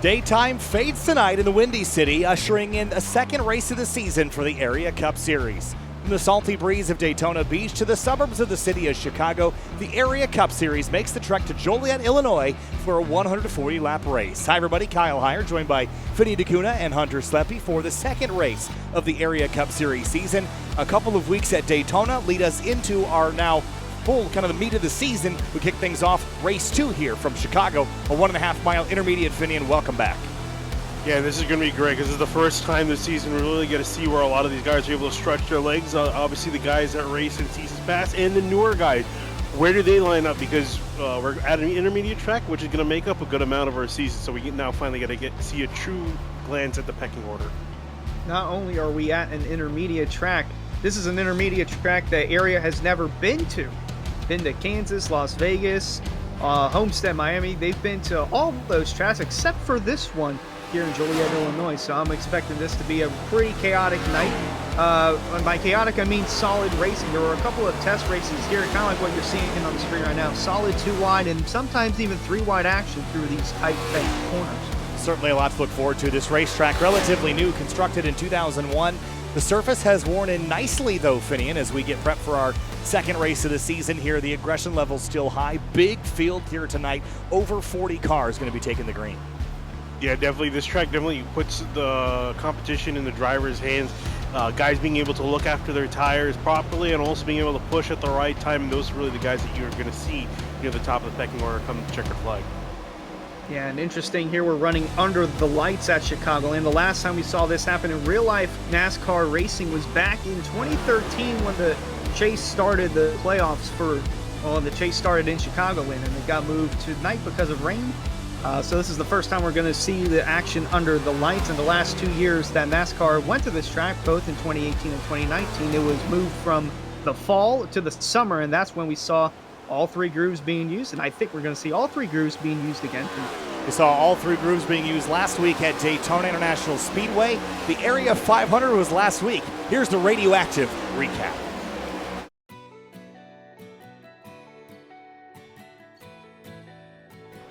Daytime fades tonight in the Windy City, ushering in a second race of the season for the Area Cup Series. From the salty breeze of Daytona Beach to the suburbs of the city of Chicago, the Area Cup Series makes the trek to Joliet, Illinois for a 140-lap race. Hi everybody, Kyle Heyer, joined by Finney DeCuna and Hunter Sleppy for the second race of the Area Cup Series season. A couple of weeks at Daytona lead us into our now full kind of the meat of the season. We kick things off race 2 here from Chicago, a 1.5-mile intermediate. Finney, and welcome back. Yeah, this is going to be great because this is the first time this season we really get to see where a lot of these guys are able to stretch their legs. Obviously, the guys that race in seasons past and the newer guys, where do they line up? Because we're at an intermediate track, which is going to make up a good amount of our season. So we now finally get to see a true glance at the pecking order. Not only are we at an intermediate track, this is an intermediate track the area has never been to. Been to Kansas, Las Vegas, Homestead, Miami. They've been to all those tracks except for this one here in Joliet, Illinois. So I'm expecting this to be a pretty chaotic night. By chaotic, I mean solid racing. There were a couple of test races here, kind of like what you're seeing on the screen right now. Solid 2-wide and sometimes even 3-wide action through these tight corners. Certainly a lot to look forward to. This racetrack, relatively new, constructed in 2001. The surface has worn in nicely, though, Finian, as we get prepped for our second race of the season here. The aggression level's still high. Big field here tonight. Over 40 cars going to be taking the green. Yeah, definitely. This track definitely puts the competition in the driver's hands. Guys being able to look after their tires properly and also being able to push at the right time. And those are really the guys that you're going to see near the top of the pecking order come the checkered flag. Yeah, and interesting here, we're running under the lights at Chicagoland. The last time we saw this happen in real life NASCAR racing was back in 2013 when the chase started, the playoffs for, well, the chase started in Chicagoland and it got moved tonight because of rain. So this is the first time we're going to see the action under the lights. In the last 2 years that NASCAR went to this track, both in 2018 and 2019, it was moved from the fall to the summer, and that's when we saw all 3 grooves being used, and I think we're going to see all 3 grooves being used again. We saw all 3 grooves being used last week at Daytona International Speedway. The Area 500 was last week. Here's the radioactive recap.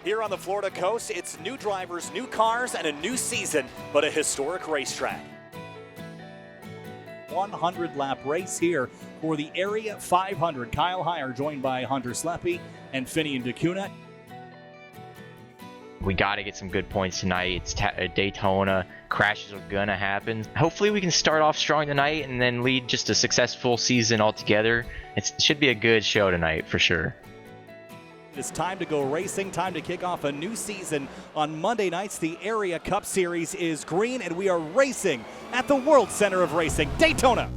Here on the Florida coast, it's new drivers, new cars, and a new season, but a historic racetrack. 100-lap race here for the Area 500. Kyle Heyer joined by Hunter Sleppy and Finney DeCuna. We got to get some good points tonight. It's Daytona. Crashes are going to happen. Hopefully we can start off strong tonight and then lead just a successful season altogether. It should be a good show tonight for sure. It's time to go racing, time to kick off a new season. On Monday nights, the Area Cup Series is green, and we are racing at the World Center of Racing, Daytona.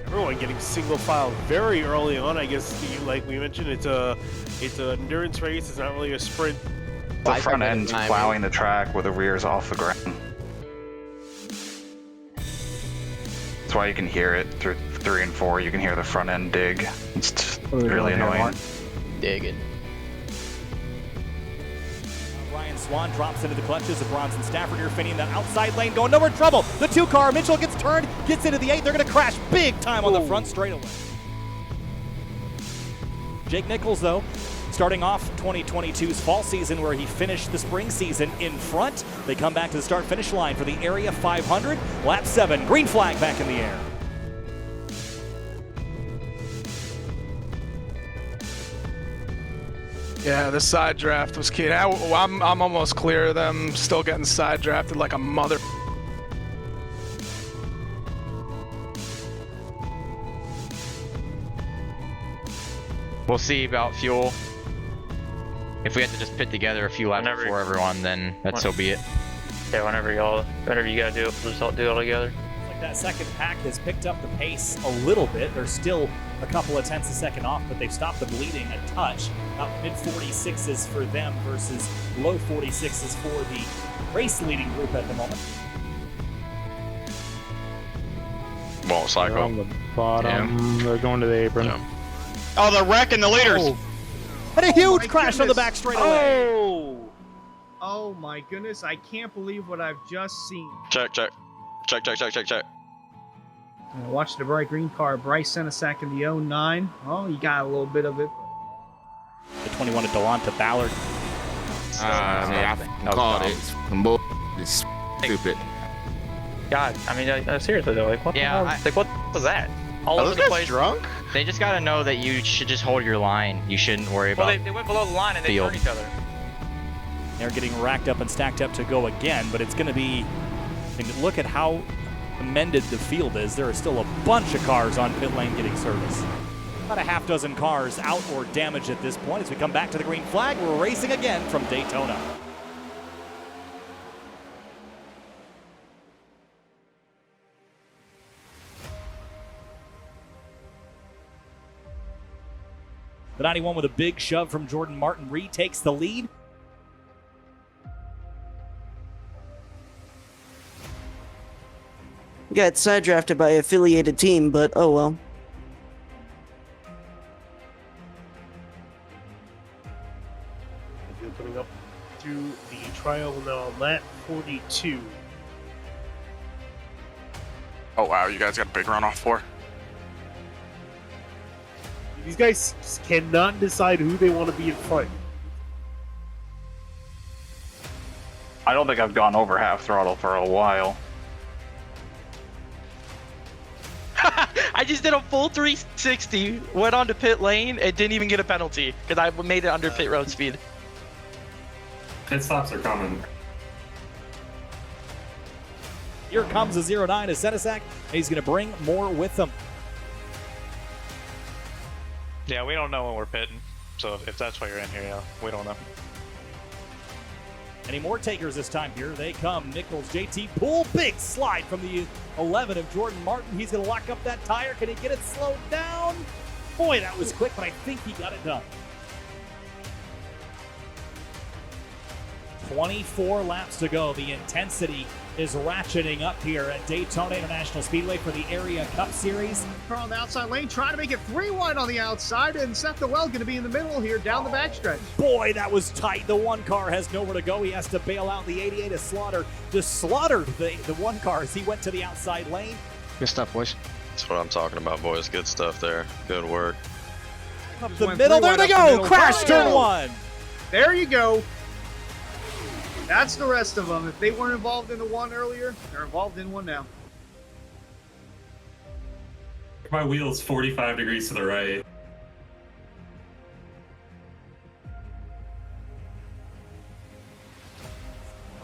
Everyone getting single file very early on. I guess, like we mentioned, it's an endurance race. It's not really a sprint. The front end's plowing the track with the rears off the ground. That's why you can hear it through 3 and 4. You can hear the front end dig. It's really annoying. Digging. Ryan Swan drops into the clutches of Bronson Stafford here, Finney in the outside lane, going nowhere, trouble. The 2-car, Mitchell gets turned, gets into the 8. They're going to crash big time on the front straightaway. Jake Nichols, though, starting off 2022's fall season where he finished the spring season in front. They come back to the start-finish line for the Area 500. Lap 7, green flag back in the air. Yeah, the side draft was key. I'm almost clear of them still getting side drafted like a mother. We'll see about fuel. If we have to just pit together a few laps before everyone, then so be it. Yeah, whenever you gotta do it, we'll just all do it all together. Like that second pack has picked up the pace a little bit. They're still a couple of tenths a second off, but they've stopped the bleeding a touch. About mid-46s for them versus low 46s for the race-leading group at the moment. Won't cycle. On the bottom, they're going to the apron. Yeah. Oh, they're wrecking the leaders. And a huge crash on the back straightaway. Oh! Oh my goodness, I can't believe what I've just seen. Check. Watch the bright green car. Bryce Senesac in the 09. Oh, you got a little bit of it. The 21 of Delonta Ballard. I called it. It's stupid. God, I mean, seriously though, like what? Yeah, the hell? Like what was that? All over the place. Drunk? They just gotta know that you should just hold your line. You shouldn't worry about. Well, they went below the line and they field. turned each other. They're getting racked up and stacked up to go again, but it's going to be. I mean, look at how amended the field is. There are still a bunch of cars on pit lane getting service. About a half dozen cars out or damaged at this point. As we come back to the green flag, we're racing again from Daytona. The 91 with a big shove from Jordan Martin retakes the lead. Got side drafted by an affiliated team, but oh well. Coming up through the trial now on lap 42. Oh wow, you guys got a big runoff for. These guys cannot decide who they want to be in front. I don't think I've gone over half throttle for a while. I just did a full 360, went onto pit lane, and didn't even get a penalty because I made it under pit road speed. Pit stops are coming. Here comes a 09 to Senesac. He's going to bring more with him. Yeah, we don't know when we're pitting, so if that's why you're in here, yeah, we don't know. Any more takers this time here? They come. Nichols, JT Poole, big slide from the 11 of Jordan Martin. He's going to lock up that tire. Can he get it slowed down? Boy, that was quick, but I think he got it done. 24 laps to go. The intensity is ratcheting up here at Daytona International Speedway for the Area Cup Series. Car on the outside lane, trying to make it 3 wide on the outside, and Seth Noel going to be in the middle here down the backstretch. Boy, that was tight. The one car has nowhere to go. He has to bail out the 88 of Slaughter. Just slaughtered the one car as he went to the outside lane. Good stuff, boys. That's what I'm talking about, boys. Good stuff there. Good work. Up the middle, there they go. Crash turn 1. There you go. That's the rest of them. If they weren't involved in the one earlier, they're involved in one now. My wheel's 45 degrees to the right.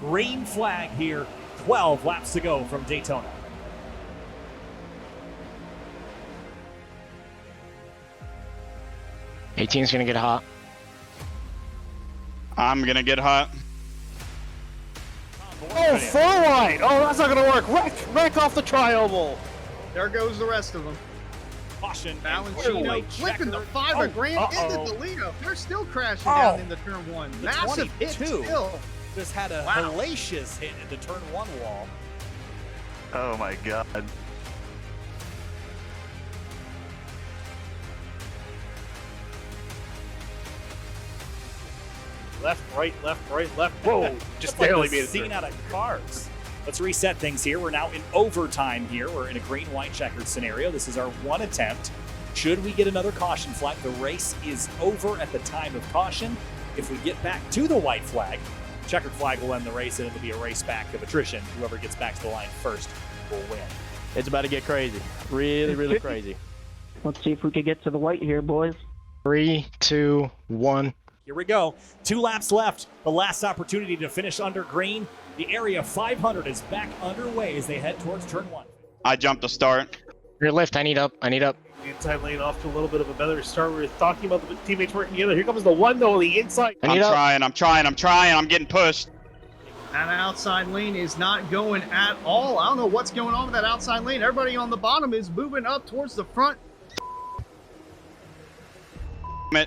Green flag here. 12 laps to go from Daytona. Eighteen's gonna get hot. I'm gonna get hot. Oh, 4 wide! Oh, that's not gonna work. Wreck off the tri-oval. There goes the rest of them. Caution. Valancino flipping the 5 of Grant into Toledo. They're still crashing down into turn 1. The Massive hit 22 still. just had a hellacious hit in the turn 1 wall. Oh my god. Left, right, left. Whoa, just barely made it through. Scene out of cars. Let's reset things here. We're now in overtime here. We're in a green-white checkered scenario. This is our one attempt. Should we get another caution flag, the race is over at the time of caution. If we get back to the white flag, checkered flag will end the race, and it'll be a race back of attrition. Whoever gets back to the line first will win. It's about to get crazy. Really, really crazy. Let's see if we can get to the white here, boys. 3, 2, 1. Here we go. 2 laps left. The last opportunity to finish under green. The Area 500 is back underway as they head towards turn 1. I jumped the start. Rear lift, I need up. The inside lane off to a little bit of a better start. We were talking about the teammates working together. Here comes the one though on the inside. I'm trying. I'm getting pushed. That outside lane is not going at all. I don't know what's going on with that outside lane. Everybody on the bottom is moving up towards the front. Yeah,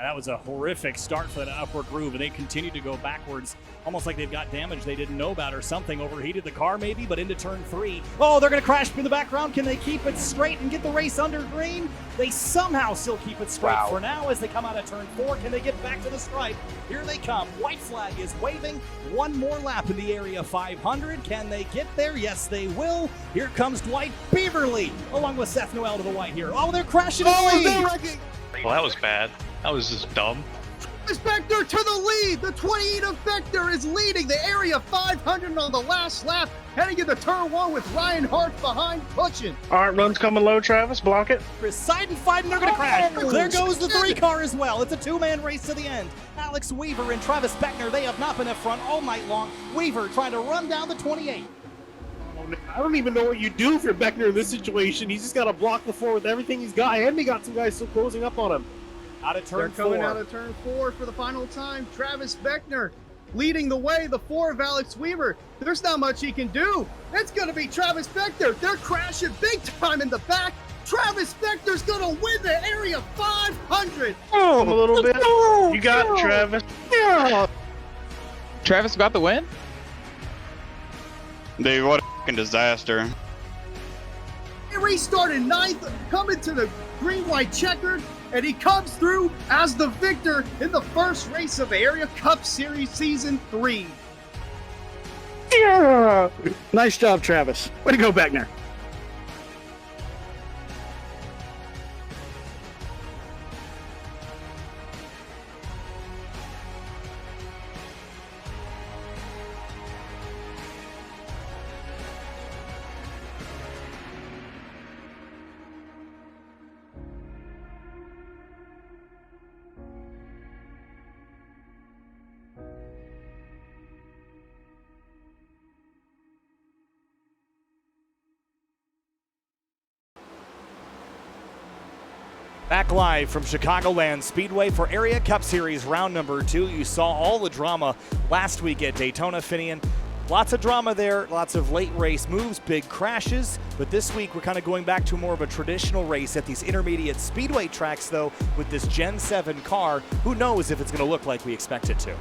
That was a horrific start for that upward groove, and they continue to go backwards, almost like they've got damage they didn't know about or something. Overheated the car maybe, but into turn 3. Oh, they're going to crash in the background. Can they keep it straight and get the race under green? They somehow still keep it straight for now as they come out of turn 4. Can they get back to the stripe? Here they come. White flag is waving. One more lap in the area 500. Can they get there? Yes, they will. Here comes Dwight Beaverly along with Seth Noel to the white here. Oh, they're crashing in the lead. Well, that was bad. That was just dumb. Vector to the lead. The 28 of Vector is leading the area 500 on the last lap, heading into turn 1 with Ryan Hart behind pushing. All right, run's coming low, Travis. Block it. Poseidon fighting, they're going to crash. There goes the 3 car as well. It's a 2-man race to the end. Alex Weaver and Travis Beckner, they have not been up front all night long. Weaver trying to run down the 28. I don't even know what you do if you're Beckner in this situation. He's just got to block the 4 with everything he's got, and he got some guys still closing up on him. Out of turn 4. They're coming out of turn 4 for the final time. Travis Beckner leading the way, the 4 of Alex Weaver. There's not much he can do. It's going to be Travis Beckner. They're crashing big time in the back. Travis Beckner's going to win the area 500. Oh, a little bit. You got it, Travis. Yeah. Travis got the win? Dude, what a fucking disaster. He restarted 9th, coming to the green-white checkered, and he comes through as the victor in the first race of the Area Cup Series Season 3. Yeah. Nice job, Travis. Way to go, Beckner. Back live from Chicagoland Speedway for Area Cup Series round number 2. You saw all the drama last week at Daytona, Finian. Lots of drama there, lots of late race moves, big crashes, but this week we're kind of going back to more of a traditional race at these intermediate speedway tracks, though, with this Gen 7 car. Who knows if it's going to look like we expect it to.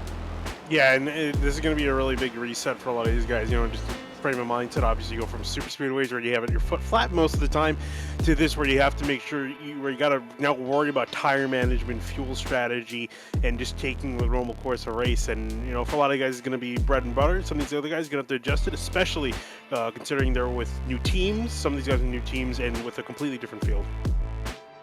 Yeah, and this is going to be a really big reset for a lot of these guys, you know, just frame of mindset. Obviously, you go from super speedways where you have your foot flat most of the time to this where you have to make sure where you got to now worry about tire management, fuel strategy, and just taking the normal course of race. And you know, for a lot of guys, it's going to be bread and butter. Some of these other guys are going to have to adjust it, especially considering they're with new teams. Some of these guys are new teams and with a completely different field.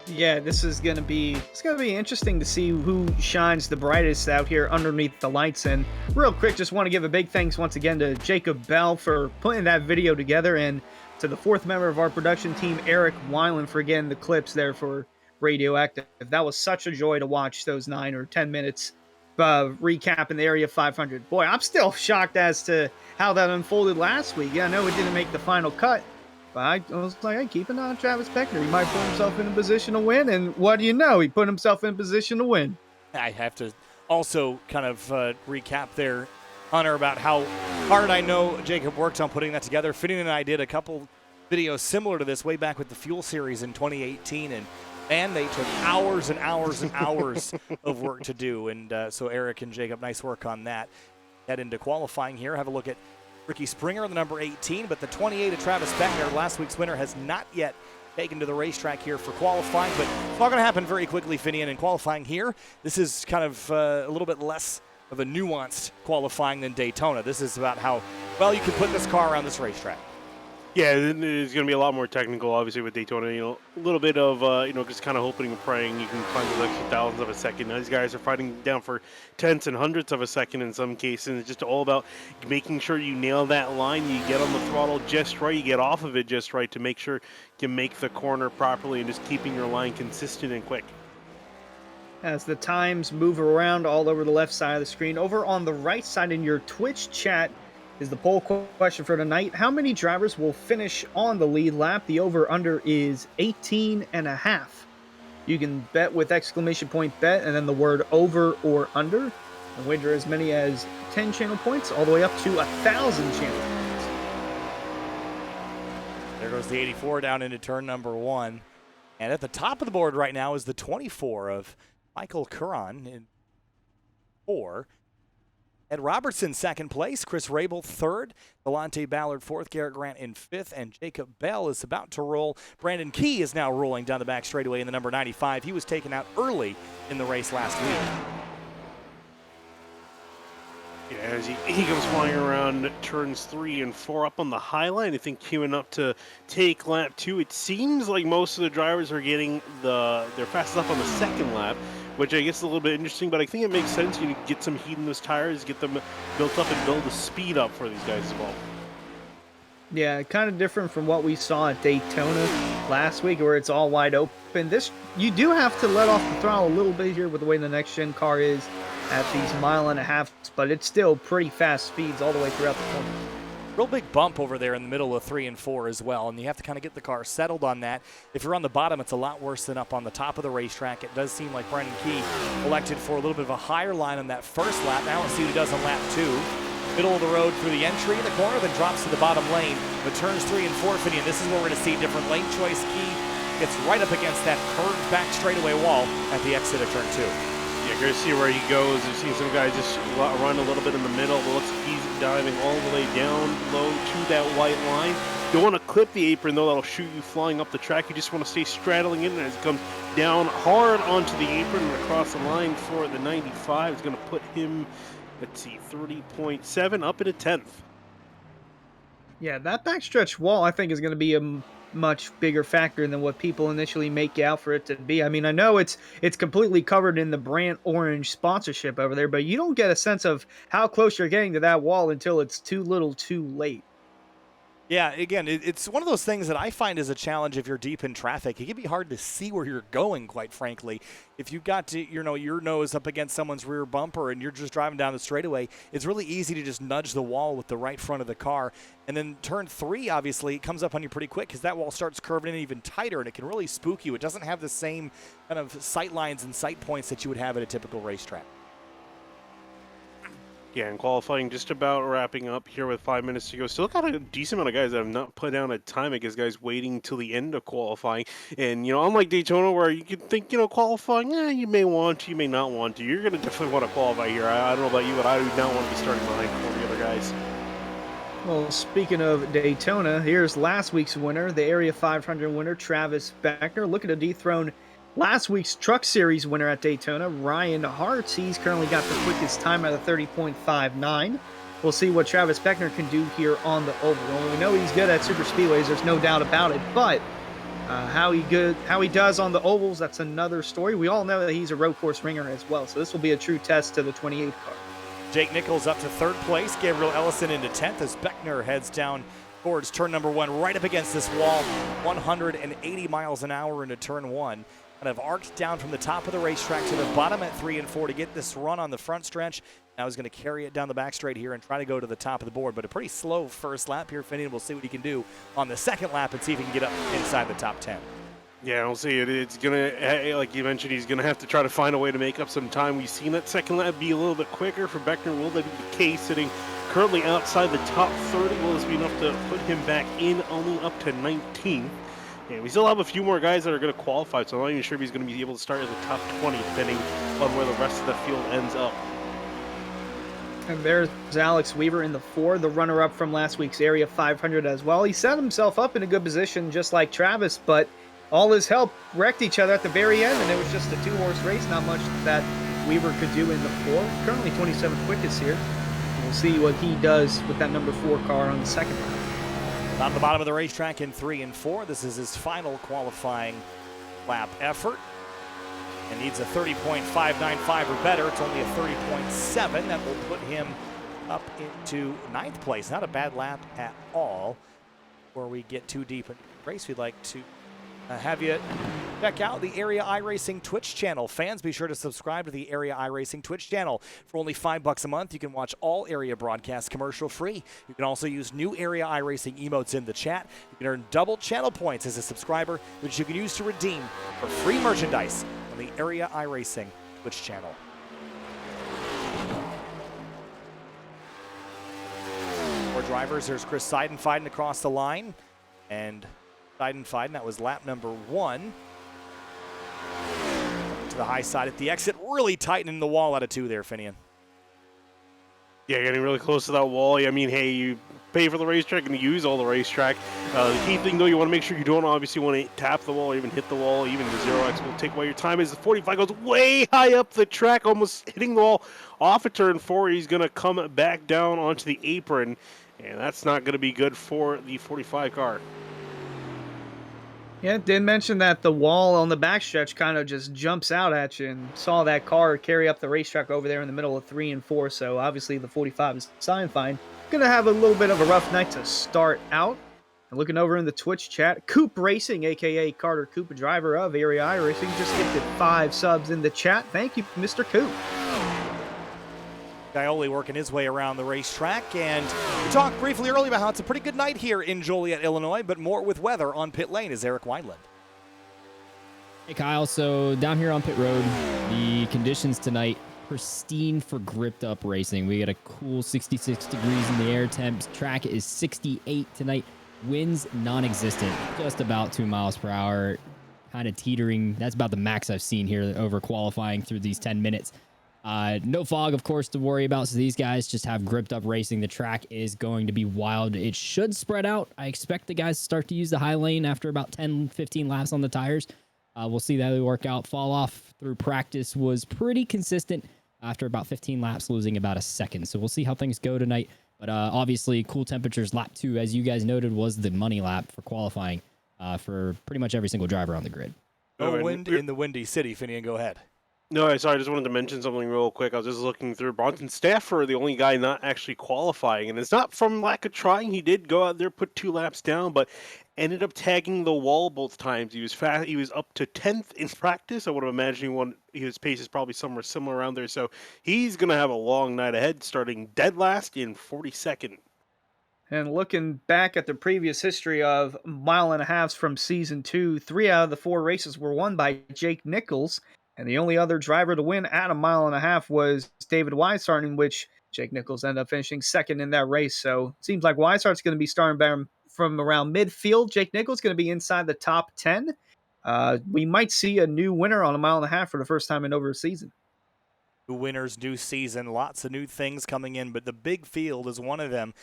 Yeah, this is gonna be interesting to see who shines the brightest out here underneath the lights. And real quick, just want to give a big thanks once again to Jacob Bell for putting that video together, and to the 4th member of our production team, Eric Weiland, for getting the clips there for Radioactive. That was such a joy to watch those 9 or 10 minutes recapping the Area 500. Boy, I'm still shocked as to how that unfolded last week. Yeah, I know it didn't make the final cut. But I was like, hey, keep an eye on Travis Beckner. He might put himself in a position to win. And what do you know? He put himself in a position to win. I have to also kind of recap there, Hunter, about how hard I know Jacob worked on putting that together. Finian and I did a couple videos similar to this way back with the Fuel Series in 2018. And man, they took hours and hours and hours of work to do. And so Eric and Jacob, nice work on that. Head into qualifying here. Have a look at Ricky Springer, the number 18, but the 28 of Travis Beckner, last week's winner, has not yet taken to the racetrack here for qualifying, but it's all going to happen very quickly, Finian, in qualifying here. This is kind of a little bit less of a nuanced qualifying than Daytona. This is about how well you can put this car around this racetrack. Yeah, it's going to be a lot more technical, obviously, with Daytona. You know, a little bit of, just kind of hoping and praying you can find those extra thousandths of a second. Now, these guys are fighting down for tenths and hundredths of a second in some cases. It's just all about making sure you nail that line, you get on the throttle just right, you get off of it just right to make sure you make the corner properly and just keeping your line consistent and quick. As the times move around all over the left side of the screen, over on the right side in your Twitch chat is the poll question for tonight. How many drivers will finish on the lead lap? The over-under is 18.5. You can bet with exclamation point bet and then the word over or under, and wager as many as 10 channel points all the way up to 1,000 channel points. There goes the 84 down into turn number 1. And at the top of the board right now is the 24 of Michael Curran in 4. Ed Robertson, 2nd place. Chris Rabel, 3rd. Delonte Ballard, 4th. Garrett Grant in 5th. And Jacob Bell is about to roll. Brandon Key is now rolling down the back straightaway in the number 95. He was taken out early in the race last week. Yeah, as he comes flying around turns 3 and 4 up on the high line, I think queuing up to take lap 2. It seems like most of the drivers are getting their fastest up on the second lap, which I guess is a little bit interesting, but I think it makes sense. You get some heat in those tires, get them built up, and build the speed up for these guys as well. Yeah, kind of different from what we saw at Daytona last week, where it's all wide open. This, you do have to let off the throttle a little bit here with the way the next-gen car is at these 1.5 miles, but it's still pretty fast speeds all the way throughout the corner. Real big bump over there in the middle of 3 and 4 as well, and you have to kind of get the car settled on that. If you're on the bottom, it's a lot worse than up on the top of the racetrack. It does seem like Brandon Key elected for a little bit of a higher line on that first lap. Now let's see what he does on lap 2. Middle of the road through the entry in the corner, then drops to the bottom lane, but turns 3 and 4, Finney, and this is where we're going to see different lane choice. Key gets right up against that curved back straightaway wall at the exit of turn 2. Yeah, great to see where he goes. I've seen some guys just run a little bit in the middle, but looks like he's diving all the way down low to that white line. You don't want to clip the apron, though. That'll shoot you flying up the track. You just want to stay straddling it, and as it comes down hard onto the apron and across the line for the 95, it's going to put him, let's see, 30.7 up at a 10th. Yeah, that backstretch wall, I think, is going to be a much bigger factor than what people initially make out for it to be. I mean, I know it's completely covered in the brand orange sponsorship over there, but you don't get a sense of how close you're getting to that wall until it's too little too late. Yeah, again, it's one of those things that I find is a challenge if you're deep in traffic. It can be hard to see where you're going, quite frankly. If you've got to, your nose up against someone's rear bumper and you're just driving down the straightaway, it's really easy to just nudge the wall with the right front of the car. And then turn 3, obviously, it comes up on you pretty quick because that wall starts curving in even tighter, and it can really spook you. It doesn't have the same kind of sight lines and sight points that you would have at a typical racetrack. Yeah, and qualifying just about wrapping up here with 5 minutes to go. Still got a decent amount of guys that have not put down a time. I guess guys waiting till the end of qualifying. And, unlike Daytona where you can think, qualifying, you may want to, you may not want to. You're going to definitely want to qualify here. I don't know about you, but I do not want to be starting behind all the other guys. Well, speaking of Daytona, here's last week's winner, the Area 500 winner, Travis Beckner, looking to dethrone last week's Truck Series winner at Daytona, Ryan Hart. He's currently got the quickest time at a 30.59. We'll see what Travis Beckner can do here on the oval. Well, we know he's good at super speedways, there's no doubt about it, but how he does on the ovals, that's another story. We all know that he's a road course ringer as well, so this will be a true test to the 28 car. Jake Nichols up to 3rd place, Gabriel Ellison into 10th as Beckner heads down towards turn number 1, right up against this wall, 180 miles an hour into turn 1. Kind of arced down from the top of the racetrack to the bottom at 3 and 4 to get this run on the front stretch. Now he's going to carry it down the back straight here and try to go to the top of the board. But a pretty slow first lap here, Finney. We'll see what he can do on the second lap and see if he can get up inside the top 10. Yeah, we'll see. It's going to, like you mentioned, he's going to have to try to find a way to make up some time. We've seen that second lap be a little bit quicker for Beckner. Will that be the case? Sitting currently outside the top 30. Will this be enough to put him back in, only up to 19th? Yeah, we still have a few more guys that are going to qualify, so I'm not even sure if he's going to be able to start at the top 20, depending on where the rest of the field ends up. And there's Alex Weaver in the 4, the runner-up from last week's Area 500 as well. He set himself up in a good position, just like Travis, but all his help wrecked each other at the very end, and it was just a 2-horse race. Not much that Weaver could do in the 4. Currently 27th quickest here. We'll see what he does with that number 4 car on the second lap. On the bottom of the racetrack in 3 and 4. This is his final qualifying lap effort. And needs a 30.595 or better. It's only a 30.7. That will put him up into 9th place. Not a bad lap at all. Before we get too deep into the race, we'd like to have you check out the Area iRacing Twitch channel. Fans, be sure to subscribe to the Area iRacing Twitch channel. For only $5 a month, you can watch all Area broadcasts commercial free. You can also use new Area iRacing emotes in the chat. You can earn double channel points as a subscriber, which you can use to redeem for free merchandise on the Area iRacing Twitch channel. More drivers. There's Chris Seiden fighting across the line. And Seiden, that was lap number 1. to the high side at the exit, really tightening the wall out of 2 there, Finian. Yeah, getting really close to that wall. I mean, hey, you pay for the racetrack and you use all the racetrack. The key thing, though, you want to make sure you don't obviously want to tap the wall or even hit the wall. Even the 0x will take away your time as the 45 goes way high up the track, almost hitting the wall off of turn 4. He's going to come back down onto the apron, and that's not going to be good for the 45 car. Yeah, did mention that the wall on the backstretch kind of just jumps out at you, and saw that car carry up the racetrack over there in the middle of 3 and 4. So obviously the 45 is sign fine. Gonna have a little bit of a rough night to start out. And looking over in the Twitch chat, Coop Racing, aka Carter Coop, a driver of Area iRacing, just gifted 5 subs in the chat. Thank you, Mr. Coop. Gaioli working his way around the racetrack, and we talked briefly earlier about how it's a pretty good night here in Joliet, Illinois, but more with weather on pit lane is Eric Wineland. Hey Kyle, so down here on pit road, the conditions tonight, pristine for gripped up racing. We got a cool 66 degrees in the air temps. Track is 68 tonight. Winds non-existent, just about 2 miles per hour, kind of teetering. That's about the max I've seen here over qualifying through these 10 minutes. No fog, of course, to worry about, so these guys just have gripped up racing. The track is going to be wild. It should spread out. I expect the guys to start to use the high lane after about 10, 15 laps on the tires. We'll see that they work out. Fall off through practice was pretty consistent after about 15 laps, losing about a second. So we'll see how things go tonight. But obviously, cool temperatures. Lap 2, as you guys noted, was the money lap for qualifying for pretty much every single driver on the grid. No wind in the Windy City, Finian, go ahead. No, sorry, I just wanted to mention something real quick. I was just looking through. Bronson Stafford, the only guy not actually qualifying, and it's not from lack of trying. He did go out there, put 2 laps down, but ended up tagging the wall both times. He was fast. He was up to 10th in practice. I would have imagined his pace is probably somewhere similar around there. So he's going to have a long night ahead, starting dead last in 42nd. And looking back at the previous history of 1.5 miles from Season 2, 3 out of the 4 races were won by Jake Nichols. And the only other driver to win at 1.5 miles was David Weishart, in which Jake Nichols ended up finishing second in that race. So it seems like Weishart's going to be starting from around midfield. Jake Nichols going to be inside the top 10. We might see a new winner on 1.5 miles for the first time in over a season. New winners, new season, lots of new things coming in, but the big field is one of them.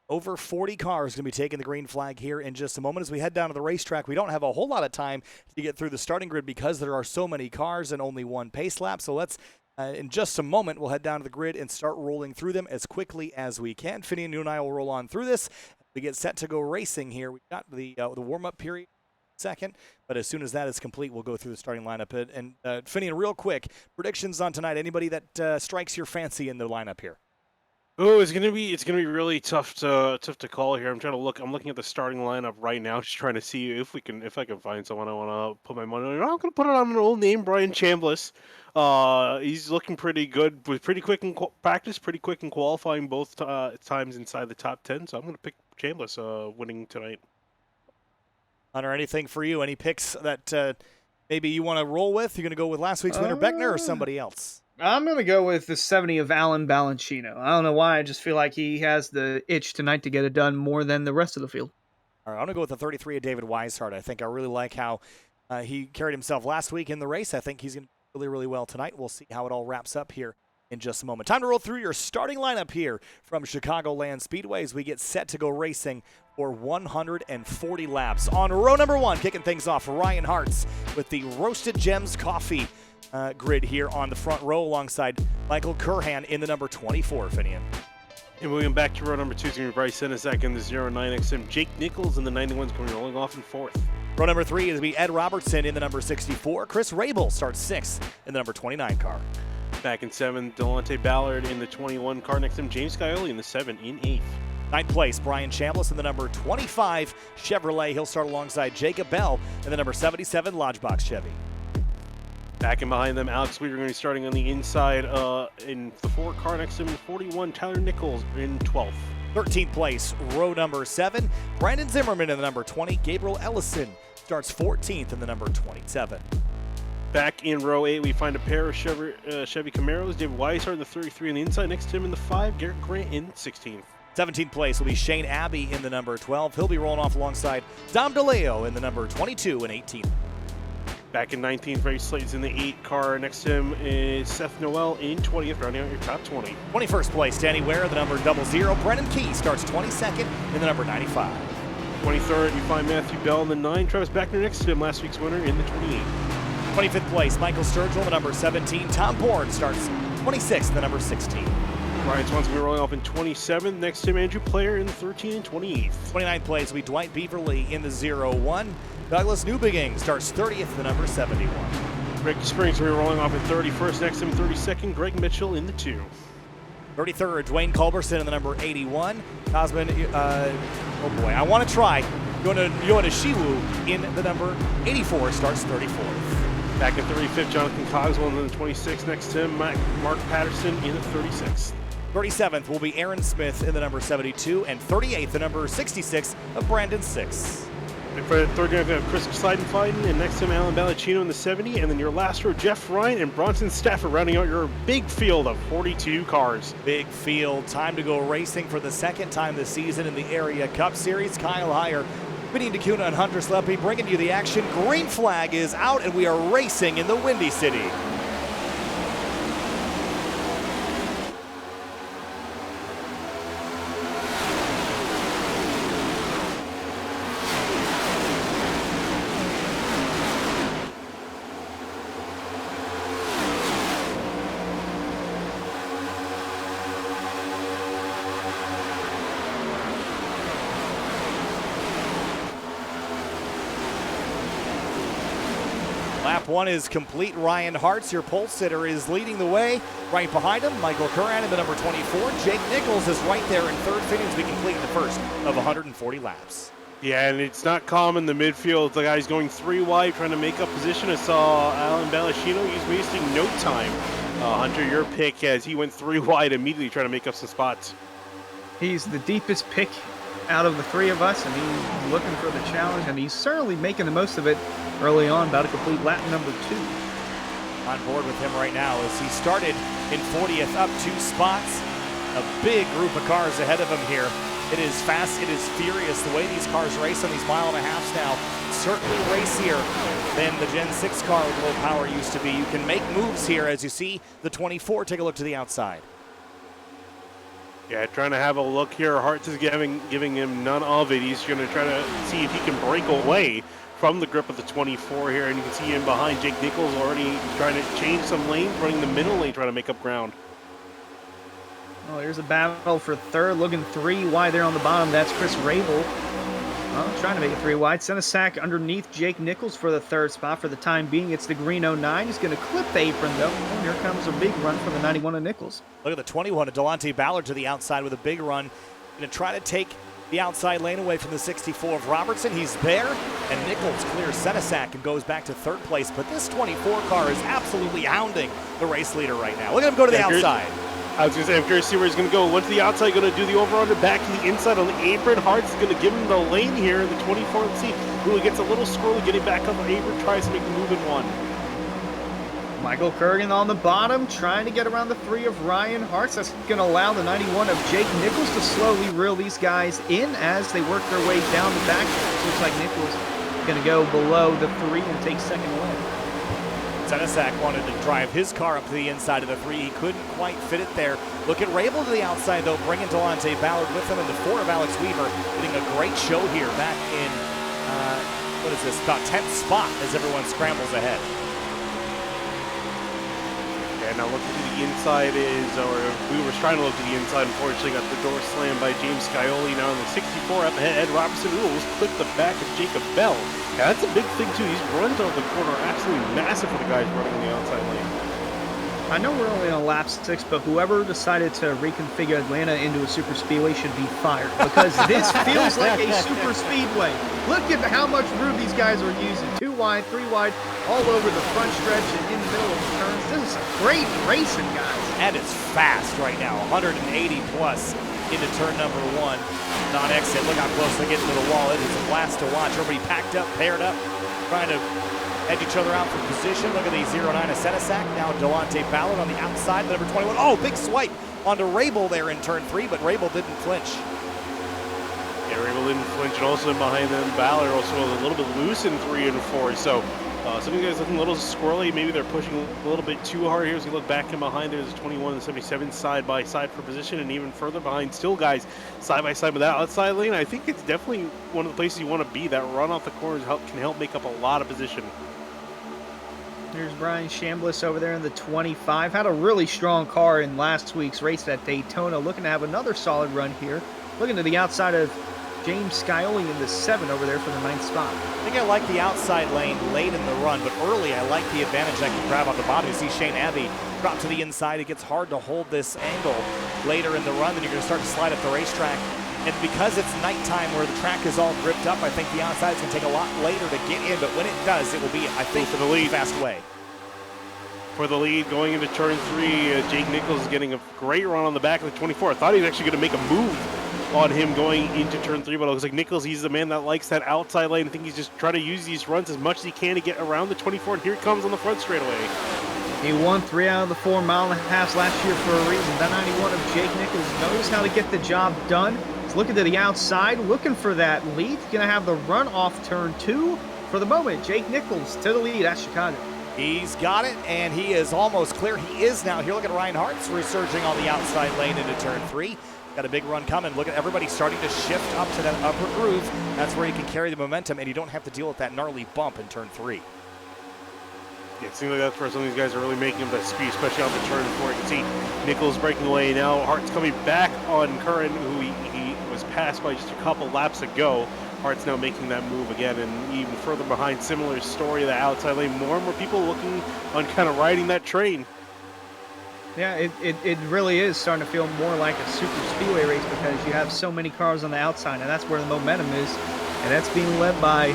Over 40 cars going to be taking the green flag here in just a moment. As we head down to the racetrack, we don't have a whole lot of time to get through the starting grid because there are so many cars and only one pace lap. So let's, in just a moment, we'll head down to the grid and start rolling through them as quickly as we can. Finian, you and I will roll on through this. We get set to go racing here. We've got the warm-up period second, but as soon as that is complete, we'll go through the starting lineup. And Finian, real quick, predictions on tonight. Anybody that strikes your fancy in the lineup here? Oh, it's gonna be really tough to call here. I'm looking at the starting lineup right now, just trying to see if I can find someone I want to put my money on. I'm gonna put it on an old name, Brian Chambliss. He's looking pretty good, was pretty quick in practice, pretty quick in qualifying both times inside the top 10. So I'm gonna pick Chambliss winning tonight. Hunter, anything for you? Any picks that maybe you want to roll with? You're gonna go with last week's winner, Beckner, or somebody else? I'm going to go with the 70 of Alan Balancino. I don't know why. I just feel like he has the itch tonight to get it done more than the rest of the field. All right, I'm going to go with the 33 of David Weishart. I think I really like how he carried himself last week in the race. I think he's going to do really, really well tonight. We'll see how it all wraps up here in just a moment. Time to roll through your starting lineup here from Chicagoland Speedway as we get set to go racing for 140 laps. On row number 1, kicking things off, Ryan Hartz with the Roasted Gems Coffee grid here on the front row alongside Michael Curhan in the number 24, Finian. And moving back to row number 2 is going to be Bryce Senizek in the 09XM. Jake Nichols in the 91 is going to be rolling off in 4th. Row number 3 is going to be Ed Robertson in the number 64. Chris Rabel starts 6th in the number 29 car. Back in 7th, Delonte Ballard in the 21 car. Next to him, James Scioli in the 7 in 8th. 9th place, Brian Chambliss in the number 25 Chevrolet. He'll start alongside Jacob Bell in the number 77 Lodgebox Chevy. Back in behind them, Alex Weeder going to be starting on the inside in the 4 car. Next to him, 41 Tyler Nichols in 12th. 13th place, row number 7, Brandon Zimmerman in the number 20. Gabriel Ellison starts 14th in the number 27. Back in row 8, we find a pair of Chevy Camaros. David Weishart in the 33 on the inside. Next to him in the 5, Garrett Grant in 16th. 17th place will be Shane Abbey in the number 12. He'll be rolling off alongside Dom DeLeo in the number 22 and 18th. Back in 19th, Ray Slade's in the 8 car. Next to him is Seth Noel in 20th, rounding out your top 20. 21st place, Danny Ware, the number 00. Brennan Key starts 22nd in the number 95. 23rd, you find Matthew Bell in the 9. Travis Backner next to him, last week's winner in the 28. 25th place, Michael Sturgill, the number 17. Tom Bourne starts 26th, the number 16. Ryan Swan's going to be rolling off in 27th. Next to him, Andrew Player in the 13 and 28th. 29th place, we Dwight Beaverly in the 01. Douglas Newbegin starts 30th, the number 71. Ricky Springs will be rolling off in 31st. Next to him, 32nd, Greg Mitchell in the 2. 33rd, Dwayne Culberson in the number 81. Cosman, oh boy, I want to try. Yoda Shiwu in the number 84 starts 34th. Back at 35th, Jonathan Cogswell in the 26th. Next to him, Mark Patterson in the 36th. 37th will be Aaron Smith in the number 72, and 38th, the number 66 of Brandon 6. And for the third, you have Chris Seidenfeiden, and next to him, Alan Ballacino in the 70, and then your last row, Jeff Ryan and Bronson Stafford rounding out your big field of 42 cars. Big field. Time to go racing for the second time this season in the Area Cup Series. Kyle Heyer, Vinny DeCuna, and Hunter Sleppy bringing you the action. Green flag is out, and we are racing in the Windy City. Lap 1 is complete. Ryan Hartz, your pole sitter, is leading the way. Right behind him, Michael Curran in the number 24. Jake Nichols is right there in third, finish. We complete the first of 140 laps. Yeah, and it's not common in the midfield. The guy's going 3 wide, trying to make up position. I saw Alan Ballacino. He's wasting no time. Hunter, your pick as he went 3 wide immediately, trying to make up some spots. He's the deepest pick out of the 3 of us, and he's looking for the challenge, and he's certainly making the most of it early on, about to complete lap number 2. On board with him right now as he started in 40th, up 2 spots. A big group of cars ahead of him here. It is fast, it is furious. The way these cars race on these 1.5 miles now, certainly racier than the Gen 6 car with low power used to be. You can make moves here as you see the 24. Take a look to the outside. Yeah, trying to have a look here. Hartz is giving him none of it. He's going to try to see if he can break away from the grip of the 24 here, and you can see him behind. Jake Nichols already trying to change some lanes, running the middle lane, trying to make up ground. Oh, here's a battle for third, looking 3 wide there on the bottom. That's Chris Rabel. Well, trying to make it 3 wide. Senesac underneath Jake Nichols for the 3rd spot. For the time being, it's the green 09. He's going to clip the apron, though. And here comes a big run for the 91 of Nichols. Look at the 21 of Delonte Ballard to the outside with a big run. Going to try to take the outside lane away from the 64 of Robertson. He's there, and Nichols clears Senesac and goes back to 3rd place. But this 24 car is absolutely hounding the race leader right now. Look at him go to the outside. I was going to say, I'm curious to see where he's going to go. Went to the outside, going to do the over-under, back to the inside on the apron. Hart's going to give him the lane here in the 24. Let's see who he gets a little squirrely, getting back on the apron, tries to make the move in 1. Michael Kurgan on the bottom, trying to get around the 3 of Ryan Hartz. That's going to allow the 91 of Jake Nichols to slowly reel these guys in as they work their way down the back. Looks like Nichols going to go below the 3 and take second away. Senesac wanted to drive his car up to the inside of the 3. He couldn't quite fit it there. Look at Rabel to the outside, though, bringing Delonte Ballard with him, and the 4 of Alex Weaver getting a great show here back in, what is this, about 10th spot as everyone scrambles ahead. Yeah, now looking to the inside is, or we were trying to look to the inside, unfortunately got the door slammed by James Scioli. Now in the 64 up ahead, Ed Robertson almost clipped the back of Jacob Bell. Yeah, that's a big thing too. These runs off the corner are absolutely massive for the guys running in the outside lane. I know we're only on lap 6, but whoever decided to reconfigure Atlanta into a super speedway should be fired, because this feels like a super speedway. Look at how much room these guys are using. 2 wide, 3 wide, all over the front stretch and in the middle of the turns. This is great racing, guys. And it's fast right now, 180 plus into turn number 1. Non-exit, look how close they get to the wall. It is a blast to watch. Everybody packed up, paired up, trying to edge each other out for position. Look at the 09 of Senesac. Now Delonte Ballard on the outside, the number 21. Oh, big swipe onto Rabel there in turn 3, but Rabel didn't flinch. Yeah, Rabel didn't flinch, and also behind them, Ballard also was a little bit loose in 3 and 4. So Some of you guys looking a little squirrely. Maybe they're pushing a little bit too hard here. As you look back and behind, there's 21 and 77 side by side for position, and even further behind, still guys side by side with that outside lane. I think it's definitely one of the places you want to be. That run off the corners can help make up a lot of position. Here's Brian Chambliss over there in the 25. Had a really strong car in last week's race at Daytona. Looking to have another solid run here. Looking to the outside of James Scioli in the 7 over there for the 9th spot. I think I like the outside lane late in the run, but early I like the advantage I can grab on the bottom. You see Shane Abbey drop to the inside. It gets hard to hold this angle later in the run. Then you're going to start to slide up the racetrack. And because it's nighttime where the track is all gripped up, I think the outside is going to take a lot later to get in. But when it does, it will be, I think, for the lead. Fast way. For the lead going into turn 3, Jake Nichols is getting a great run on the back of the 24. I thought he was actually going to make a move on him going into turn 3, but it looks like Nichols, he's the man that likes that outside lane. I think he's just trying to use these runs as much as he can to get around the 24, and here he comes on the front straightaway. He won 3 out of the 4 mile-and-a-halfs last year for a reason. That 91 of Jake Nichols knows how to get the job done. He's looking to the outside, looking for that lead. He's going to have the run off turn 2. For the moment, Jake Nichols to the lead at Chicago. He's got it, and he is almost clear. He is now here. Look at Ryan Hart's resurging on the outside lane into turn 3. Got a big run coming. Look at everybody starting to shift up to that upper groove. That's where you can carry the momentum, and you don't have to deal with that gnarly bump in turn 3. Yeah, it seems like that's where some of these guys are really making up that speed, especially on the turn 4. You can see Nichols breaking away now. Hart's coming back on Curran, who he was passed by just a couple laps ago. Hart's now making that move again, and even further behind, similar story, the outside lane. More and more people looking on kind of riding that train. Yeah, it really is starting to feel more like a super speedway race because you have so many cars on the outside, and that's where the momentum is. And that's being led by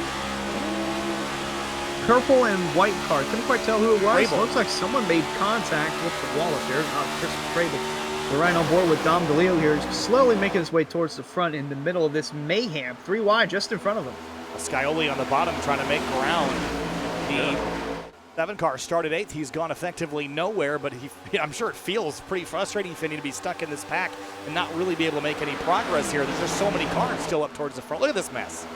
purple and white car. Couldn't quite tell who it was. Looks like someone made contact with the wall up there. Chris Crable. We're right on board with Dom DeLeo here. He's slowly making his way towards the front in the middle of this mayhem. 3 wide just in front of him. Scioli on the bottom trying to make ground. The 7 car started 8th. He's gone effectively nowhere, but I'm sure it feels pretty frustrating for him to be stuck in this pack and not really be able to make any progress here. There's just so many cars still up towards the front. Look at this mess.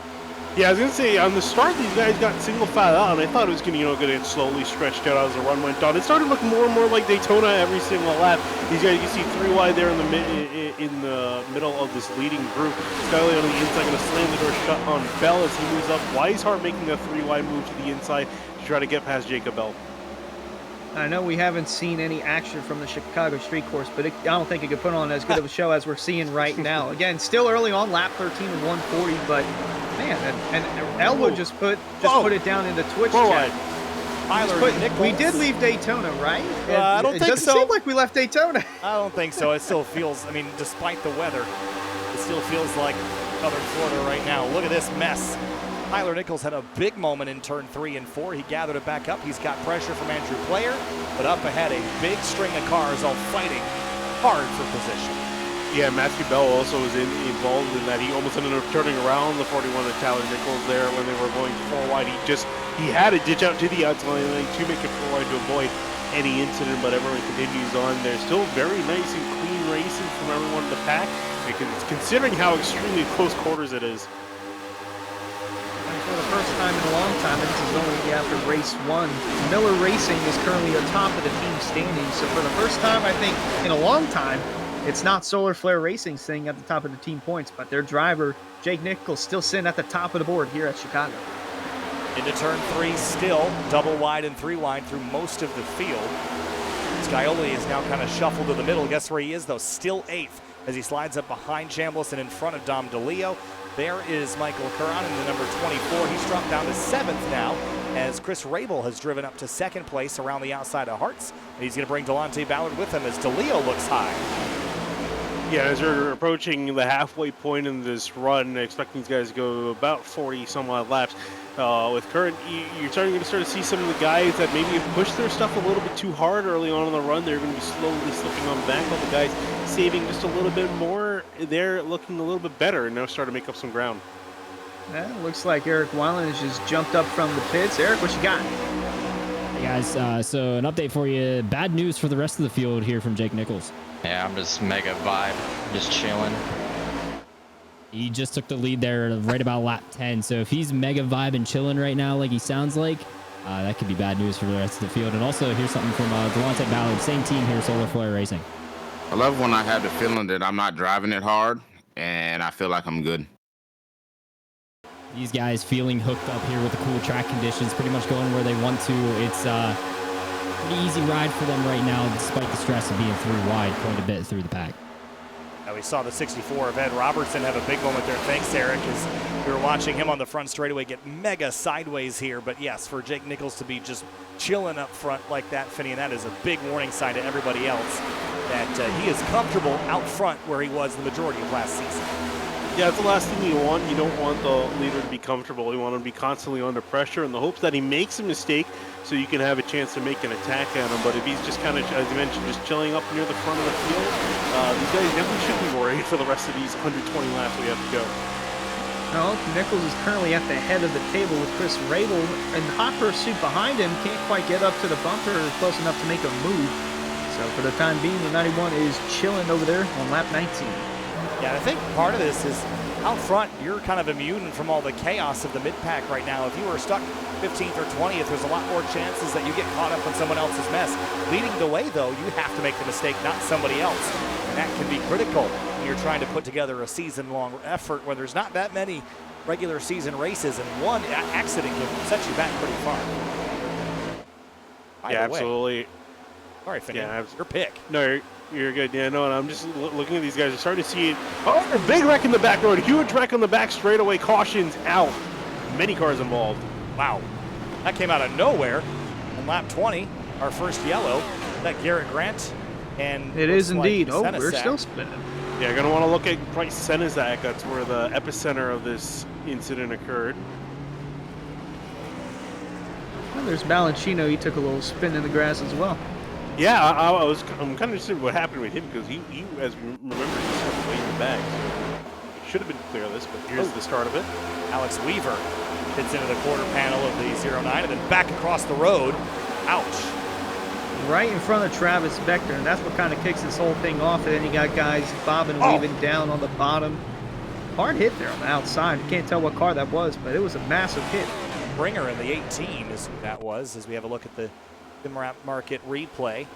Yeah, I was going to say, on the start, these guys got single file out, and I thought it was going to, get slowly stretched out as the run went on. It started looking more and more like Daytona every single lap. These guys, you can see 3 wide there in the middle of this leading group. Skyly on the inside, going to slam the door shut on Bell as he moves up. Weishart making a 3 wide move to the inside to try to get past Jacob Bell. I know we haven't seen any action from the Chicago street course, but I don't think it could put on as good of a show as we're seeing right now. Again, still early on, lap 13 and 140, but man, and Elwood just put it down in the Twitch chat. We did leave Daytona, right? I don't think so. It doesn't seem like we left Daytona. I don't think so. It still feels, despite the weather, it still feels like Southern Florida right now. Look at this mess. Tyler Nichols had a big moment in turn 3 and 4. He gathered it back up. He's got pressure from Andrew Player, but up ahead, a big string of cars all fighting hard for position. Yeah, Matthew Bell also was involved in that. He almost ended up turning around the 41 of Tyler Nichols there when they were going 4 wide. He had to ditch out to the outside lane to make it 4 wide to avoid any incident, but everyone continues on. There's still very nice and clean racing from everyone in the pack, considering how extremely close quarters it is. For the first time in a long time, and this is only after race 1, Miller Racing is currently atop of the team standings. So for the first time, I think, in a long time, it's not Solar Flare Racing sitting at the top of the team points, but their driver, Jake Nichols, still sitting at the top of the board here at Chicago. Into turn 3, still double wide and 3 wide through most of the field. Scioli is now kind of shuffled to the middle. Guess where he is, though? Still 8th as he slides up behind Chambliss and in front of Dom DeLeo. There is Michael Curran in the number 24. He's dropped down to 7th now as Chris Rabel has driven up to 2nd place around the outside of Hartz. And he's going to bring Delonte Ballard with him as DeLeo looks high. Yeah, as we're approaching the halfway point in this run, expecting these guys to go about 40 some odd laps. With Curran, you're starting to start to see some of the guys that maybe have pushed their stuff a little bit too hard early on in the run. They're going to be slowly slipping on back. All the guys saving just a little bit more. They're looking a little bit better and now starting to make up some ground. Yeah, looks like Eric Weiland has just jumped up from the pits. Eric, what you got? Hey guys, so an update for you. Bad news for the rest of the field here from Jake Nichols. Yeah, I'm just mega vibe, just chilling. He just took the lead there right about lap 10. So if he's mega vibe and chilling right now, like he sounds like, That could be bad news for the rest of the field. And also, here's something from Delonte Ballard, same team here, Solar Flare Racing. I love when I have the feeling that I'm not driving it hard, and I feel like I'm good. These guys feeling hooked up here with the cool track conditions, pretty much going where they want to. It's a pretty easy ride for them right now, despite the stress of being through wide quite a bit through the pack. Now we saw the 64 of Ed Robertson have a big moment there. Thanks, Eric, as we were watching him on the front straightaway get mega sideways here. But yes, for Jake Nichols to be just chilling up front like that, Finney, and that is a big warning sign to everybody else that he is comfortable out front where he was the majority of last season. Yeah, that's the last thing you want. You don't want the leader to be comfortable. You want him to be constantly under pressure in the hopes that he makes a mistake so you can have a chance to make an attack at him. But if he's just kind of, as you mentioned, just chilling up near the front of the field, these guys definitely should be worried for the rest of these 120 laps we have to go. No, Nichols is currently at the head of the table with Chris Rabel, and hot pursuit behind him. Can't quite get up to the bumper close enough to make a move. So for the time being, the 91 is chilling over there on lap 19. Yeah, I think part of this is out front, you're kind of immune from all the chaos of the mid-pack right now. If you were stuck 15th or 20th, there's a lot more chances that you get caught up in someone else's mess. Leading the way, though, you have to make the mistake, not somebody else. And that can be critical when you're trying to put together a season-long effort where there's not that many regular season races, and one accident can set you back pretty far. Yeah, absolutely. Sorry, Finney, your pick. No, you're good. Yeah, no, and I'm just looking at these guys. You're starting to see it. Oh, a big wreck in the back road. Huge wreck on the back straightaway. Cautions out. Many cars involved. Wow. That came out of nowhere. On lap 20, our first yellow. That Garrett Grant. And it is indeed. Like we're still spinning. Yeah, going to want to look at Bryce Senizak. That's where the epicenter of this incident occurred. Well, there's Balancino. He took a little spin in the grass as well. Yeah, I'm kind of interested in what happened with him because he as we remember, he started way in the back. So should have been clear of this, but here's the start of it. Alex Weaver hits into the quarter panel of the 09 and then back across the road. Ouch. Right in front of Travis Beckner, and that's what kind of kicks this whole thing off. And then you got guys bobbing and weaving down on the bottom. Hard hit there on the outside. You can't tell what car that was, but it was a massive hit. Bringer in the 18 is who that was, as we have a look at the market replay.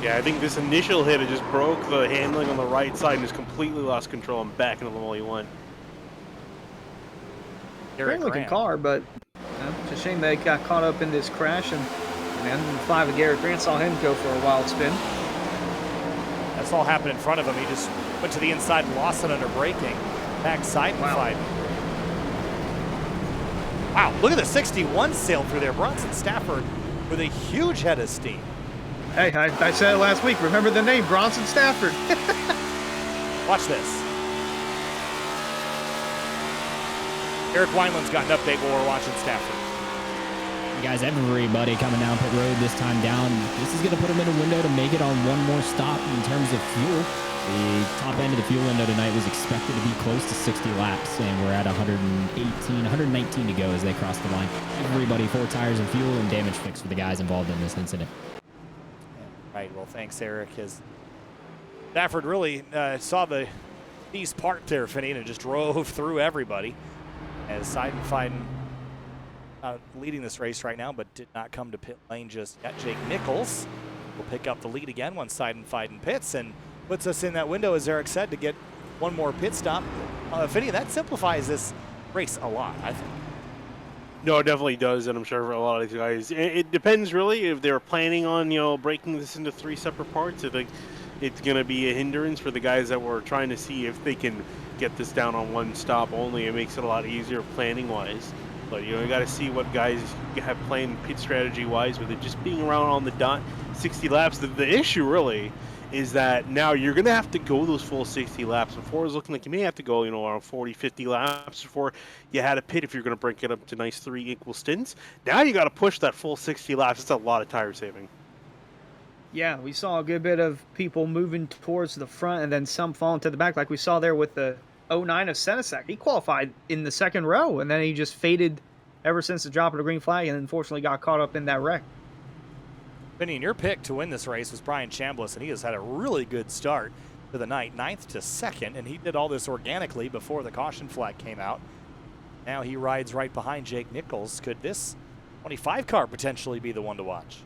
Yeah, I think this initial hit, it just broke the handling on the right side and just completely lost control and back into the wall he went. Great looking car, but it's a shame they got caught up in this crash, and then 5 of Garrett Grant saw him go for a wild spin. That's all happened in front of him. He just went to the inside and lost it under braking. Back side and side. Wow, look at the 61 sail through there. Bronson Stafford with a huge head of steam. Hey, I said it last week. Remember the name, Bronson Stafford. Watch this. Eric Wineland's got an update while we're watching Stafford. You guys, everybody coming down pit road this time down. This is going to put them in a window to make it on one more stop in terms of fuel. The top end of the fuel window tonight was expected to be close to 60 laps, and we're at 119 to go as they cross the line. Everybody, 4 tires and fuel and damage fix for the guys involved in this incident. Right, well, thanks, Eric. As Stafford really saw the East Park there, Finney, and just drove through everybody. As Seidenfeiden leading this race right now, but did not come to pit lane just yet. Jake Nichols will pick up the lead again once Seidenfeiden pits and puts us in that window, as Eric said, to get one more pit stop. Finney, that simplifies this race a lot, I think. No, it definitely does, and I'm sure for a lot of these guys, it depends really if they're planning on breaking this into 3 separate parts. I think it's going to be a hindrance for the guys that were trying to see if they can get this down on one stop only. It makes it a lot easier planning wise. But you got to see what guys have planned pit strategy wise with it just being around on the dot 60 laps. The issue really is that now you're going to have to go those full 60 laps. Before it was looking like you may have to go, around 40, 50 laps before you had a pit if you're going to break it up to nice 3 equal stints. Now you got to push that full 60 laps. It's a lot of tire saving. Yeah, we saw a good bit of people moving towards the front and then some falling to the back, like we saw there with the 09 of Senizak. He qualified in the 2nd row, and then he just faded ever since the drop of the green flag and unfortunately got caught up in that wreck. Vinny, your pick to win this race was Brian Chambliss, and he has had a really good start. to the night, 9th to 2nd, and he did all this organically before the caution flag came out. Now he rides right behind Jake Nichols. Could this 25 car potentially be the one to watch?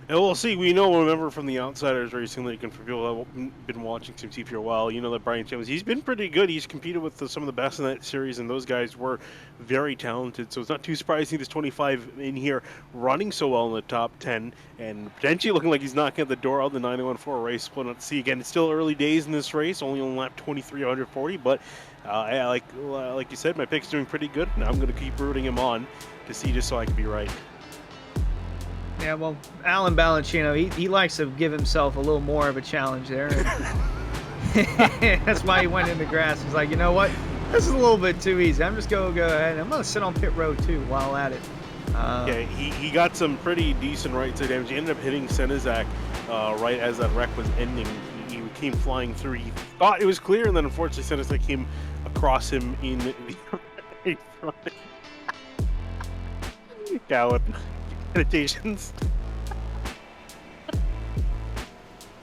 And we'll see. We know, remember from the Outsiders Racing League, and for people that have been watching CMT for a while, you know that Brian Chambers, he's been pretty good. He's competed with some of the best in that series, and those guys were very talented. So it's not too surprising this 25 in here running so well in the top 10 and potentially looking like he's knocking at the door of the 914 race. We'll not see again. It's still early days in this race, only on lap 2340, but like you said, my pick's doing pretty good, and I'm going to keep rooting him on to see just so I can be right. Yeah, well, Alan Balancino, he likes to give himself a little more of a challenge there. That's why he went in the grass. He's like, you know what? This is a little bit too easy. I'm just going to go ahead. I'm going to sit on pit road, too, while at it. Yeah, he got some pretty decent right side damage. He ended up hitting Senizak right as that wreck was ending. He came flying through. He thought it was clear, and then unfortunately Senizak came across him in the front. Coward. Meditations.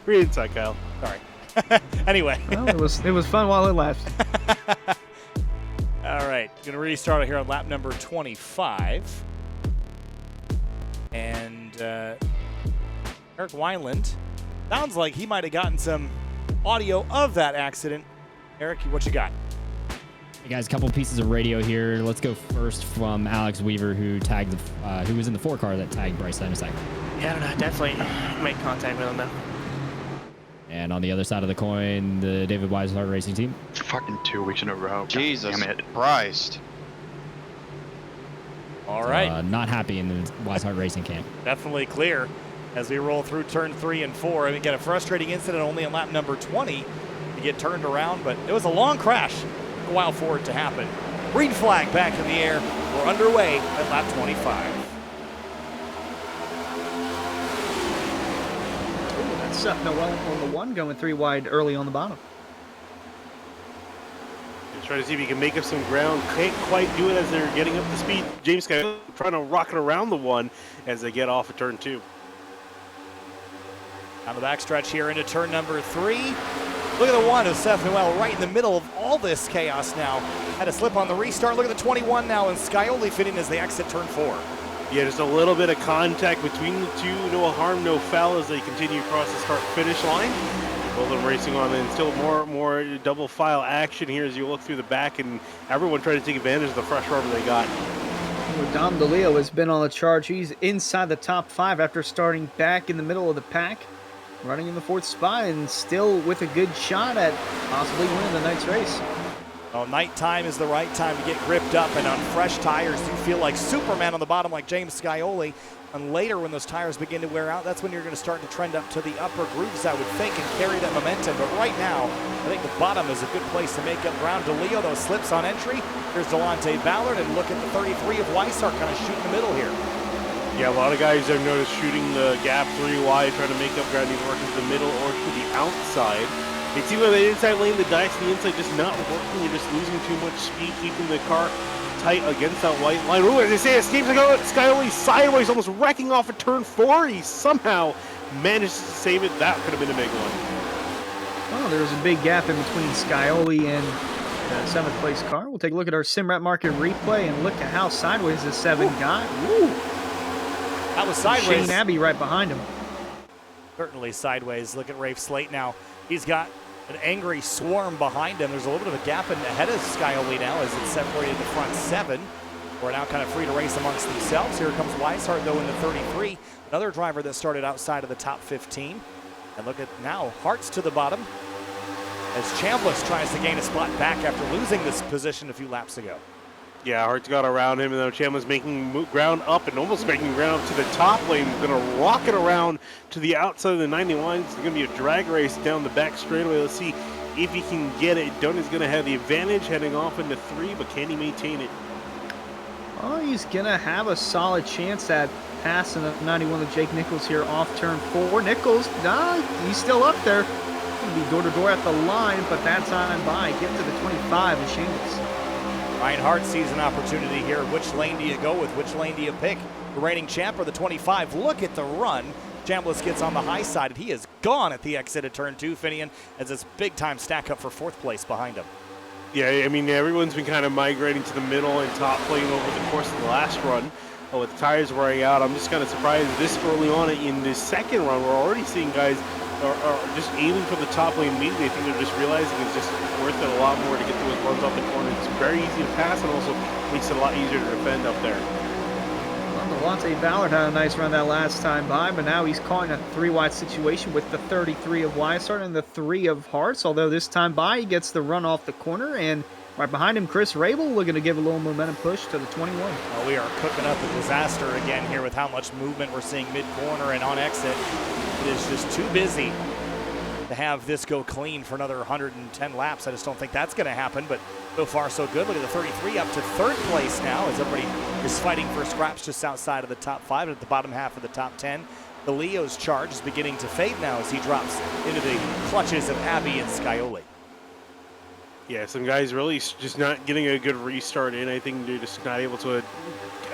Free inside, Kyle. Sorry. Anyway. Well, it was fun while it lasted. All right, going to restart here on lap number 25. And Eric Wineland, sounds like he might have gotten some audio of that accident. Eric, what you got? Hey guys, a couple pieces of radio here. Let's go first from Alex Weaver, who tagged, who was in the 4 car that tagged Bryce Senizak. Yeah, I don't know. Definitely make contact with him though. And on the other side of the coin, the David Weishart Racing Team. Fucking 2 weeks in a row. Jesus Damn it. Christ. All right. Not happy in the Weishart Racing camp. Definitely clear as we roll through turn 3 and 4. I mean, get a frustrating incident only in lap number 20 to get turned around, but it was a long crash. A while for it to happen. Green flag back in the air. We're underway at lap 25. That's Noel on the 1, going 3 wide early on the bottom. Try to see if he can make up some ground. Can't quite do it as they're getting up to speed. James Sky trying to rocket around the 1 as they get off of turn 2. On the backstretch here into turn number 3. Look at the 1 of Seth Noel right in the middle of all this chaos now. Had a slip on the restart. Look at the 21 now, and Scioli fitting as they exit turn 4. Yeah, just a little bit of contact between the two. No harm, no foul as they continue across the start-finish line. Both of them racing on, and still more double file action here as you look through the back, and everyone trying to take advantage of the fresh rubber they got. Well, Dom DeLeo has been on the charge. He's inside the top 5 after starting back in the middle of the pack. Running in the 4th spot and still with a good shot at possibly winning the night's race. Well, nighttime is the right time to get gripped up, and on fresh tires, you feel like Superman on the bottom like James Scioli. And later when those tires begin to wear out, that's when you're going to start to trend up to the upper grooves, I would think, and carry that momentum. But right now, I think the bottom is a good place to make up ground. DeLeo, those slips on entry. Here's Delonte Ballard, and look at the 33 of Weishart kind of shooting the middle here. Yeah, a lot of guys I've noticed shooting the gap 3 wide, trying to make up ground, either working to the middle or to the outside. It seems like the inside lane, the dice and the inside just not working. You're just losing too much speed, keeping the car tight against that white line. Ooh, as they say, escapes Scioli sideways, almost wrecking off at turn 4. He somehow managed to save it. That could have been a big one. Well, there was a big gap in between Scioli and the 7th place car. We'll take a look at our SimRat Market replay and look at how sideways the 7 got. Ooh. That was sideways. Shane Abbey right behind him. Certainly sideways. Look at Rafe Slate now. He's got an angry swarm behind him. There's a little bit of a gap ahead of Scioli now as it's separated the front 7. We're now kind of free to race amongst themselves. Here comes Weishart though in the 33. Another driver that started outside of the top 15. And look at now, Hart's to the bottom as Chambliss tries to gain a spot back after losing this position a few laps ago. Yeah, Hart's got around him, and now Chambliss making ground up and almost making ground up to the top lane. Going to rocket around to the outside of the 91. It's going to be a drag race down the back straightaway. Let's see if he can get it. Donnie's going to have the advantage heading off into 3, but can he maintain it? Oh, he's going to have a solid chance at passing the 91 of Jake Nichols here off turn 4. Nichols, he's still up there. Going to be door-to-door at the line, but that's on by. Get to the 25 of Chambliss. Ryan Hart sees an opportunity here. Which lane do you go with? Which lane do you pick? The reigning champ or the 25? Look at the run Chambliss gets on the high side, and he is gone at the exit of turn 2, Finian, as this big-time stack up for 4th place behind him. Yeah, I mean, everyone's been kind of migrating to the middle and top lane over the course of the last run. With the tires wearing out, I'm just kind of surprised this early on in this second run, we're already seeing guys are just aiming for the top lane immediately. I think they're just realizing it's just worth it a lot more to get those runs off the corner. It's very easy to pass and also makes it a lot easier to defend up there. Well, Delonte Ballard had a nice run that last time by, but now he's caught in a 3-wide situation with the 33 of Weissart and the 3 of Hearts, although this time by he gets the run off the corner, and right behind him, Chris Rabel looking to give a little momentum push to the 21. Well, we are cooking up a disaster again here with how much movement we're seeing mid-corner and on exit. It is just too busy to have this go clean for another 110 laps. I just don't think that's going to happen, but so far so good. Look at the 33 up to 3rd place now as everybody is fighting for scraps just outside of the top 5 and at the bottom half of the top 10. The Leo's charge is beginning to fade now as he drops into the clutches of Abby and Scioli. Yeah, some guys really just not getting a good restart in. I think they're just not able to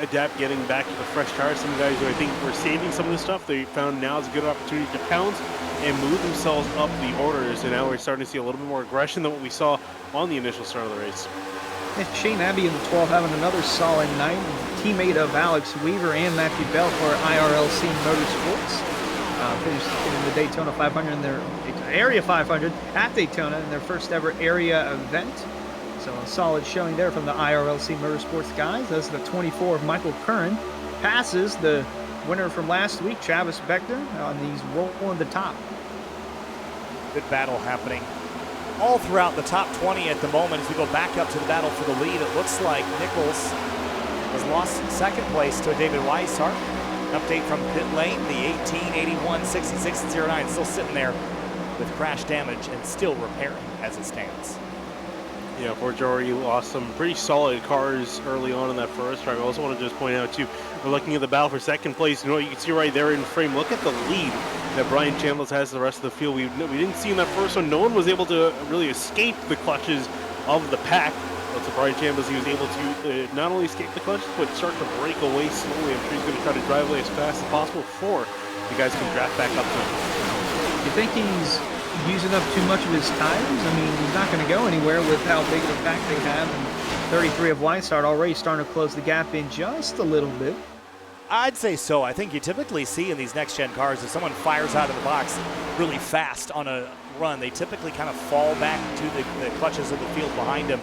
adapt getting back to the fresh tires. Some guys who I think were saving some of this stuff, they found now is a good opportunity to pounce and move themselves up the orders. And now we're starting to see a little bit more aggression than what we saw on the initial start of the race. And Shane Abbey in the 12 having another solid night. Teammate of Alex Weaver and Matthew Bell for IRLC Motorsports. Finished in the Daytona 500 in their Area 500 at Daytona in their first ever area event. So a solid showing there from the IRLC Motorsports guys. As the 24 of Michael Curran passes the winner from last week, Travis Beckner, on these rolling the top. Good battle happening all throughout the top 20 at the moment. As we go back up to the battle for the lead, it looks like Nichols has lost 2nd place to David Weishart. Update from pit lane, the 1881 6609 still sitting there with crash damage and still repairing as it stands. Yeah, Fort Jory lost some pretty solid cars early on in that first drive. I also want to just point out too, we're looking at the battle for 2nd place. You know, you can see right there in frame, look at the lead that Brian Chambliss has the rest of the field. We didn't see in that first one, no one was able to really escape the clutches of the pack. But to Brian Chambliss, he was able to not only escape the clutches, but start to break away slowly. I'm sure he's going to try to drive away as fast as possible before you guys can draft back up to him. You think he's using up too much of his tires? I mean, he's not going to go anywhere with how big of a pack they have. And 33 of Weissart already starting to close the gap in just a little bit. I'd say so. I think you typically see in these next-gen cars, if someone fires out of the box really fast on a run, they typically kind of fall back to the clutches of the field behind them.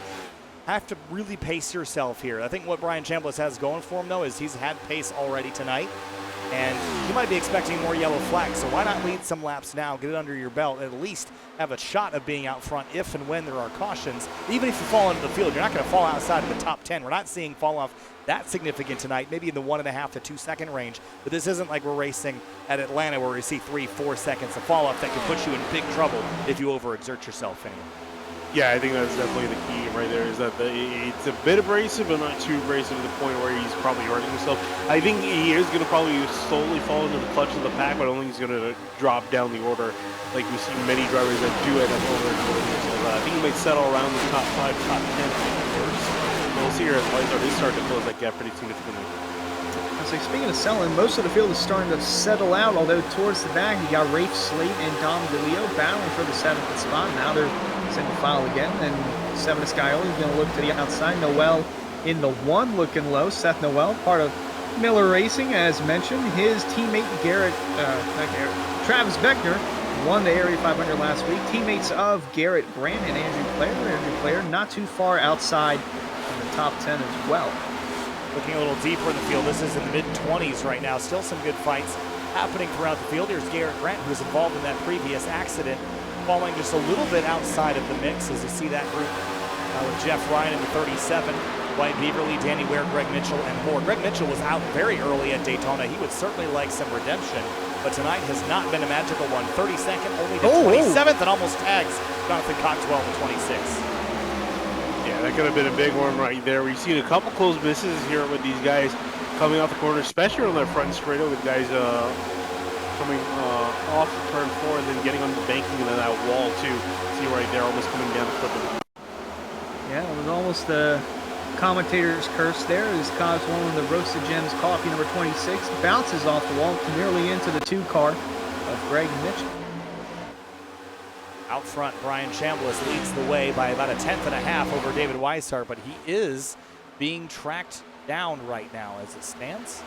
Have to really pace yourself here. I think what Brian Chambliss has going for him, though, is he's had pace already tonight. And you might be expecting more yellow flags, so why not lead some laps now, get it under your belt, and at least have a shot of being out front if and when there are cautions. Even if you fall into the field, you're not going to fall outside of the top 10. We're not seeing fall off that significant tonight, maybe in the 1.5 to 2 second range. But this isn't like we're racing at Atlanta where we see 3-4 seconds of fall off that could put you in big trouble if you overexert yourself anyway. Yeah, I think that's definitely the key right there, is that it's a bit abrasive, but not too abrasive to the point where he's probably hurting himself. I think he is going to probably slowly fall into the clutch of the pack, but I don't think he's going to drop down the order like we see many drivers that do end up over and over here. So I think he might settle around the top 5, top 10 first. We'll see here as Weissart is starting to close that gap pretty significantly. So speaking of selling, most of the field is starting to settle out, although towards the back you got Rafe Slate and Dom DeLeo battling for the 7th spot. Now they're single file again, and 7 of Scioli is going to look to the outside. Noel in the 1 looking low. Seth Noel, part of Miller Racing, as mentioned. His teammate Travis Beckner won the Area 500 last week. Teammates of Garrett Grant and Andrew Player not too far outside in the top 10 as well. Looking a little deeper in the field, this is in the mid-20s right now. Still some good fights happening throughout the field. Here's Garrett Grant, who was involved in that previous accident, falling just a little bit outside of the mix as you see that group with Jeff Ryan in the 37, Dwight Beaverly, Danny Ware, Greg Mitchell, and more. Greg Mitchell was out very early at Daytona. He would certainly like some redemption, but tonight has not been a magical one. 32nd, only the 27th, and almost tags Jonathan Cogswell in the 26th. Yeah, that could have been a big one right there. We've seen a couple close misses here with these guys coming off the corner, especially on that front straightaway with guys coming off turn 4 and then getting on the banking and then that wall too. See right there, almost coming down the clip. Yeah, it was almost a commentator's curse there as Cobbs one the Roasted Gems Coffee number 26 bounces off the wall nearly into the 2 car of Greg Mitchell. Out front, Brian Chambliss leads the way by about a 1/10.5 over David Weishart, but he is being tracked down right now as it stands.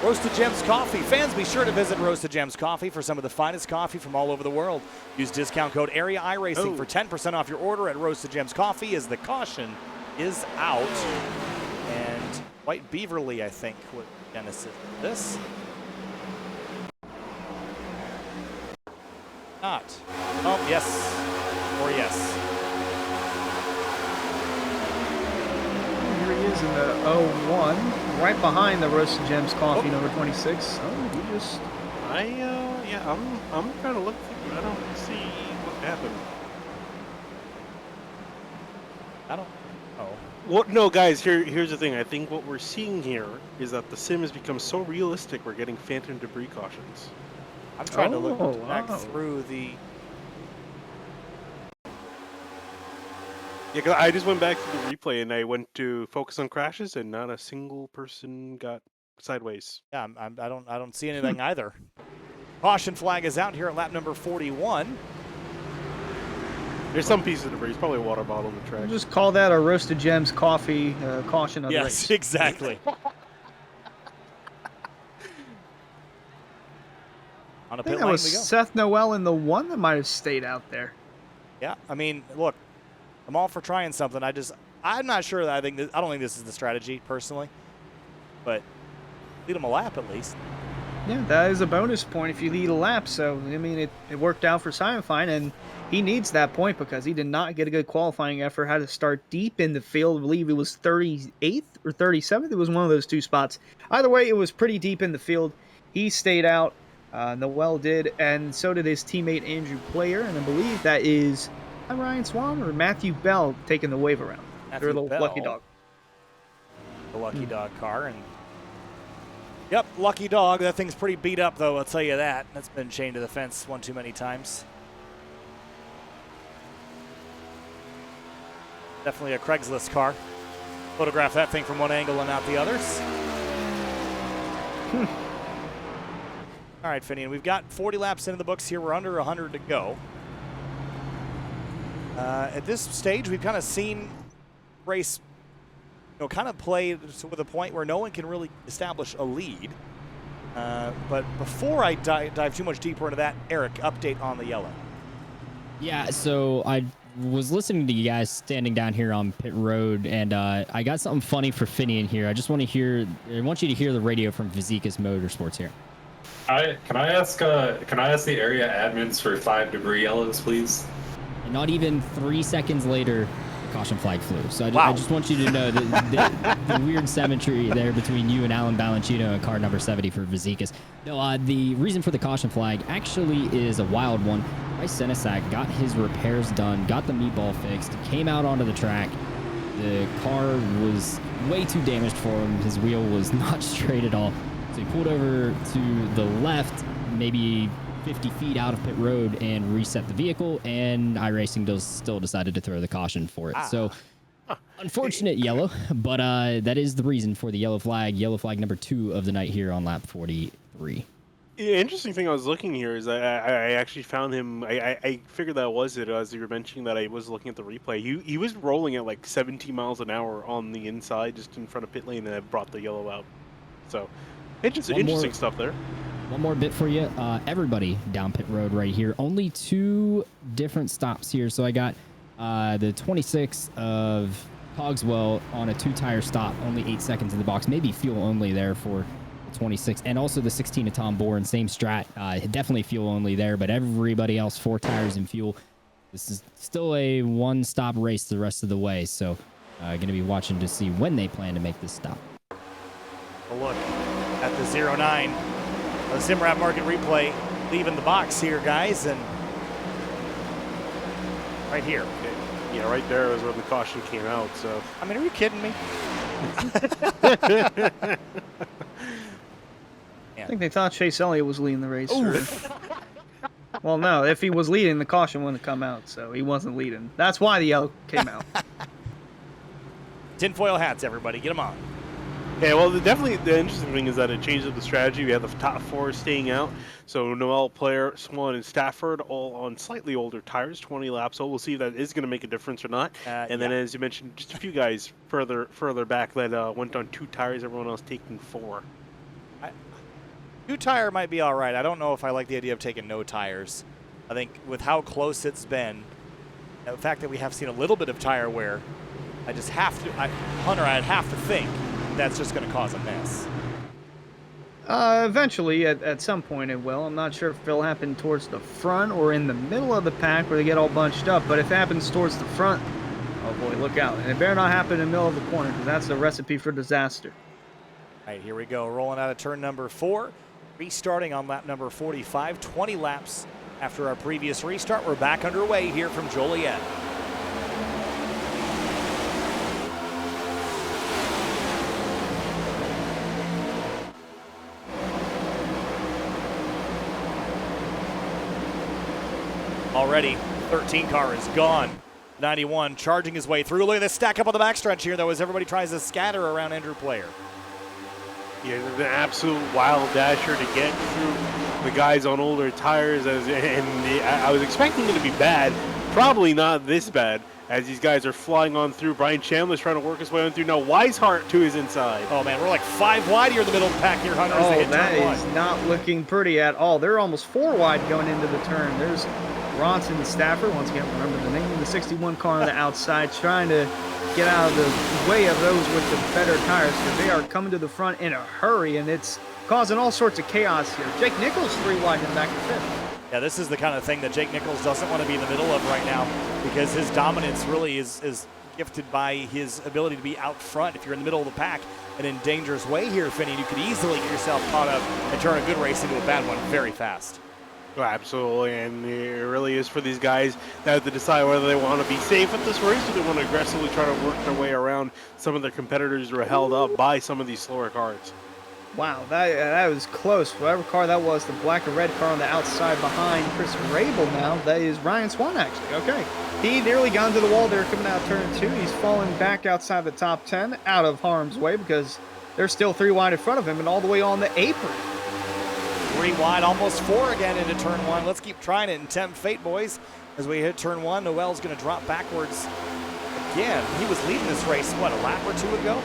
Roasted Gems Coffee. Fans, be sure to visit Roasted Gems Coffee for some of the finest coffee from all over the world. Use discount code AREA iRacing for 10% off your order at Roasted Gems Coffee as the caution is out. And White Beaverly, I think, what Genesis this. Not. Oh, yes. Or yes. Here he is in the 01, right behind the Roasted Gems Coffee number 26. Oh, he just... I'm kind of looking. I don't see what happened. I don't know. Well, no, guys. Here's the thing. I think what we're seeing here is that the sim has become so realistic. We're getting phantom debris cautions. I'm trying to look back through the. Yeah, 'cause I just went back to the replay and I went to focus on crashes, and not a single person got sideways. Yeah, I don't see anything either. Caution flag is out here at lap number 41. There's some pieces of debris. It's probably a water bottle on the track. We'll just call that a Roasted Gems Coffee caution of the race. Yes, exactly. On a I think pit that lane was we go. Seth Noel in the 1 that might have stayed out there. Yeah, I mean, look, I'm all for trying something. I'm not sure that I don't think this is the strategy personally, but lead them a lap at least. Yeah, that is a bonus point if you lead a lap. So, I mean, it worked out for Simon Fine, and he needs that point because he did not get a good qualifying effort. Had to start deep in the field. I believe it was 38th or 37th. It was one of those 2 spots. Either way, it was pretty deep in the field. He stayed out. Noel did, and so did his teammate Andrew Player. And I believe that is Ryan Swan or Matthew Bell taking the wave around. Matthew Their little Bell, lucky dog. The lucky dog car. And yep, lucky dog. That thing's pretty beat up, though, I'll tell you that. That's been chained to the fence one too many times. Definitely a Craigslist car. Photograph that thing from one angle and not the others. All right, Finian, we've got 40 laps into the books here. We're under 100 to go. At this stage, we've kind of seen race, kind of play to the point where no one can really establish a lead. But before I dive too much deeper into that, Eric, update on the yellow. Yeah, so I was listening to you guys standing down here on pit road, and I got something funny for Finian here. I want you to hear the radio from Vizicus Motorsports here. Can I ask the area admins for 5 debris yellows, please? And not even 3 seconds later, the caution flag flew. So I just want you to know the weird symmetry there between you and Alan Balancino and car number 70 for Vizicus. No, the reason for the caution flag actually is a wild one. Bryce Senesac got his repairs done, got the meatball fixed, came out onto the track. The car was way too damaged for him. His wheel was not straight at all. So he pulled over to the left, maybe 50 feet out of pit road, and reset the vehicle, and iRacing still decided to throw the caution for it. So unfortunate yellow, but that is the reason for the yellow flag number 2 of the night here on lap 43. Yeah, interesting thing I was looking here is I actually found him. I figured that was it as you were mentioning that I was looking at the replay. He was rolling at like 17 miles an hour on the inside, just in front of pit lane, and I brought the yellow out. So interesting stuff there. One more bit for you. Everybody down pit road right here. Only 2 different stops here. So I got the 26 of Cogswell on a 2-tire stop, only 8 seconds in the box. Maybe fuel only there for the 26. And also the 16 of Tom Bourne, same strat. Definitely fuel only there, but everybody else 4 tires and fuel. This is still a 1-stop race the rest of the way. So going to be watching to see when they plan to make this stop. A look at the 09. The Simrad Market replay leaving the box here, guys, and right here. Yeah, right there is where the caution came out. So I mean, are you kidding me? I think they thought Chase Elliott was leading the race. Well, no, if he was leading, the caution wouldn't have come out, so he wasn't leading. That's why the yellow came out. Tinfoil hats, everybody. Get them on. Yeah, well, definitely the interesting thing is that it changes the strategy. We have the top 4 staying out. So Noel, Player, Swan, and Stafford all on slightly older tires, 20 laps. So we'll see if that is going to make a difference or not. And then, as you mentioned, just a few guys further back that went on 2 tires. Everyone else taking 4. 2 tire might be all right. I don't know if I like the idea of taking no tires. I think with how close it's been, the fact that we have seen a little bit of tire wear, I just have to, Hunter, I'd have to think that's just going to cause a mess. Eventually, at some point it will. I'm not sure if it'll happen towards the front or in the middle of the pack where they get all bunched up, but if it happens towards the front, oh boy, look out. And it better not happen in the middle of the corner, because that's a recipe for disaster. All right, here we go. Rolling out of turn number 4. Restarting on lap number 45. 20 laps after our previous restart. We're back underway here from Joliet. Already, 13 car is gone. 91 charging his way through. Look at this stack up on the backstretch here, though, as everybody tries to scatter around Andrew Player. Yeah, an absolute wild dasher to get through the guys on older tires. I was expecting it to be bad. Probably not this bad, as these guys are flying on through. Brian Chambliss trying to work his way on through. Now Weishart to his inside. Oh, man, we're like 5 wide here in the middle of the pack here, Hunter. Oh, that is not looking pretty at all. They're almost 4 wide going into the turn. There's Ronson and Stafford, once again, remember the name of the 61 car on the outside, trying to get out of the way of those with the better tires, because they are coming to the front in a hurry, and it's causing all sorts of chaos here. Jake Nichols 3 wide in the back of 5th. Yeah, this is the kind of thing that Jake Nichols doesn't want to be in the middle of right now, because his dominance really is gifted by his ability to be out front. If you're in the middle of the pack and in dangerous way here, Finney, you could easily get yourself caught up and turn a good race into a bad one very fast. Oh, absolutely, and it really is for these guys that have to decide whether they want to be safe at this race or they want to aggressively try to work their way around some of their competitors who are held up by some of these slower cars. Wow, that was close. Whatever car that was, the black and red car on the outside behind Chris Rabel now, that is Ryan Swan, actually. Okay. He nearly got into the wall there coming out of turn 2. He's falling back outside the top 10, out of harm's way, because there's still 3 wide in front of him and all the way on the apron. 3 wide, almost 4 again into turn 1. Let's keep trying it and tempt fate, boys. As we hit turn 1, Noel's going to drop backwards again. He was leading this race, what, a lap or 2 ago?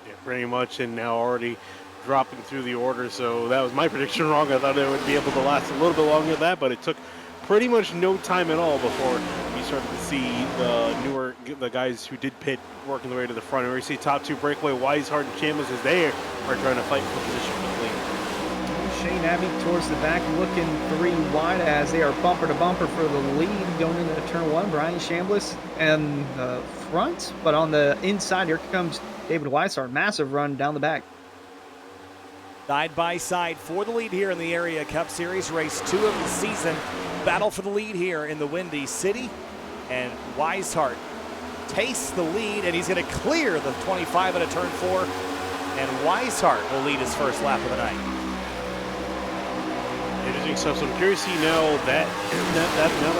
Yeah, pretty much, and now already dropping through the order. So that was my prediction wrong. I thought it would be able to last a little bit longer than that, but it took pretty much no time at all before we started to see the guys who did pit working their way to the front. And we see top 2 breakaway, Weishart and Chambliss, as they are trying to fight for position with the lead. Shane Abbey towards the back, looking 3 wide as they are bumper to bumper for the lead going into turn 1. Brian Chambliss in the front, but on the inside, here comes David Weishart. Massive run down the back. Side by side for the lead here in the Area Cup Series, race 2 of the season. Battle for the lead here in the Windy City, and Weishart tastes the lead, and he's going to clear the 25 out of turn 4, and Weishart will lead his first lap of the night. Interesting stuff. So I'm curious to see now that it's down,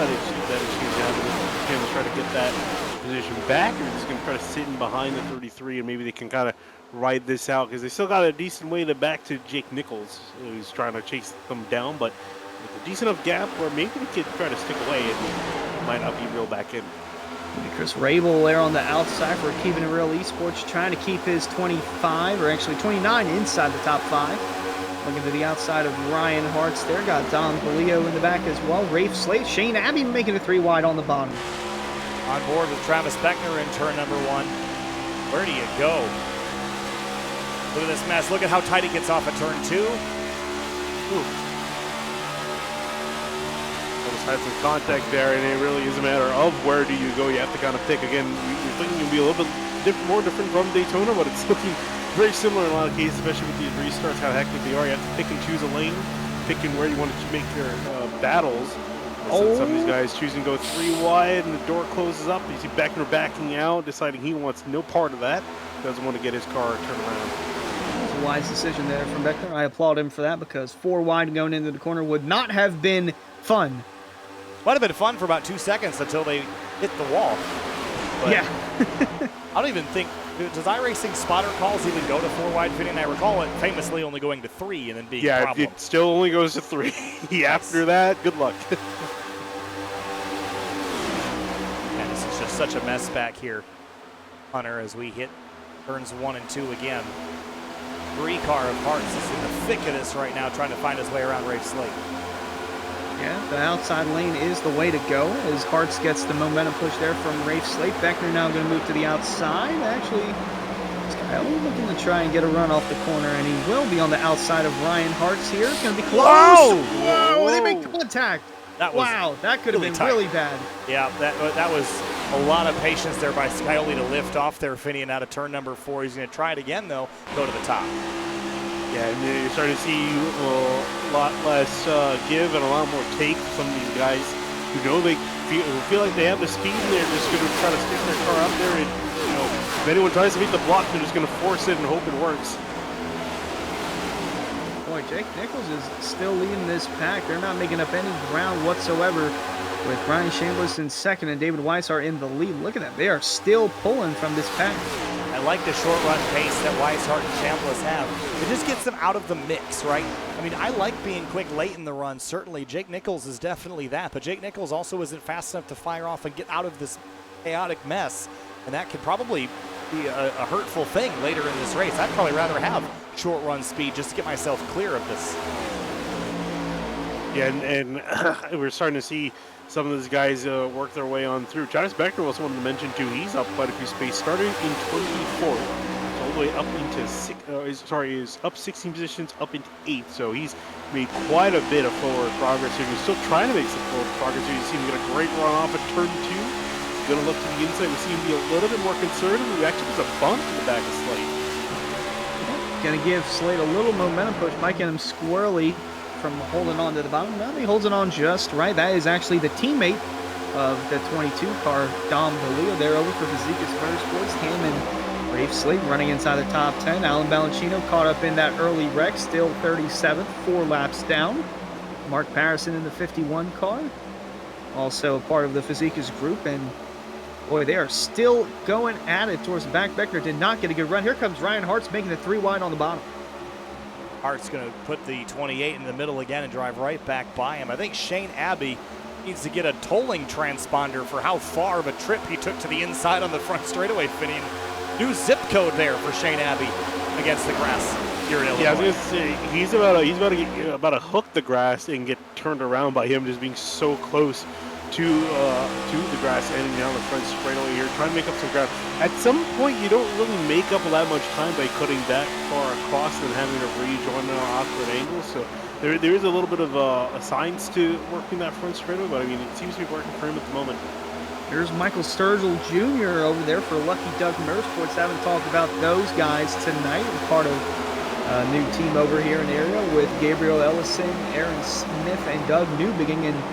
try to get that position back, or just going to try to sit in behind the 33, and maybe they can kind of ride this out, because they still got a decent way to back to Jake Nichols, who's trying to chase them down, but with a decent enough gap where maybe they could try to stick away and might not be reeled back in. Chris Rabel there on the outside for Keeping It Real Esports, trying to keep his 25, or actually 29 inside the top 5. Looking to the outside of Ryan Hartz there. Got Don Polio in the back as well. Rafe Slate, Shane Abbey making it 3 wide on the bottom. On board with Travis Beckner in turn number 1. Where do you go? Look at this mess. Look at how tight he gets off at turn 2. Ooh. Almost had some contact there, and it really is a matter of where do you go. You have to kind of pick. Again, you're thinking it'll be a little bit more different from Daytona, but it's looking very similar in a lot of cases, especially with these restarts, how hectic they are. You have to pick and choose a lane, picking where you want to make your battles. Some of these guys choosing to go 3 wide, and the door closes up. You see Beckner backing out, deciding he wants no part of that. Doesn't want to get his car turned around. It's a wise decision there from Beckner. I applaud him for that, because 4 wide going into the corner would not have been fun. Might have been fun for about 2 seconds until they hit the wall. But yeah. I don't even think, does iRacing spotter calls even go to 4 wide fitting? I recall it famously only going to 3 and then being a problem. It still only goes to 3. After that, good luck. And this is just such a mess back here, Hunter, as we hit turns 1 and 2 again. 3 car of Hearts is in the thick of this right now, trying to find his way around Rafe Slate. Yeah, the outside lane is the way to go as Hearts gets the momentum push there from Rafe Slate. Beckner now going to move to the outside. Actually, Skyler looking to try and get a run off the corner, and he will be on the outside of Ryan Hearts here. It's going to be close. Whoa! Whoa! They make contact. That was wow, that could have been tight. really bad. Yeah, that was a lot of patience there by Skyler to lift off there, Finian out of turn number 4. He's going to try it again, though, go to the top. Yeah, and you're starting to see a lot less give and a lot more take from these guys who know they feel like they have the speed and they're just going to try to stick their car up there. And, you know, if anyone tries to beat the block, they're just going to force it and hope it works. Boy, Jake Nichols is still leading this pack. They're not making up any ground whatsoever with Ryan Chambliss in second and David Weishart in the lead. Look at that. They are still pulling from this pack. I like the short run pace that Weishart and Chambliss have. It just gets them out of the mix, right? I mean, I like being quick late in the run, certainly. Jake Nichols is definitely that, but Jake Nichols also isn't fast enough to fire off and get out of this chaotic mess, and that could probably be a hurtful thing later in this race. I'd probably rather have short run speed just to get myself clear of this. Yeah, and we're starting to see some of these guys work their way on through. Travis Beckner was one to mention too. He's up quite a few spaces, starting in 24th, all the way up into is up 16 positions, up into 8th. So he's made quite a bit of forward progress here. He's still trying to make some forward progress here. You see him get a great run off at turn 2. He's going to look to the inside. We see him be a little bit more conservative. We actually was a bump in the back of Slate. Going to give Slate a little momentum push. Might get him squirrely from holding on to the bottom. Now he holds it on just right. That is actually the teammate of the 22 car, Dom DeLeo. They're over for Fazekas Motorsports. Him and Rafe Slate running inside the top 10. Alan Balancino caught up in that early wreck, still 37th, 4 laps down. Mark Parison in the 51 car, also a part of the Fazekas group. And boy, they are still going at it towards the back. Beckner did not get a good run. Here comes Ryan Hartz making it 3 wide on the bottom. Hart's going to put the 28 in the middle again and drive right back by him. I think Shane Abbey needs to get a tolling transponder for how far of a trip he took to the inside on the front straightaway, Finian. New zip code there for Shane Abbey against the grass here in Illinois. Yeah, I was going to say, he's about to hook the grass and get turned around by him just being so close to the grass, ending down the front straightaway here, trying to make up some ground. At some point, you don't really make up that much time by cutting that far across and having to rejoin an awkward angle. So there is a little bit of a science to working that front straightaway, but I mean, it seems to be working for him at the moment. Here's Michael Sturgill Jr. over there for Lucky Duck Motorsports. Haven't talked about those guys tonight. Part of a new team over here in the area with Gabriel Ellison, Aaron Smith, and Doug Newbegin. And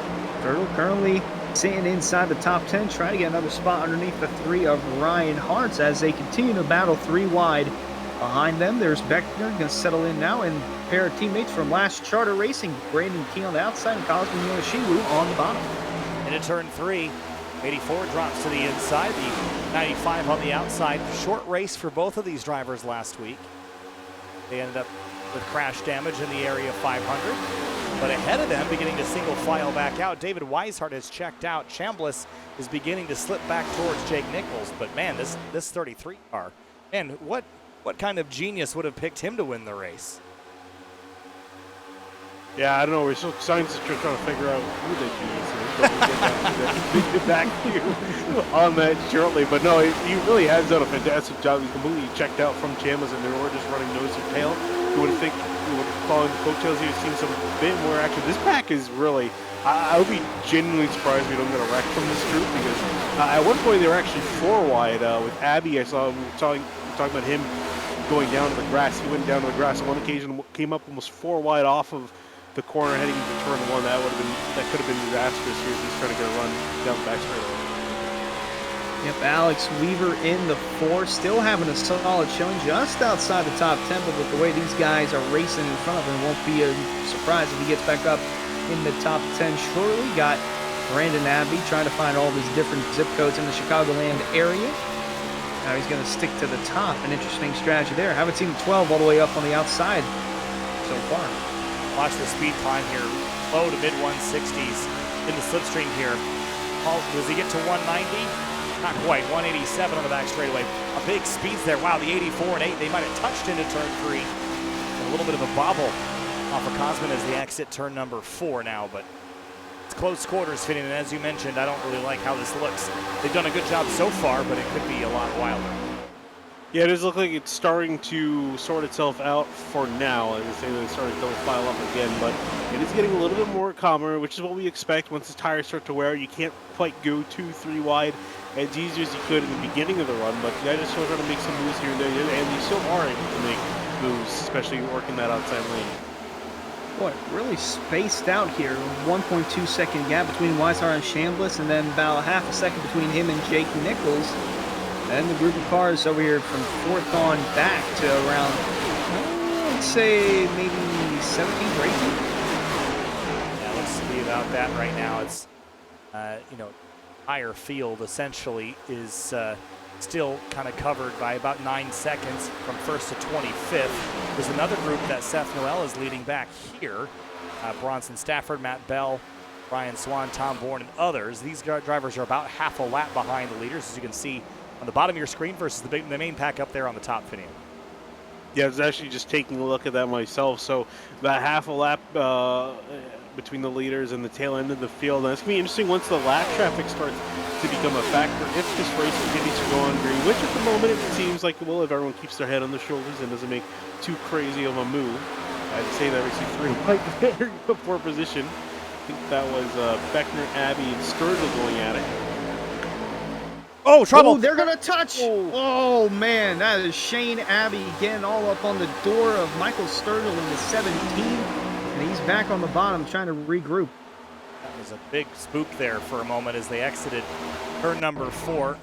Sturgill currently sitting inside the top 10, trying to get another spot underneath the 3 of Ryan Hartz as they continue to battle 3 wide. Behind them, there's Beckner, going to settle in now, and a pair of teammates from last Charter Racing, Brandon Key on the outside and Cosmo Yonoshiwu on the bottom. Into turn 3, 84 drops to the inside, the 95 on the outside. Short race for both of these drivers last week. They ended up with crash damage in the area 500. But ahead of them, beginning to single file back out, David Weishart has checked out. Chambliss is beginning to slip back towards Jake Nichols. But man, this 33 car, and what kind of genius would have picked him to win the race? Yeah, I don't know. We're still scientists are trying to figure out who the genius is. But we'll get back to you on that shortly. But no, he really has done a fantastic job. He's completely checked out from Chambliss, and they were just running nose to tail. You would think, following the coattails, you've seen some bit more action. This pack is really, I would be genuinely surprised if we don't get a wreck from this group, because at one point they were actually 4 wide with Abby. I saw we were talking about him going down to the grass. He went down to the grass on one occasion, came up almost 4 wide off of the corner heading into turn 1. That could have been disastrous here. Just trying to get a run down the back straightaway. Yep, Alex Weaver in the 4, still having a solid showing just outside the top 10, but with the way these guys are racing in front of him, it won't be a surprise if he gets back up in the top 10 shortly. Got Brandon Abbey trying to find all of his different zip codes in the Chicagoland area. Now he's going to stick to the top. An interesting strategy there. Haven't seen the 12 all the way up on the outside so far. Watch the speed climb here. Low to mid 160s in the slipstream here. Does he get to 190? Not quite. 187 on the back straightaway. A big speeds there. Wow, the 84 and 8. They might have touched into turn 3. And a little bit of a bobble off of Cosman as the exit turn number 4 now, but it's close quarters fitting. And as you mentioned, I don't really like how this looks. They've done a good job so far, but it could be a lot wilder. Yeah, it does look like it's starting to sort itself out for now. As I say, they started to file up again, but it is getting a little bit more calmer, which is what we expect once the tires start to wear. You can't quite go 2-3 wide as easy as you could in the beginning of the run, but you guys are still trying to make some moves here and there, and you still are able to make moves, especially working that outside lane. Boy, really spaced out here. 1.2 second gap between Weishart and Chambliss, and then about half a second between him and Jake Nichols. And the group of cars over here from 4th on back to around, let's say, maybe 17th or 18th. Yeah, let's see about that right now. It's, higher field essentially is still kind of covered by about 9 seconds from 1st to 25th. There's another group that Seth Noel is leading back here. Bronson Stafford, Matt Bell, Brian Swan, Tom Bourne, and others. These drivers are about half a lap behind the leaders, as you can see on the bottom of your screen versus the main pack up there on the top, Finian. Yeah, I was actually just taking a look at that myself. So about half a lap between the leaders and the tail end of the field. And it's going to be interesting once the lap traffic starts to become a factor. If this race continues to go on green, which at the moment it seems like, well, if everyone keeps their head on their shoulders and doesn't make too crazy of a move. I'd say that racing 3 right there, poor position. I think that was Beckner, Abbey, and Sturgill going at it. Oh, trouble! Oh, they're going to touch! Oh, man, that is Shane Abbey getting all up on the door of Michael Sturgill in the 17. And he's back on the bottom trying to regroup. That was a big spook there for a moment as they exited turn number 4.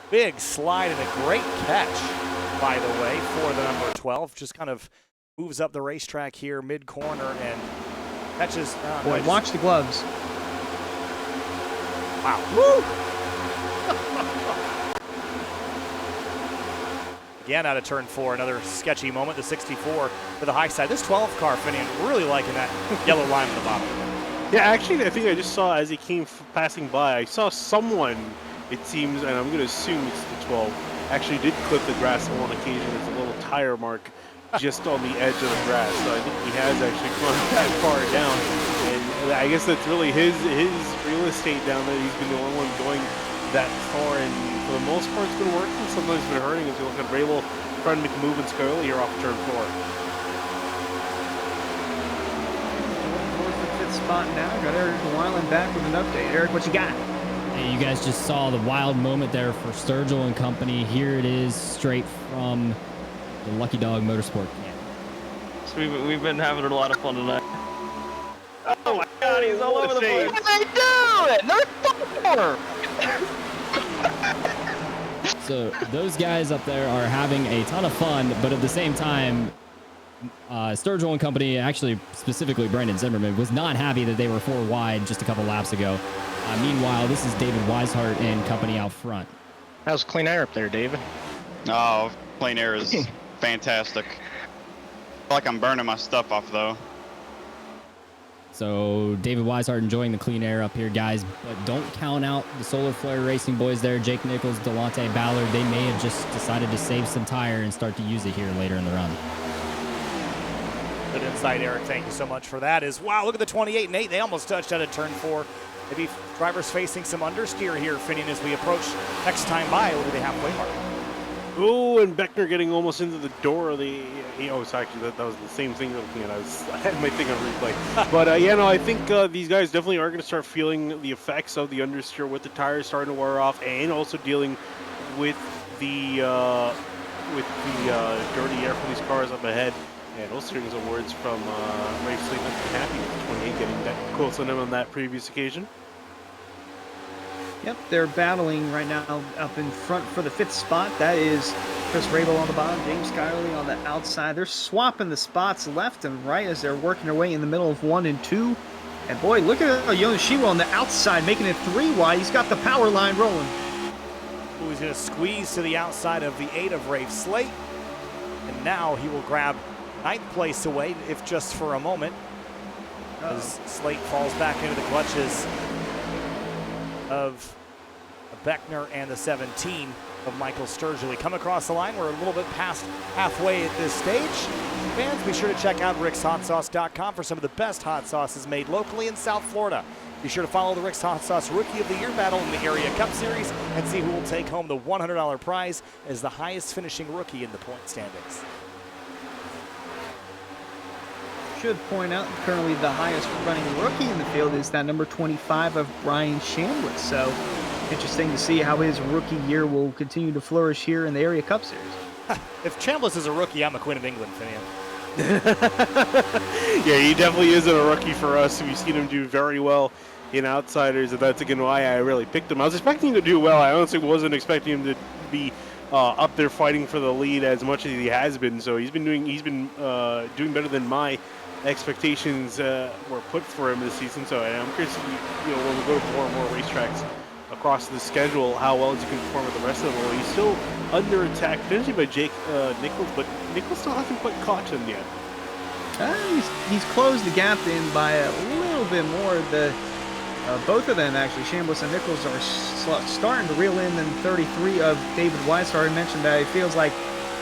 Big slide and a great catch, by the way, for the number 12. Just kind of moves up the racetrack here mid-corner and catches. Boy, watch the gloves. Wow. Woo! Again out of turn 4, another sketchy moment. The 64 to the high side. This 12 car, Finian, really liking that yellow line on the bottom. Yeah, actually, I think I just saw as he came passing by, I saw someone, it seems, and I'm going to assume it's the 12, actually did clip the grass on one occasion. There's a little tire mark just on the edge of the grass. So I think he has actually gone that far down. And I guess that's really his real estate down there. He's been the only one going that far, and for the most part, it's been working. Sometimes it's been hurting as you look at Rabel trying to make movements early here off turn 4. Fourth and fifth spot now. Got Eric Weiland back with an update. Eric, what you got? Hey, you guys just saw the wild moment there for Sturgill and company. Here it is, straight from the Lucky Dog Motorsport camp. So we've been having a lot of fun tonight. Oh my God, he's all over the place. What are they doing? They're 4! So those guys up there are having a ton of fun, but at the same time, Sturgill and company, actually specifically Brandon Zimmerman, was not happy that they were 4 wide just a couple laps ago. Meanwhile, this is David Weishart and company out front. How's clean air up there, David? Oh, clean air is fantastic. I feel like I'm burning my stuff off, though. So David Weishart enjoying the clean air up here, guys, but don't count out the Solar Flare Racing boys there. Jake Nichols, Delonte Ballard, they may have just decided to save some tire and start to use it here later in the run. Good insight, Eric. Thank you so much for that. Wow, look at the 28 and 8. They almost touched out of turn 4. Maybe drivers facing some understeer here, Finian, as we approach next time by over the halfway mark. Oh, and Beckner getting almost into the door of the. Oh, it's actually that was the same thing looking at. I had my thing on replay, but I think these guys definitely are going to start feeling the effects of the understeer with the tires starting to wear off, and also dealing with the dirty air from these cars up ahead. And also hearing some words from Ray Sleep, happy with 28 getting that close on him on that previous occasion. Yep, they're battling right now up in front for the 5th spot. That is Chris Rabel on the bottom, James Skylerly on the outside. They're swapping the spots left and right as they're working their way in the middle of 1 and 2. And boy, look at Yoneshiwa on the outside making it 3 wide. He's got the power line rolling. Ooh, He's going to squeeze to the outside of the 8 of Rafe Slate. And now he will grab 9th place away, if just for a moment, as Slate falls back into the clutches of Beckner and the 17 of Michael Sturgill. We come across the line. We're a little bit past halfway at this stage. Fans, be sure to check out rickshotsauce.com for some of the best hot sauces made locally in South Florida. Be sure to follow the Rick's Hot Sauce Rookie of the Year battle in the Area Cup Series and see who will take home the $100 prize as the highest finishing rookie in the point standings. Should point out currently the highest running rookie in the field is that number 25 of Brian Chambliss. So interesting to see how his rookie year will continue to flourish here in the Area Cup Series. If Chambliss is a rookie, I'm a Queen of England fan. Yeah, he definitely isn't a rookie for us. We've seen him do very well in Outsiders, and that's again why I really picked him. I was expecting him to do well. I honestly wasn't expecting him to be up there fighting for the lead as much as he has been. So he's been doing doing better than my expectations were put for him this season. So I'm curious, when we go to more and more racetracks across the schedule, how well he can perform with the rest of them. Well, he's still under attack, potentially by Jake Nichols, but Nichols still hasn't quite caught him yet. He's closed the gap in by a little bit more. Both of them, actually, Chambliss and Nichols, are starting to reel in 33 of David Weissar. I mentioned that it feels like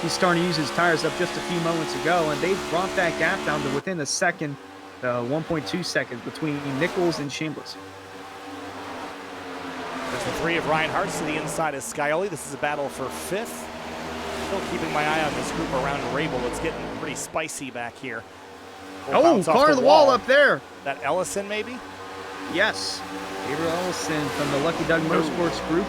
he's starting to use his tires up just a few moments ago, and they've brought that gap down to within a second, 1.2 seconds between Nichols and Chambliss. There's the 3 of Ryan Hartz to the inside of Scioli. This is a battle for 5th. Still keeping my eye on this group around Rabel. It's getting pretty spicy back here. Car the wall up there. That Ellison, maybe? Yes. Gabriel Ellison from the Lucky Doug Motorsports Group.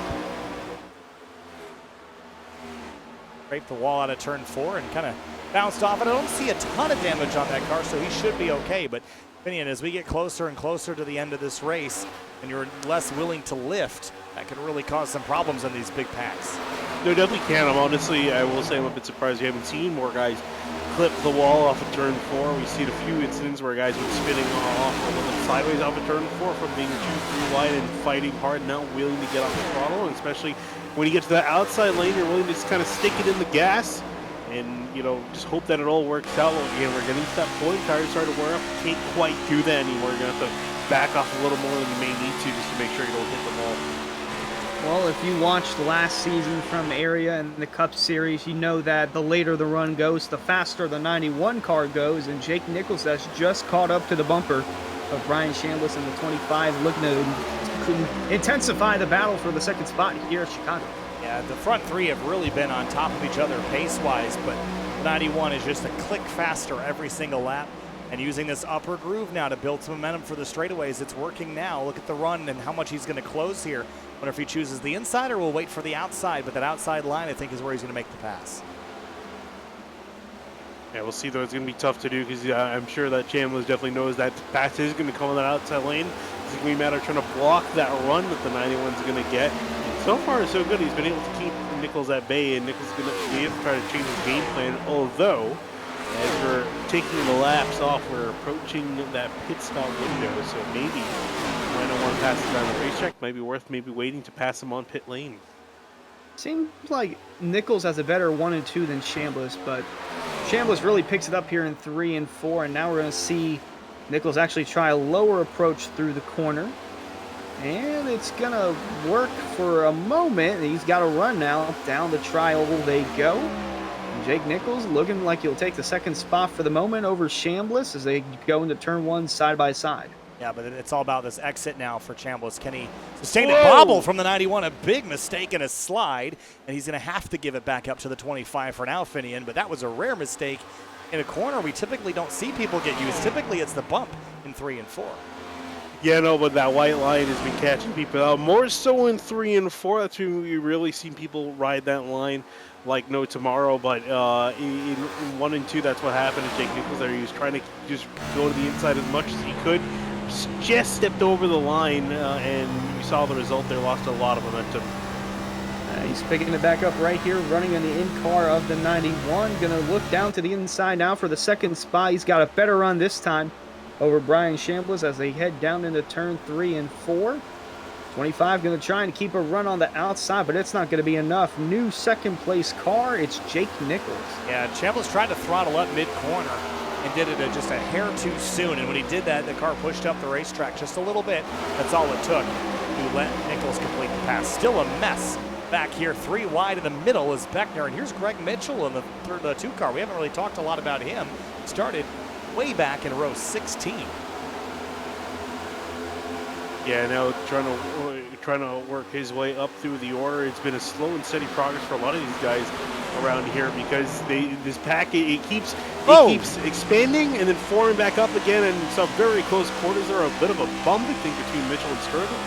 Scraped the wall out of turn 4 and kind of bounced off it. I don't see a ton of damage on that car, so he should be okay. But Finian, as we get closer and closer to the end of this race, and you're less willing to lift, that can really cause some problems in these big packs. No, definitely can. I will say I'm a bit surprised we haven't seen more guys clip the wall off of turn 4. We've seen a few incidents where guys were spinning off a little bit sideways off of turn 4 from being too wide and fighting hard, not willing to get off the throttle, and especially when you get to that outside lane, you're willing to just kind of stick it in the gas and, just hope that it all works out. Well, again, we're getting to that point, tires start to wear up, can't quite do that anymore. You're going to have to back off a little more than you may need to just to make sure you don't hit the wall. Well, if you watched last season from Area and the Cup Series, you know that the later the run goes, the faster the 91 car goes, and Jake Nichols has just caught up to the bumper of Brian Chambliss in the 25, looking to intensify the battle for the second spot here at Chicago. Yeah, the front 3 have really been on top of each other pace-wise, but 91 is just a click faster every single lap. And using this upper groove now to build some momentum for the straightaways, it's working now. Look at the run and how much he's going to close here. Wonder if he chooses the inside or will wait for the outside, but that outside line, I think, is where he's going to make the pass. Yeah, we'll see, though. It's going to be tough to do because I'm sure that Chambliss definitely knows that the pass is going to come on that outside lane. It's going to be a matter of trying to block that run that the 91's going to get. And so far, so good. He's been able to keep Nichols at bay, and Nichols is going to be able to try to change his game plan, although as we're taking the laps off, we're approaching that pit stop window, so maybe might not want to pass him down the racetrack. Might be worth maybe waiting to pass him on pit lane. Seems like Nichols has a better 1 and 2 than Chambliss, but Chambliss really picks it up here in 3 and 4, and now we're going to see Nichols actually try a lower approach through the corner. And it's going to work for a moment. He's got to run now. Down the tri-oval they go. And Jake Nichols looking like he'll take the second spot for the moment over Chambliss as they go into turn 1 side by side. Yeah, but it's all about this exit now for Chambliss. Can he sustain a bobble from the 91? A big mistake and a slide, and he's going to have to give it back up to the 25 for now, Finian. But that was a rare mistake in a corner. We typically don't see people get used. Typically, it's the bump in 3 and 4. Yeah, no, but that white line has been catching people out. More so in 3 and 4. That's when we really seen people ride that line like no tomorrow. But in 1 and 2, that's what happened to Jake Nichols there. He was trying to just go to the inside as much as he could. Just stepped over the line, and you saw the result there. Lost a lot of momentum. He's picking it back up right here, running in the in-car of the 91. Going to look down to the inside now for the second spot. He's got a better run this time over Brian Chambliss as they head down into turn 3 and 4. 25 going to try and keep a run on the outside, but it's not going to be enough. New second place car, it's Jake Nichols. Yeah, Chambliss tried to throttle up mid-corner and did it just a hair too soon. And when he did that, the car pushed up the racetrack just a little bit. That's all it took to let Nichols complete the pass. Still a mess back here. 3 wide in the middle is Beckner. And here's Greg Mitchell in the 2 car. We haven't really talked a lot about him. Started way back in row 16. Yeah, now trying to work his way up through the order. It's been a slow and steady progress for a lot of these guys around here because this pack it keeps expanding and then forming back up again, and some very close quarters there. A bit of a bump, I think, between Mitchell and Sturgill.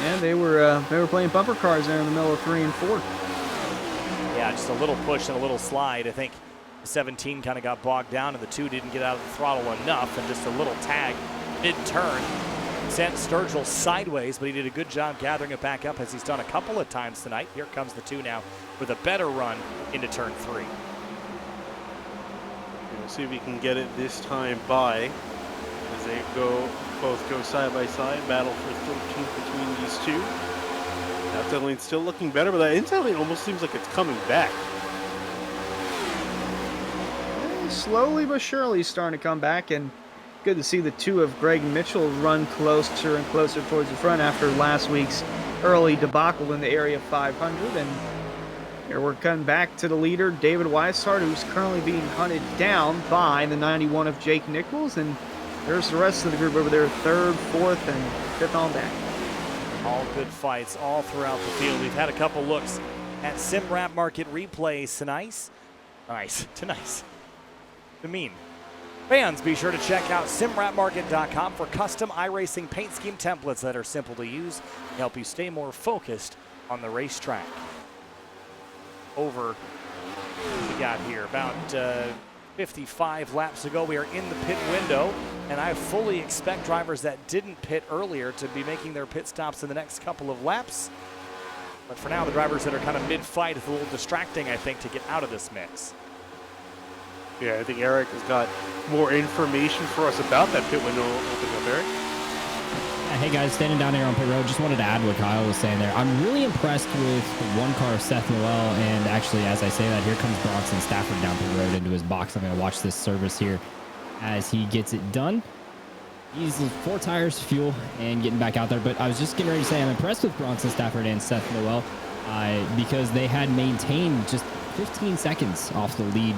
Yeah, they were playing bumper cars there in the middle of 3 and 4. Yeah, just a little push and a little slide. I think 17 kind of got bogged down, and the 2 didn't get out of the throttle enough, and just a little tag mid-turn sent Sturgill sideways, but he did a good job gathering it back up as he's done a couple of times tonight. Here comes the 2 now with a better run into turn 3. We'll see if he can get it this time by as they both go side by side, battle for 13th between these 2. Outside lane still looking better, but that inside lane almost seems like it's coming back. Slowly but surely starting to come back, and good to see the 2 of Greg Mitchell run closer and closer towards the front after last week's early debacle in the area 500. And here we're coming back to the leader, David Weishart, who's currently being hunted down by the 91 of Jake Nichols. And there's the rest of the group over there, 3rd, 4th, and 5th on deck. All good fights all throughout the field. We've had a couple looks at SimRap Market replays tonight. To mean. Fans, be sure to check out simrapmarket.com for custom iRacing paint scheme templates that are simple to use and help you stay more focused on the racetrack. Over, we got here about 55 laps ago. We are in the pit window, and I fully expect drivers that didn't pit earlier to be making their pit stops in the next couple of laps. But for now, the drivers that are kind of mid-fight, it's a little distracting, I think, to get out of this mix. Yeah, I think Eric has got more information for us about that pit window opening up. Eric? Hey guys, standing down here on pit road, just wanted to add what Kyle was saying there. I'm really impressed with the 1 car of Seth Noel, and actually, as I say that, here comes Bronson Stafford down pit road into his box. I'm going to watch this service here as he gets it done. He's 4 tires, fuel, and getting back out there. But I was just getting ready to say I'm impressed with Bronson Stafford and Seth Noel because they had maintained just 15 seconds off the lead.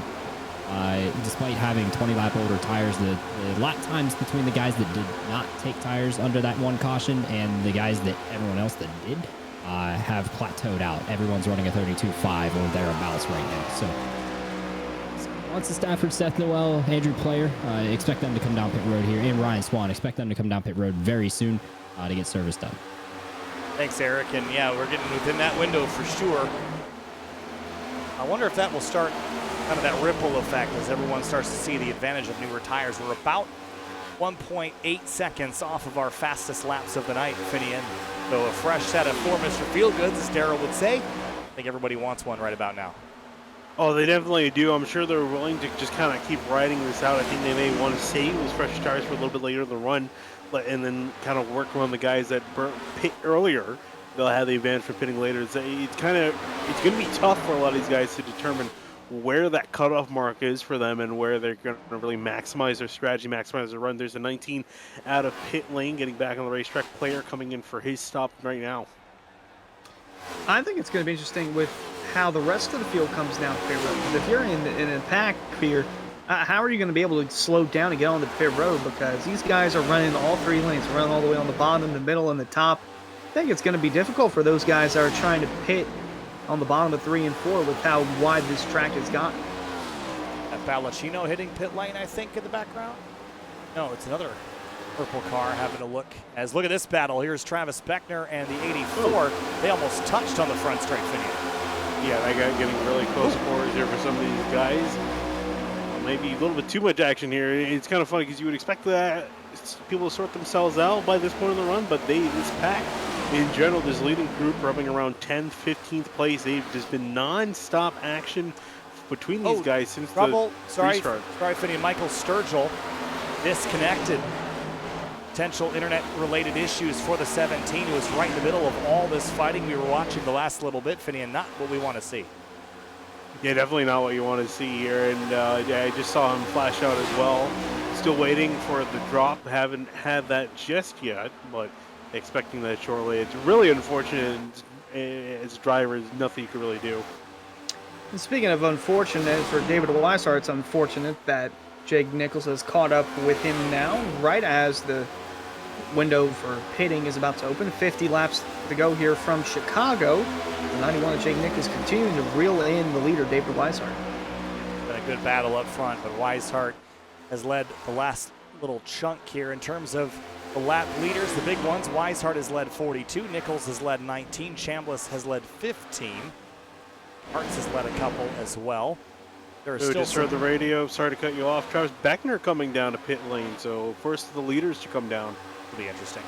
Despite having 20-lap older tires, the lap times between the guys that did not take tires under that 1 caution and the guys that everyone else that did have plateaued out. Everyone's running a 32.5 or thereabouts right now. So once the Stafford, Seth Noel, Andrew Player, expect them to come down pit road here, and Ryan Swan, expect them to come down pit road very soon to get service done. Thanks, Eric. And yeah, we're getting within that window for sure. I wonder if that will start kind of that ripple effect as everyone starts to see the advantage of newer tires. We're about 1.8 seconds off of our fastest laps of the night, Finian. So a fresh set of 4 Mr. Feelgoods, as Darrell would say. I think everybody wants one right about now. Oh, they definitely do. I'm sure they're willing to just kind of keep riding this out. I think they may want to save those fresh tires for a little bit later in the run, and then kind of work around the guys that pit earlier. They'll have the advantage for pitting later. It's going to be tough for a lot of these guys to determine where that cutoff mark is for them and where they're going to really maximize their strategy, maximize their run. There's a 19 out of pit lane getting back on the racetrack. Player coming in for his stop right now. I think it's going to be interesting with how the rest of the field comes down to pit road. If you're in a pack here, how are you going to be able to slow down and get on the pit road? Because these guys are running all 3 lanes, running all the way on the bottom, the middle, and the top. I think it's going to be difficult for those guys that are trying to pit on the bottom of 3 and 4 with how wide this track has gotten. That Ballacino hitting pit lane, I think, in the background. No, it's another purple car having a look. Look at this battle. Here's Travis Beckner and the 84. They almost touched on the front straight, Finian. Yeah, that guy getting really close quarters here for some of these guys. Maybe a little bit too much action here. It's kind of funny because you would expect that people to sort themselves out by this point in the run, but this pack in general, this leading group rubbing around 10th, 15th place. They've just been non-stop action between these guys since the restart. Sorry, Finian. Michael Sturgill disconnected. potential internet-related issues for the 17, who was right in the middle of all this fighting we were watching the last little bit, Finian. Not what we want to see. Yeah, definitely not what you want to see here. And yeah, I just saw him flash out as well. Still waiting for the drop. Haven't had that just yet, but expecting that shortly. It's really unfortunate. As a driver, there's nothing you can really do. And speaking of unfortunate, for David Weishart, it's unfortunate that Jake Nichols has caught up with him now, right as the window for pitting is about to open. 50 laps to go here from Chicago. The 91 of Jake Nichols continuing to reel in the leader, David Weishart. Been a good battle up front, but Weishart has led the last little chunk here in terms of the lap leaders, the big ones. Weishart has led 42, Nichols has led 19, Chambliss has led 15. Hartz has led a couple as well. Just heard the radio. Sorry to cut you off. Travis Beckner coming down to pit lane. So first of the leaders to come down. It'll be interesting.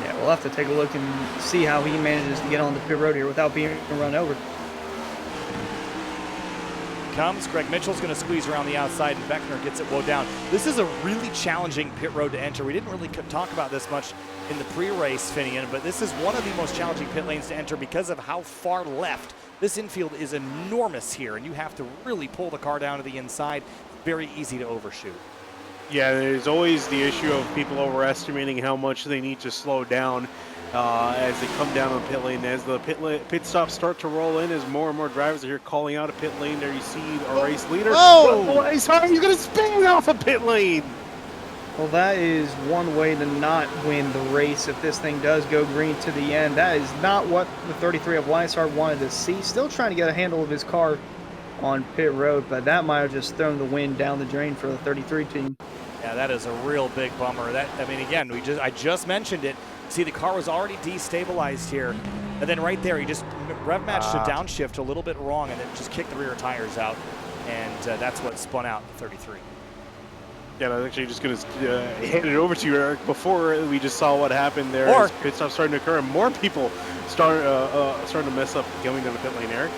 Yeah, we'll have to take a look and see how he manages to get on the pit road here without being run over. Comes. Greg Mitchell's going to squeeze around the outside, and Beckner gets it woe down. This is a really challenging pit road to enter. We didn't really talk about this much in the pre-race, Finian, but this is one of the most challenging pit lanes to enter because of how far left. This infield is enormous here, and you have to really pull the car down to the inside. Very easy to overshoot. Yeah, there's always the issue of people overestimating how much they need to slow down as they come down on pit lane. As the pit stops start to roll in, as more and more drivers are here calling out a pit lane, there you see our race leader. Oh! He's going to spin off a pit lane. Well, that is one way to not win the race if this thing does go green to the end. That is not what the 33 of Weishart wanted to see. Still trying to get a handle of his car on pit road, but that might have just thrown the wind down the drain for the 33 team. Yeah, that is a real big bummer. That, I mean, again, I just mentioned it. See, the car was already destabilized here, and then right there, he just rev matched a downshift a little bit wrong, and then just kicked the rear tires out, and that's what spun out the 33. Yeah, I was actually just going to hand it over to you, Eric. Before we just saw what happened there, as pit stops starting to occur, and more people starting to mess up going down the pit lane, Eric.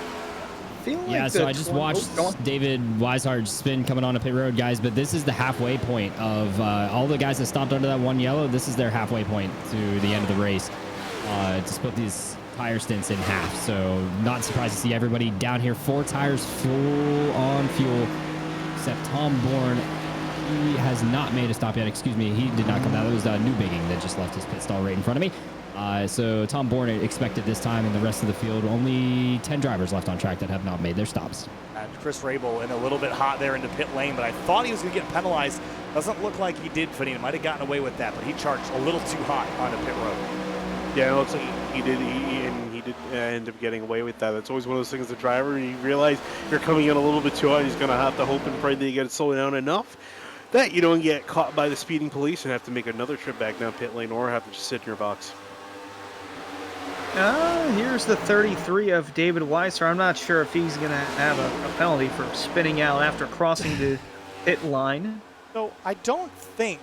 Yeah, so I just watched David Weishart spin coming on a pit road, guys, but this is the halfway point of all the guys that stopped under that one yellow. This is their halfway point to the end of the race to split these tire stints in half. So not surprised to see everybody down here. 4 tires full on fuel, except Tom Bourne. He has not made a stop yet. Excuse me, he did not come down. It was Newbigging that just left his pit stall right in front of me. So Tom Bourne expected this time, and the rest of the field, only 10 drivers left on track that have not made their stops. And Chris Rabel in a little bit hot there into pit lane, but I thought he was going to get penalized. Doesn't look like he did, Finian. Might have gotten away with that, but he charged a little too hot on the pit road. Yeah, it looks like he did end up getting away with that. That's always one of those things, the driver, you realize you're coming in a little bit too hot, he's going to have to hope and pray that you get it slowed down enough that you don't get caught by the speeding police and have to make another trip back down pit lane or have to just sit in your box. Here's the 33 of David Weishart. I'm not sure if he's going to have a penalty for spinning out after crossing the pit line. So I don't think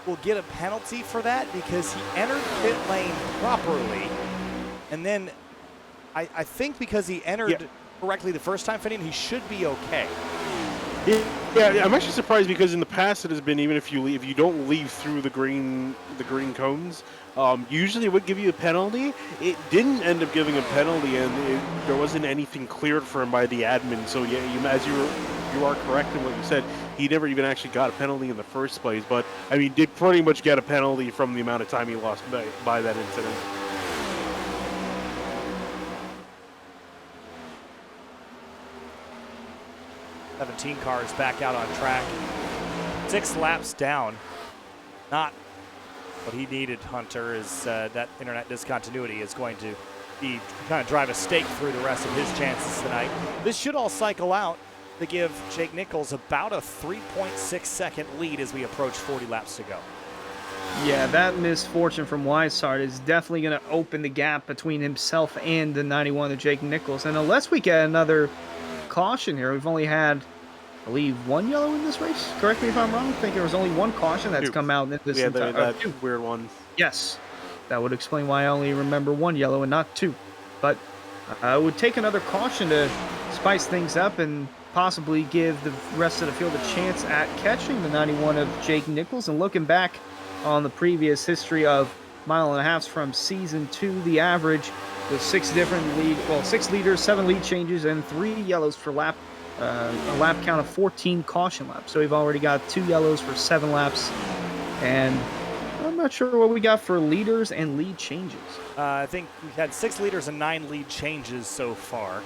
we'll get a penalty for that because he entered pit lane properly. And then I think because he entered correctly the first time, Finian, he should be okay. Yeah, I'm actually surprised because in the past it has been, even if you don't leave through the green cones, usually it would give you a penalty. It didn't end up giving a penalty, and there wasn't anything cleared for him by the admin. So yeah, you are correct in what you said. He never even actually got a penalty in the first place. But I mean, did pretty much get a penalty from the amount of time he lost by that incident. Seventeen cars back out on track. 6 laps down. Not what he needed, Hunter, is that internet discontinuity is going to be kind of drive a stake through the rest of his chances tonight. This should all cycle out to give Jake Nichols about a 3.6 second lead as we approach 40 laps to go. Yeah, that misfortune from Weishart is definitely going to open the gap between himself and the 91 of Jake Nichols. And unless we get another caution here, we've only had, I believe, 1 yellow in this race. Correct me if I'm wrong. I think there was only 1 caution that's come out in this entire that weird one. Yes, that would explain why I only remember 1 yellow and not 2. But I would take another caution to spice things up and possibly give the rest of the field a chance at catching the 91 of Jake Nichols. And looking back on the previous history of mile and a halves from season 2. The average was 6 leaders, 7 lead changes, and 3 yellows for a lap count of 14 caution laps. So we've already got 2 yellows for 7 laps, and I'm not sure what we got for leaders and lead changes. I think we've had 6 leaders and 9 lead changes so far.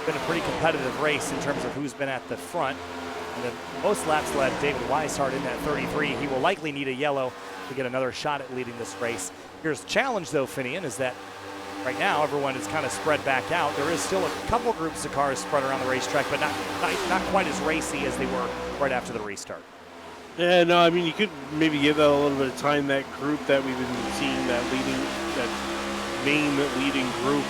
Been a pretty competitive race in terms of who's been at the front. And the most laps led David Weishart in at 33. He will likely need a yellow to get another shot at leading this race. Here's the challenge, though, Finian, is that right now everyone is kind of spread back out. There is still a couple groups of cars spread around the racetrack, but not quite as racy as they were right after the restart. Yeah, no, I mean, you could maybe give that a little bit of time. That group that we've been seeing, that main leading group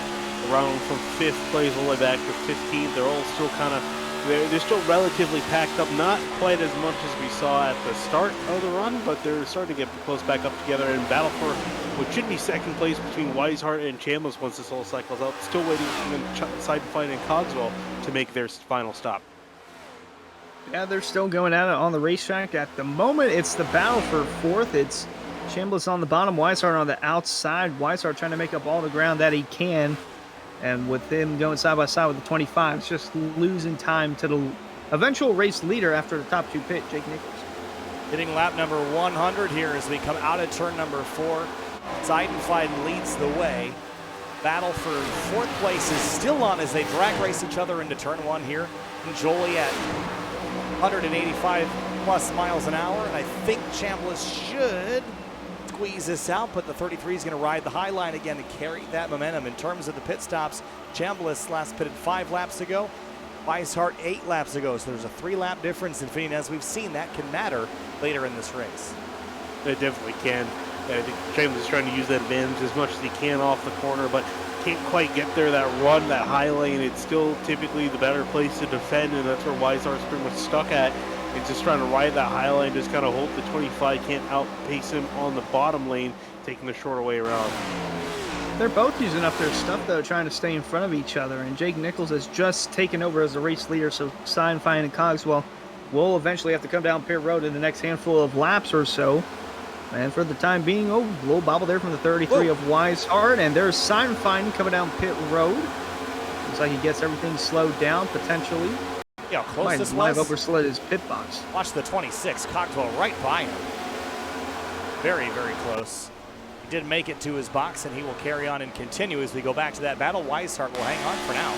around from 5th place all the way back to 15th, they're all still kind of, they're still relatively packed up, not quite as much as we saw at the start of the run, but they're starting to get close back up together and battle for what should be 2nd place between Weishart and Chambliss once this all cycles out. Still waiting for Seidenfeld and Cogswell to make their final stop. Yeah, they're still going at it on the racetrack. At the moment, it's the battle for 4th. It's Chambliss on the bottom, Weishart on the outside. Weishart trying to make up all the ground that he can. And with him going side by side with the 25, it's just losing time to the eventual race leader after the top 2 pit, Jake Nichols. Hitting lap number 100 here as we come out of turn number 4. Seidenfeld leads the way. Battle for 4th place is still on as they drag race each other into turn 1 here. And Jolie at 185 plus miles an hour, and I think Chambliss should squeeze this out, but the 33 is going to ride the high line again to carry that momentum. In terms of the pit stops, Chambliss last pitted 5 laps ago, Weishart 8 laps ago, so there's a 3-lap difference in Finian. As we've seen, that can matter later in this race. It definitely can. I think Chambliss is trying to use that advantage as much as he can off the corner, but can't quite get there. That run, that high lane, it's still typically the better place to defend, and that's where Weishart's pretty much stuck at. It's just trying to ride that high lane, just kind of hope the 25 can't outpace him on the bottom lane, taking the shorter way around. They're both using up their stuff, though, trying to stay in front of each other, and Jake Nichols has just taken over as the race leader, so Seidenfeld and Cogswell will eventually have to come down pit road in the next handful of laps or so. And for the time being, a little bobble there from the 33 of Weishart, and there's Seidenfeld coming down pit road. Looks like he gets everything slowed down, potentially. Yeah, how close this might was. have overslid his pit box. Watch the 26, Cogswell right by him. Very, very close. He did make it to his box, and he will carry on and continue as we go back to that battle. Weishart will hang on for now.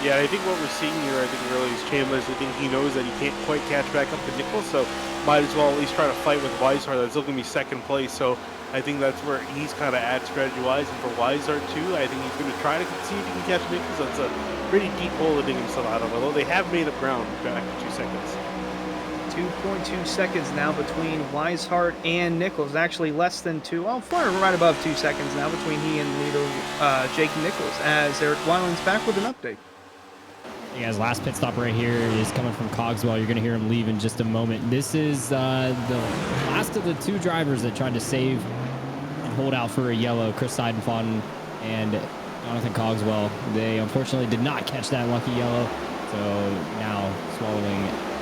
Yeah, I think what we're seeing here, I think really is Chambliss. I think he knows that he can't quite catch back up to Nichols, so might as well at least try to fight with Weishart. That's still going to be 2nd place, so I think that's where he's kind of at strategy-wise. And for Weishart, too, I think he's going to try to see if he can catch Nichols. That's a pretty deep hole to dig himself out of, although they have made up ground back to 2 seconds. 2.2 seconds now between Weishart and Nichols. Actually less than 2, right above 2 seconds now between he and leader Jake Nichols, as Eric Weiland's back with an update. Hey guys, last pit stop right here is coming from Cogswell. You're going to hear him leave in just a moment. This is the last of the 2 drivers that tried to save and hold out for a yellow, Chris Seidenfeld and Jonathan Cogswell. They unfortunately did not catch that lucky yellow, so now swallowing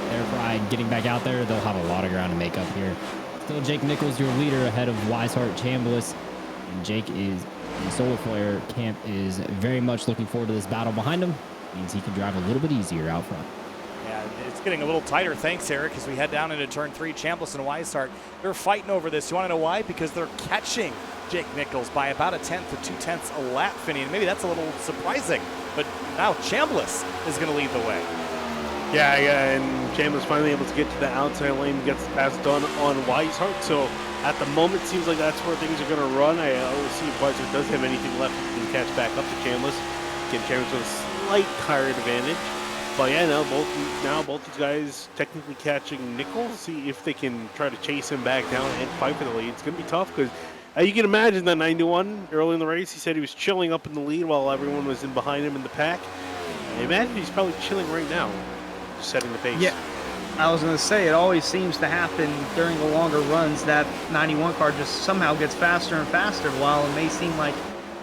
their pride, getting back out there, they'll have a lot of ground to make up here. Still Jake Nichols, your leader, ahead of Weishart, Chambliss, and Jake is in Solar Flare camp is very much looking forward to this battle behind him. Means he can drive a little bit easier out front. Yeah, it's getting a little tighter. Thanks, Eric, as we head down into turn 3. Chambliss and Weishart, they're fighting over this. You want to know why? Because they're catching Jake Nichols by about 1/10 to 2/10 a lap, Finian. Maybe that's a little surprising, but now Chambliss is going to lead the way. Yeah, and Chambliss finally able to get to the outside lane, gets the pass done on Weishart. So at the moment, seems like that's where things are going to run. We'll see if Weishart does have anything left he can catch back up to Chambliss. Get Chambliss with a slight tire advantage. But yeah, now both these guys technically catching Nichols. See if they can try to chase him back down and fight for the lead. It's going to be tough because you can imagine that 91 early in the race, he said he was chilling up in the lead while everyone was in behind him in the pack. I imagine he's probably chilling right now, just setting the pace. Yeah, I was going to say, it always seems to happen during the longer runs. That 91 car just somehow gets faster and faster, while it may seem like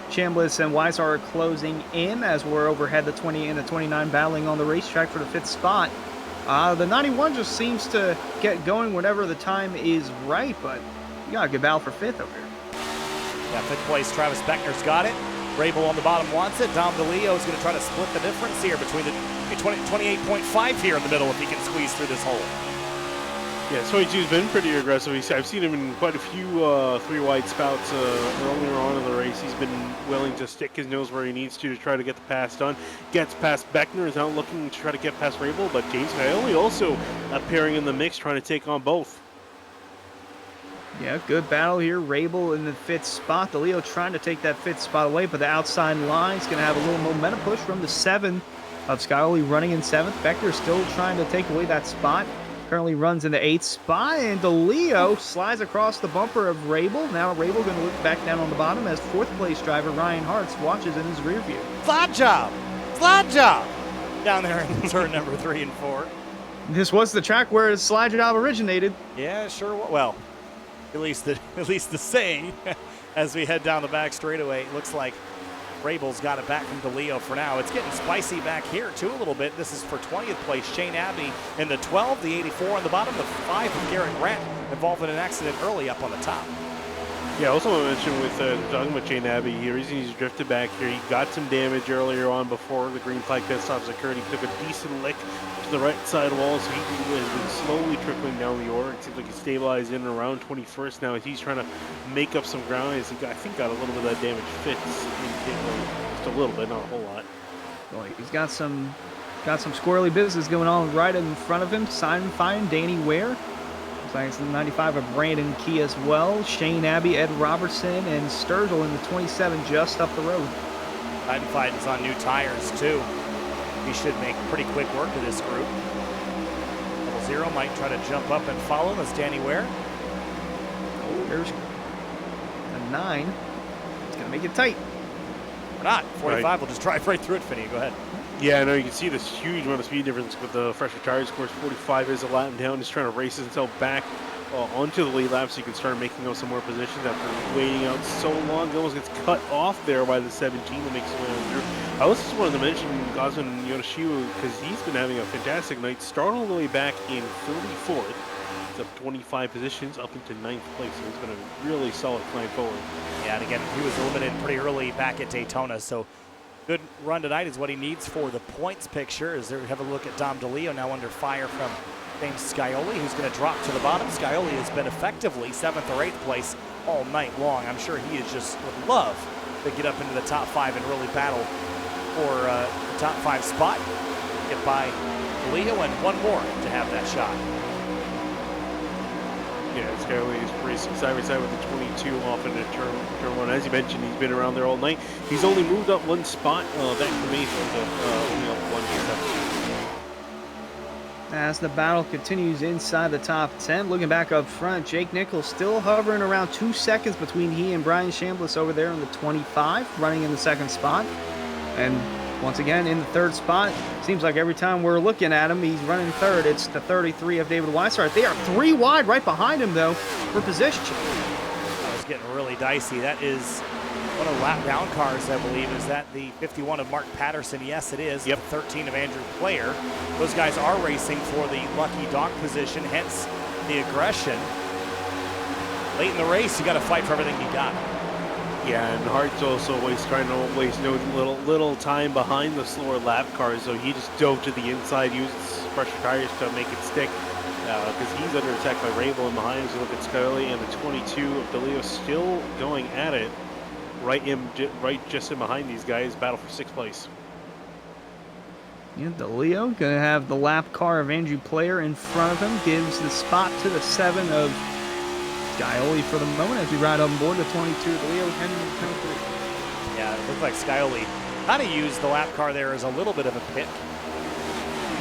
Chambliss and Weishart are closing in as we're overhead the 20 and the 29 battling on the racetrack for the 5th spot. The 91 just seems to get going whenever the time is right, but you got a good battle for 5th over here. Yeah, 5th place, Travis Beckner's got it. Rabel on the bottom wants it. Dom DeLeo is going to try to split the difference here between the 28.5 here in the middle if he can squeeze through this hole. Yeah, 22's been pretty aggressive. I've seen him in quite a few 3-wide spouts earlier on in the race. He's been willing to stick his nose where he needs to try to get the pass done. Gets past Beckner, is now looking to try to get past Rabel, but James Scioli also appearing in the mix, trying to take on both. Yeah, good battle here. Rabel in the 5th spot. DeLeo trying to take that 5th spot away, but the outside line is going to have a little momentum push from the 7 of Scioli running in 7th. Beckner still trying to take away that spot. Currently runs in the 8th spot, and DeLeo slides across the bumper of Rabel. Now Rabel going to look back down on the bottom as 4th place driver Ryan Hartz watches in his rear view. Slide job! Slide job! Down there in turn number 3 and 4. This was the track where the slide job originated. Yeah, sure. Well, at least the saying as we head down the back straightaway. It looks like Rabel's got it back from DeLeo for now. It's getting spicy back here, too, a little bit. This is for 20th place, Shane Abbey in the 12, the 84 on the bottom, the 5 of Garrett Grant involved in an accident early up on the top. Yeah, also want to mention with talking about Shane Abbey, the reason he's drifted back here, he got some damage earlier on before the green flag pit stops occurred. He took a decent lick to the right side wall, so he has been slowly trickling down the order. It seems like he's stabilized in and around 21st now. He's trying to make up some ground. I think got a little bit of that damage fits just a little bit, not a whole lot. Boy, he's got some squirrely business going on right in front of him. Simon Fine, Danny Ware. Looks like it's the 95 of Brandon Key as well. Shane Abbey, Ed Robertson, and Sturgill in the 27 just up the road. Fight is on new tires, too. He should make pretty quick work of this group. 0 might try to jump up and follow him as Danny Ware. Oh, there's a 9. It's going to make it tight. Or not. 45 will just drive right through it, Finney. Go ahead. Yeah, I know you can see this huge amount of speed difference with the fresher tires. Of course, 45 is a lap down. He's trying to race himself back onto the lead lap so you can start making up some more positions after waiting out so long. He almost gets cut off there by the 17 that makes his way on through. I also just wanted to mention Gosman Yonoshiwu because he's been having a fantastic night. Started all the way back in 34th. He's up 25 positions up into 9th place. So it's been a really solid climb forward. Yeah, and again, he was eliminated pretty early back at Daytona, so good run tonight is what he needs for the points picture. As we have a look at Dom DeLeo now under fire from James Scioli, who's going to drop to the bottom. Scioli has been effectively 7th or 8th place all night long. I'm sure he is just would love to get up into the top 5 and really battle for the top 5 spot. Get by DeLeo and one more to have that shot. Yeah, Scioli is racing side by side with the 22 off into turn 1. As you mentioned, he's been around there all night. He's only moved up one spot back from 8th to only up 1 to 7th. As the battle continues inside the top 10, looking back up front, Jake Nichols still hovering around 2 seconds between he and Brian Chambliss over there in the 25, running in the 2nd spot. And once again, in the 3rd spot, seems like every time we're looking at him, he's running 3rd. It's the 33 of David Weissart. They are 3 wide right behind him, though, for position. That was getting really dicey. That is one of the lap down cars, I believe. Is that the 51 of Mark Patterson? Yes, it is. Yep. The 13 of Andrew Player. Those guys are racing for the lucky dog position, hence the aggression. Late in the race, you got to fight for everything you got. Yeah, and Hart's also trying to waste no little time behind the slower lap cars, so he just dove to the inside, used fresher tires to make it stick, because he's under attack by Rabel, and behind him, you look at Scioli and the 22 of DeLeo still going at it, right just in behind these guys, battle for 6th place. Yeah, DeLeo going to have the lap car of Andrew Player in front of him, gives the spot to the 7 of Scioli for the moment as we ride on board the 22 DeLeo heading into turn 3. Yeah, it looked like Scioli kind of used the lap car there as a little bit of a pick.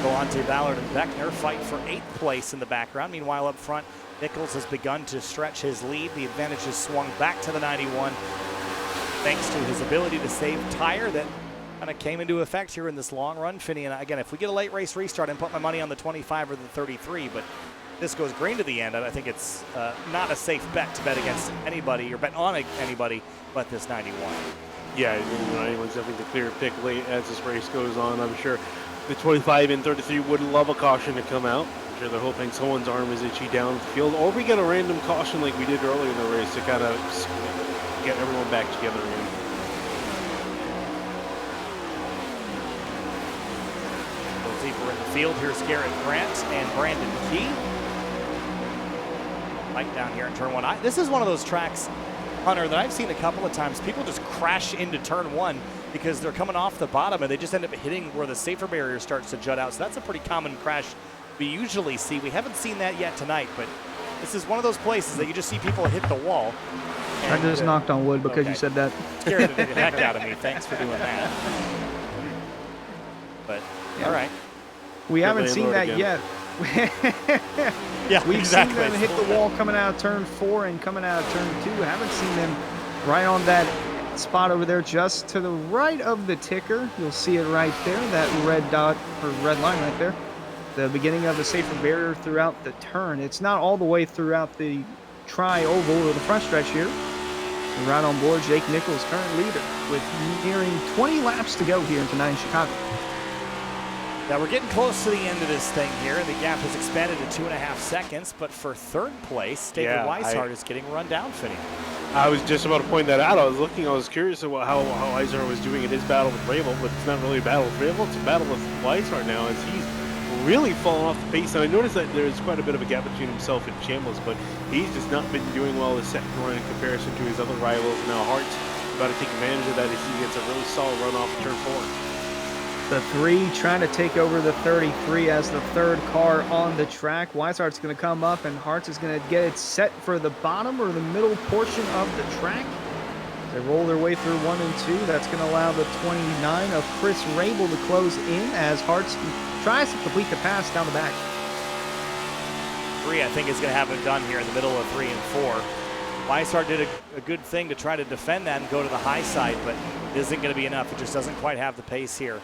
Galante, Ballard, and Beckner fight for 8th place in the background. Meanwhile, up front, Nichols has begun to stretch his lead. The advantage has swung back to the 91 thanks to his ability to save tire that kind of came into effect here in this long run. Finney, and again, if we get a late race restart, and put my money on the 25 or the 33, but this goes green to the end, I think it's not a safe bet to bet against anybody or bet on anybody but this 91. Yeah, anyone's having to clear a pick late as this race goes on, I'm sure. The 25 and 33 would love a caution to come out. I'm sure they're hoping someone's arm is itchy down the field, or we get a random caution like we did earlier in the race to kind of get everyone back together again. Deeper in the field. Here's Garrett Grant and Brandon Key. Right down here in turn 1. This is one of those tracks, Hunter, that I've seen a couple of times. People just crash into turn 1 because they're coming off the bottom and they just end up hitting where the safer barrier starts to jut out. So that's a pretty common crash we usually see. We haven't seen that yet tonight, but this is one of those places that you just see people hit the wall. I just knocked on wood because you said that. Scared the heck out of me. Thanks for doing that. But, all right. We haven't seen that yet. Yeah, we've exactly. seen them hit the wall coming out of turn 4 and coming out of turn 2. Haven't seen them right on that spot over there just to the right of the ticker. You'll see it right there, that red dot or red line right there. The beginning of the safer barrier throughout the turn. It's not all the way throughout the tri-oval or the front stretch here. We're right on board. Jake Nichols, current leader, with nearing 20 laps to go here tonight in Chicago. Now we're getting close to the end of this thing here, and the gap has expanded to 2.5 seconds. But for third place, David Weishart is getting run down, Finney. I was just about to point that out. I was curious about how Weishart was doing in his battle with Rabel, but it's not really a battle with Rabel, it's a battle with Weishart now, as he's really fallen off the pace. And I noticed that there's quite a bit of a gap between himself and Chambliss, but he's just not been doing well this second run in comparison to his other rivals. And now Hart's about to take advantage of that as he gets a really solid run off of turn 4. The 3 trying to take over the 33 as the third car on the track. Weishart's going to come up, and Hartz is going to get it set for the bottom or the middle portion of the track. They roll their way through 1 and 2. That's going to allow the 29 of Chris Rabel to close in as Hartz tries to complete the pass down the back. 3, I think, is going to have it done here in the middle of 3 and 4. Weishart did a good thing to try to defend that and go to the high side, but it isn't going to be enough. It just doesn't quite have the pace here.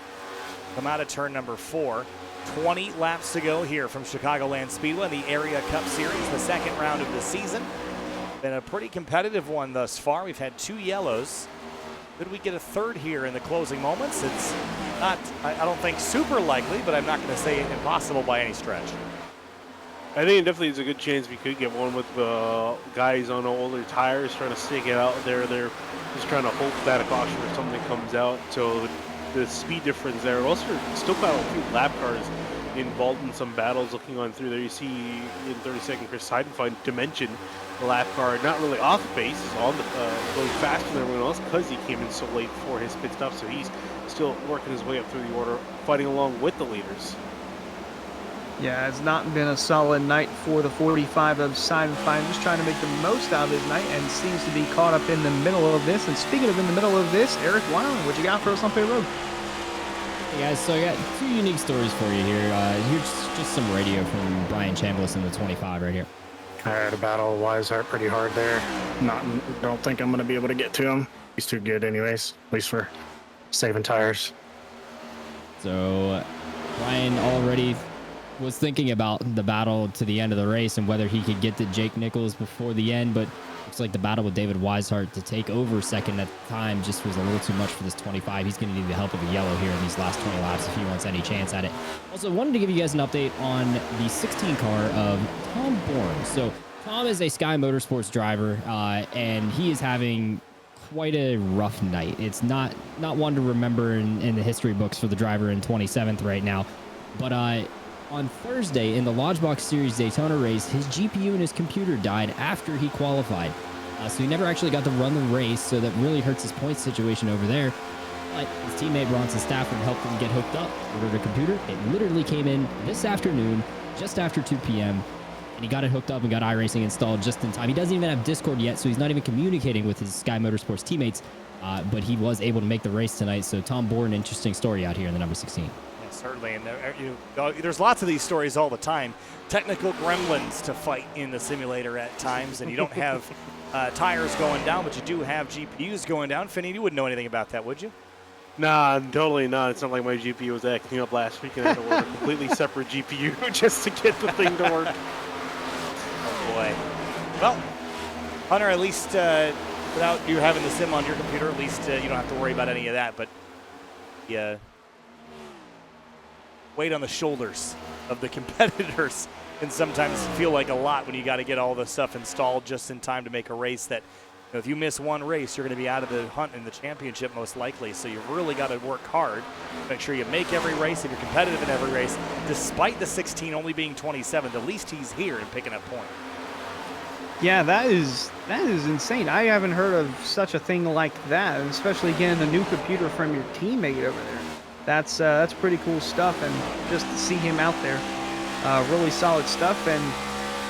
Come out of turn number 4. 20 laps to go here from Chicagoland Speedway in the Area Cup Series, the second round of the season. Been a pretty competitive one thus far. We've had 2 yellows. Could we get a third here in the closing moments? It's not, I don't think, super likely, but I'm not going to say impossible by any stretch. I think it definitely is a good chance we could get one with the guys on older tires trying to stick it out there. They're just trying to hope that a caution or something comes out. So the speed difference there. Also, still got a few lap cars involved in some battles. Looking on through there, you see in 32nd Chris Heidenfein Dimension, the lap car not really off the pace, is on the going faster than everyone else because he came in so late for his pit stop. So he's still working his way up through the order, fighting along with the leaders. Yeah, it's not been a solid night for the 45 of Seidenfein. Just trying to make the most out of his night and seems to be caught up in the middle of this. And speaking of in the middle of this, Eric Weiland, what you got for us on pit road? Hey guys, so I got 2 unique stories for you here. Here's just some radio from Brian Chambliss in the 25 right here. I had a battle with Weishart pretty hard there. Don't think I'm going to be able to get to him. He's too good anyways, at least for saving tires. So Brian already was thinking about the battle to the end of the race and whether he could get to Jake Nichols before the end, but looks like the battle with David Weishart to take over second at the time just was a little too much for this 25. He's going to need the help of a yellow here in these last 20 laps if he wants any chance at it. Also, wanted to give you guys an update on the 16 car of Tom Bourne. So Tom is a Sky Motorsports driver, and he is having quite a rough night. It's not one to remember in the history books for the driver in 27th right now, but on Thursday in the Lodgebox Series Daytona race, his GPU and his computer died after he qualified. So he never actually got to run the race, so that really hurts his point situation over there. But his teammate Bronson Stafford helped him get hooked up. Ordered a computer. It literally came in this afternoon, just after 2 p.m., and he got it hooked up and got iRacing installed just in time. He doesn't even have Discord yet, so he's not even communicating with his Sky Motorsports teammates, but he was able to make the race tonight. So Tom Bourne, interesting story out here in the number 16. Certainly, and there's lots of these stories all the time. Technical gremlins to fight in the simulator at times, and you don't have tires going down, but you do have GPUs going down. Finney, you wouldn't know anything about that, would you? Nah, totally not. It's not like my GPU was acting up last week and I had to order a completely separate GPU just to get the thing to work. Oh boy. Well, Hunter, at least without you having the sim on your computer, at least you don't have to worry about any of that. But yeah. weight on the shoulders of the competitors can sometimes feel like a lot when you got to get all the stuff installed just in time to make a race that, you know, if you miss one race, you're going to be out of the hunt in the championship most likely. So you've really got to work hard, make sure you make every race and you're competitive in every race. Despite the 16 only being 27th, at least he's here and picking up points. Yeah, that is insane. I haven't heard of such a thing like that, especially getting a new computer from your teammate over there. That's pretty cool stuff, and just to see him out there, really solid stuff. And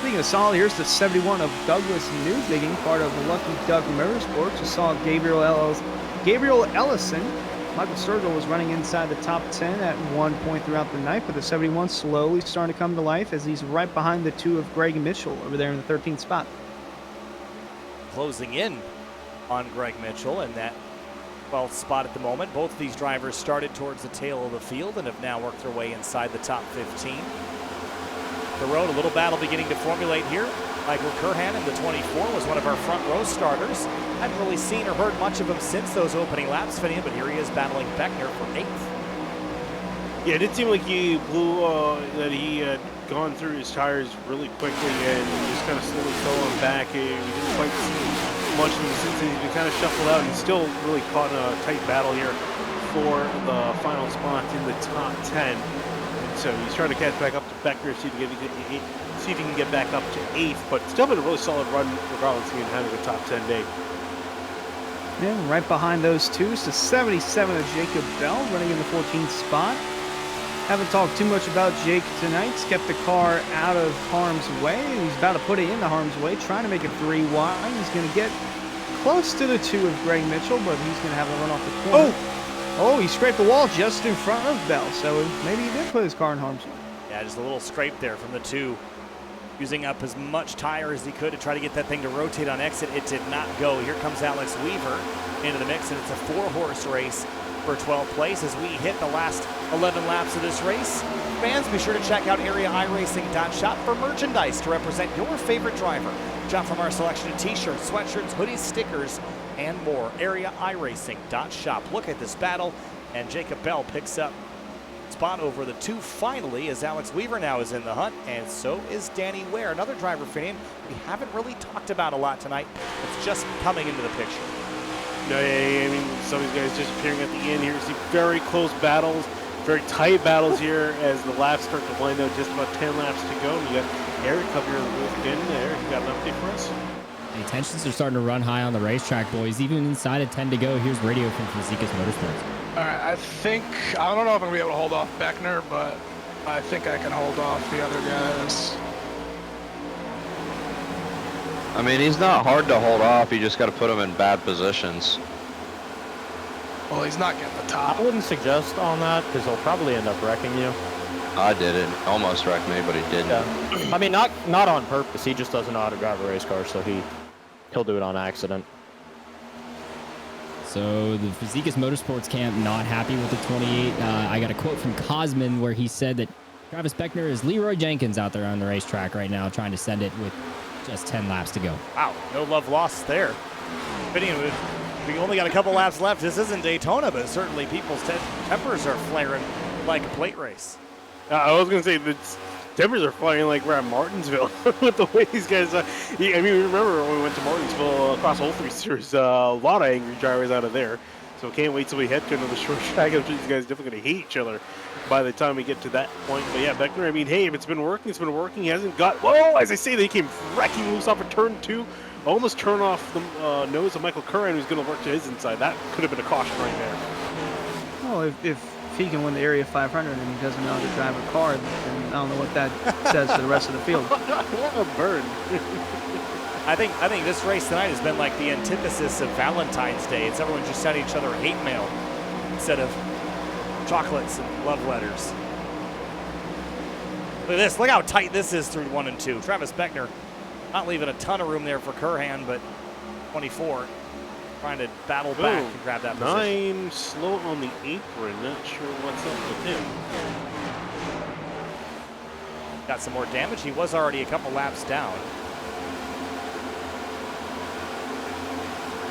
speaking of solid, here's the 71 of Douglas Newbigging, part of the Lucky Duck Motorsports. You saw Gabriel Ellison. Michael Sturgill was running inside the top 10 at one point throughout the night, but the 71 slowly starting to come to life as he's right behind the 2 of Greg Mitchell over there in the 13th spot. Closing in on Greg Mitchell in that 12th spot at the moment. Both of these drivers started towards the tail of the field and have now worked their way inside the top 15. The road, a little battle beginning to formulate here. Michael Curhan in the 24 was one of our front row starters. Hadn't really seen or heard much of him since those opening laps, Finian, but here he is battling Beckner for 8th. Yeah, it did seem like he blew, that he had gone through his tires really quickly and just kind of slowly fell on back. We didn't quite see much of him since he's been kind of shuffled out and he's still really caught in a tight battle here for the final spot in the top 10. And so he's trying to catch back up to Beckner, see if he can get back up to 8th, but still been a really solid run regardless of having a top 10 day. Yeah, right behind those two is the 77 of Jacob Bell running in the 14th spot. Haven't talked too much about Jake tonight. He's kept the car out of harm's way. He's about to put it into harm's way, trying to make it 3 wide. He's going to get close to the 2 of Greg Mitchell, but he's going to have a run off the corner. Oh, he scraped the wall just in front of Bell, so maybe he did put his car in harm's way. Yeah, just a little scrape there from the 2. Using up as much tire as he could to try to get that thing to rotate on exit. It did not go. Here comes Alex Weaver into the mix, and it's a 4-horse race for 12th place as we hit the last 11 laps of this race. Fans, be sure to check out areaiRacing.shop for merchandise to represent your favorite driver. Shop from our selection of t-shirts, sweatshirts, hoodies, stickers, and more. areaiRacing.shop. Look at this battle, and Jacob Bell picks up spot over the 2 finally as Alex Weaver now is in the hunt, and so is Danny Ware, another driver for him we haven't really talked about a lot tonight. It's just coming into the picture. No, I mean, some of these guys just appearing at the end here. See very close battles, very tight battles here as the laps start to wind out. Just about 10 laps to go. You got Eric up here in the booth again. Eric, you got an update for us? The tensions are starting to run high on the racetrack, boys. Even inside of 10 to go, here's radio from Fazikis Motorsports. All right, I don't know if I'm gonna be able to hold off Beckner, but I think I can hold off the other guys. I mean, he's not hard to hold off. You just got to put him in bad positions. Well, he's not getting the top. I wouldn't suggest on that because he'll probably end up wrecking you. I did it. Almost wrecked me, but he didn't. Yeah. I mean, not on purpose. He just doesn't know how to drive a race car, so he'll do it on accident. So the Fazikis Motorsports camp not happy with the 28. I got a quote from Cosman where he said that Travis Beckner is Leroy Jenkins out there on the racetrack right now trying to send it with just 10 laps to go. Wow, no love lost there. We only got a couple laps left. This isn't Daytona, but certainly people's tempers are flaring like a plate race. I was going to say, the tempers are flying like we're at Martinsville with the way these guys I mean, remember when we went to Martinsville across all 3 series, a lot of angry drivers out of there. So can't wait till we head to another short track. I'm sure these guys are definitely going to hate each other by the time we get to that point. But yeah, Beckner, I mean, hey, if it's been working, it's been working. He hasn't got, whoa, as I say, they came wrecking loose off of turn 2. Almost turn off the nose of Michael Curran, who's going to work to his inside. That could have been a caution right there. Well, if he can win the Area 500 and he doesn't know how to drive a car, then I don't know what that says to the rest of the field. What a burn. I think this race tonight has been like the antithesis of Valentine's Day. It's everyone just sending each other hate mail instead of chocolates and love letters. Look at this. Look how tight this is through 1 and 2. Travis Beckner not leaving a ton of room there for Curhan, but 24 trying to battle back and grab that position. 9 slow on the apron. Not sure what's up with him. Got some more damage. He was already a couple laps down.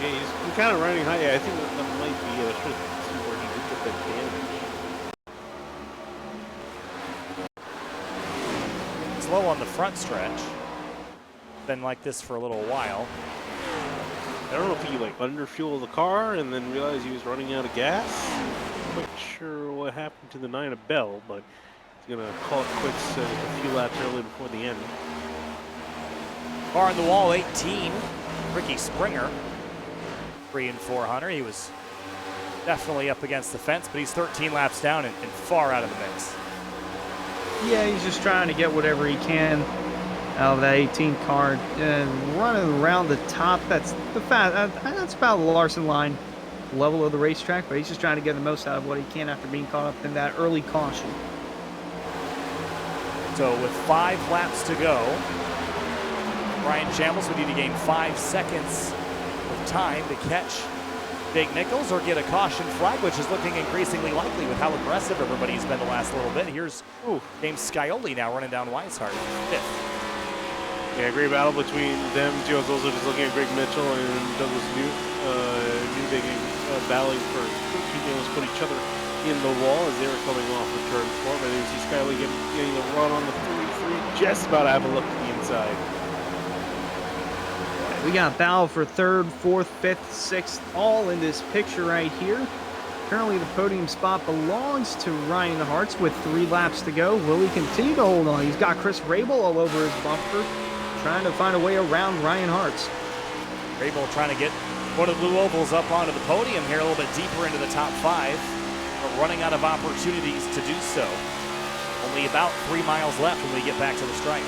Yeah, he's kind of running high. Yeah, I think that might be. I was trying to see where he did get that damage. slow on the front stretch. Been like this for a little while. I don't know if he like underfueled the car and then realized he was running out of gas. I'm not sure what happened to the 9 of Bell, but he's gonna call it quits a few laps early before the end. Car on the wall, 18. Ricky Springer, 3 and 400. He was definitely up against the fence, but he's 13 laps down and far out of the mix. Yeah, he's just trying to get whatever he can out of that 18 car and running around the top. That's that's about the Larson line level of the racetrack, but he's just trying to get the most out of what he can after being caught up in that early caution. So with 5 laps to go, Ryan Shambles would need to gain 5 seconds of time to catch Jake Nichols or get a caution flag, which is looking increasingly likely with how aggressive everybody's been the last little bit. Here's James Scioli now running down Weishart, 5th. Yeah, great battle between them. Joe's also just looking at Greg Mitchell and Douglas Newbigg battling for keeping us put each other in the wall as they were coming off of turn 4. But you see Scioli getting the run on the 3-3, just about to have a look to the inside. We got battle for 3rd, 4th, 5th, 6th, all in this picture right here. Currently, the podium spot belongs to Ryan Hartz with 3 laps to go. Will he continue to hold on? He's got Chris Rabel all over his bumper, trying to find a way around Ryan Hartz. Rabel trying to get one of the blue ovals up onto the podium here a little bit deeper into the top 5, but running out of opportunities to do so. Only about 3 miles left when we get back to the stripe.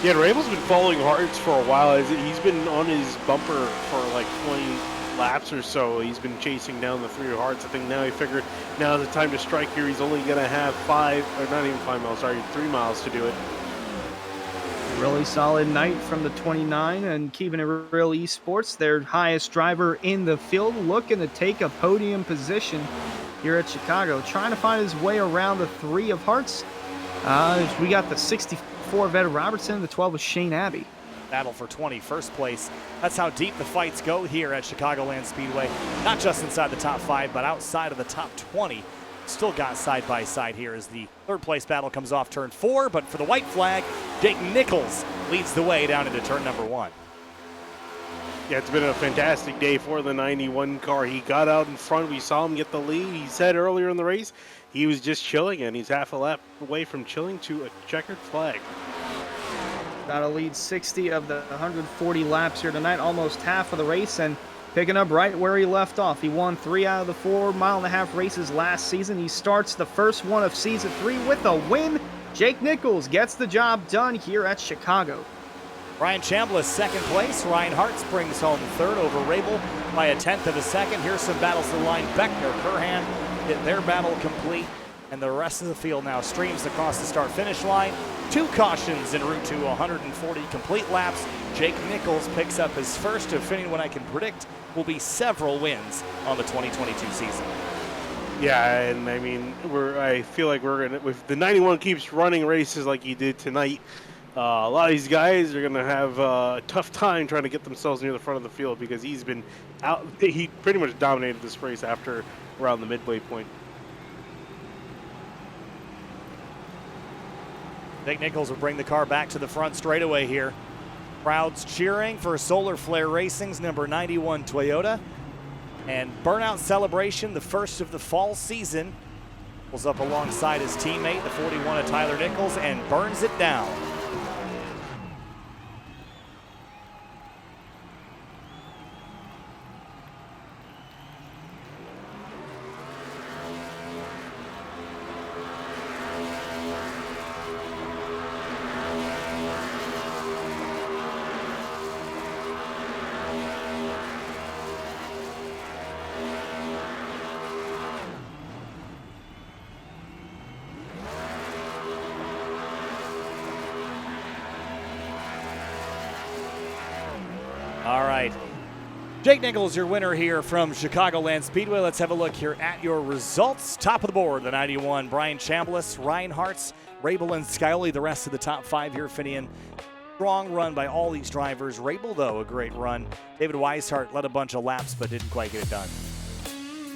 Yeah, Rabel's been following Hartz for a while. He's been on his bumper for like 20 laps or so. He's been chasing down the 3 of Hartz. I think now he figured now's the time to strike here. He's only going to have 3 miles to do it. Really solid night from the 29 and keeping it real esports. Their highest driver in the field looking to take a podium position here at Chicago. Trying to find his way around the 3 of Hartz. We got the 64 of Ed Robertson, the 12 of Shane Abbey. Battle for 21st place. That's how deep the fights go here at Chicagoland Speedway. Not just inside the top 5, but outside of the top 20. Still got side by side here as the 3rd place battle comes off turn 4, but for the white flag, Jake Nichols leads the way down into turn number 1. Yeah, it's been a fantastic day for the 91 car. He got out in front. We saw him get the lead. He said earlier in the race he was just chilling, and he's half a lap away from chilling to a checkered flag. Got to lead 60 of the 140 laps here tonight, almost half of the race, and picking up right where he left off. He won 3 out of the 4.5-mile races last season. He starts the first one of season 3 with a win. Jake Nichols gets the job done here at Chicago. Ryan Chambliss 2nd place. Ryan Hartz brings home 3rd over Rabel by a 1/10 of a second. Here's some battles to the line. Beckner, Curhan get their battle complete, and the rest of the field now streams across the start-finish line. 2 cautions en route to 140 complete laps. Jake Nichols picks up his first of what I can predict will be several wins on the 2022 season. Yeah, and I mean, I feel like we're gonna, if the 91 keeps running races like he did tonight, a lot of these guys are gonna have a tough time trying to get themselves near the front of the field because he's been out. He pretty much dominated this race after around the midway point. Jake Nichols will bring the car back to the front straightaway here. Crowds cheering for Solar Flare Racing's number 91 Toyota. And Burnout Celebration, the first of the fall season, pulls up alongside his teammate, the 41 of Tyler Nichols, and burns it down. All right. Jake Nichols, your winner here from Chicagoland Speedway. Let's have a look here at your results. Top of the board, the 91, Brian Chambliss, Ryan Hartz, Rabel, and Scioli, the rest of the top 5 here, Finian. Strong run by all these drivers. Rabel, though, a great run. David Weishart led a bunch of laps, but didn't quite get it done.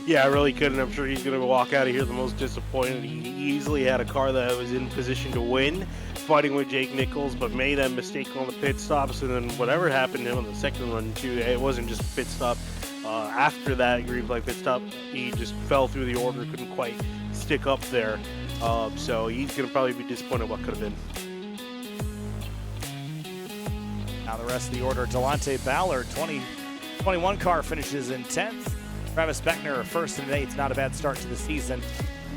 Yeah, I really couldn't. I'm sure he's going to walk out of here the most disappointed. He easily had a car that was in position to win, fighting with Jake Nichols, but made that mistake on the pit stops, and then whatever happened to him on the second run, too, it wasn't just a pit stop. After that green flag pit stop, he just fell through the order, couldn't quite stick up there. So he's going to probably be disappointed what could have been. Now the rest of the order, Delonte Ballard, 2021 car finishes in 10th. Travis Beckner, 1st and 8th, not a bad start to the season.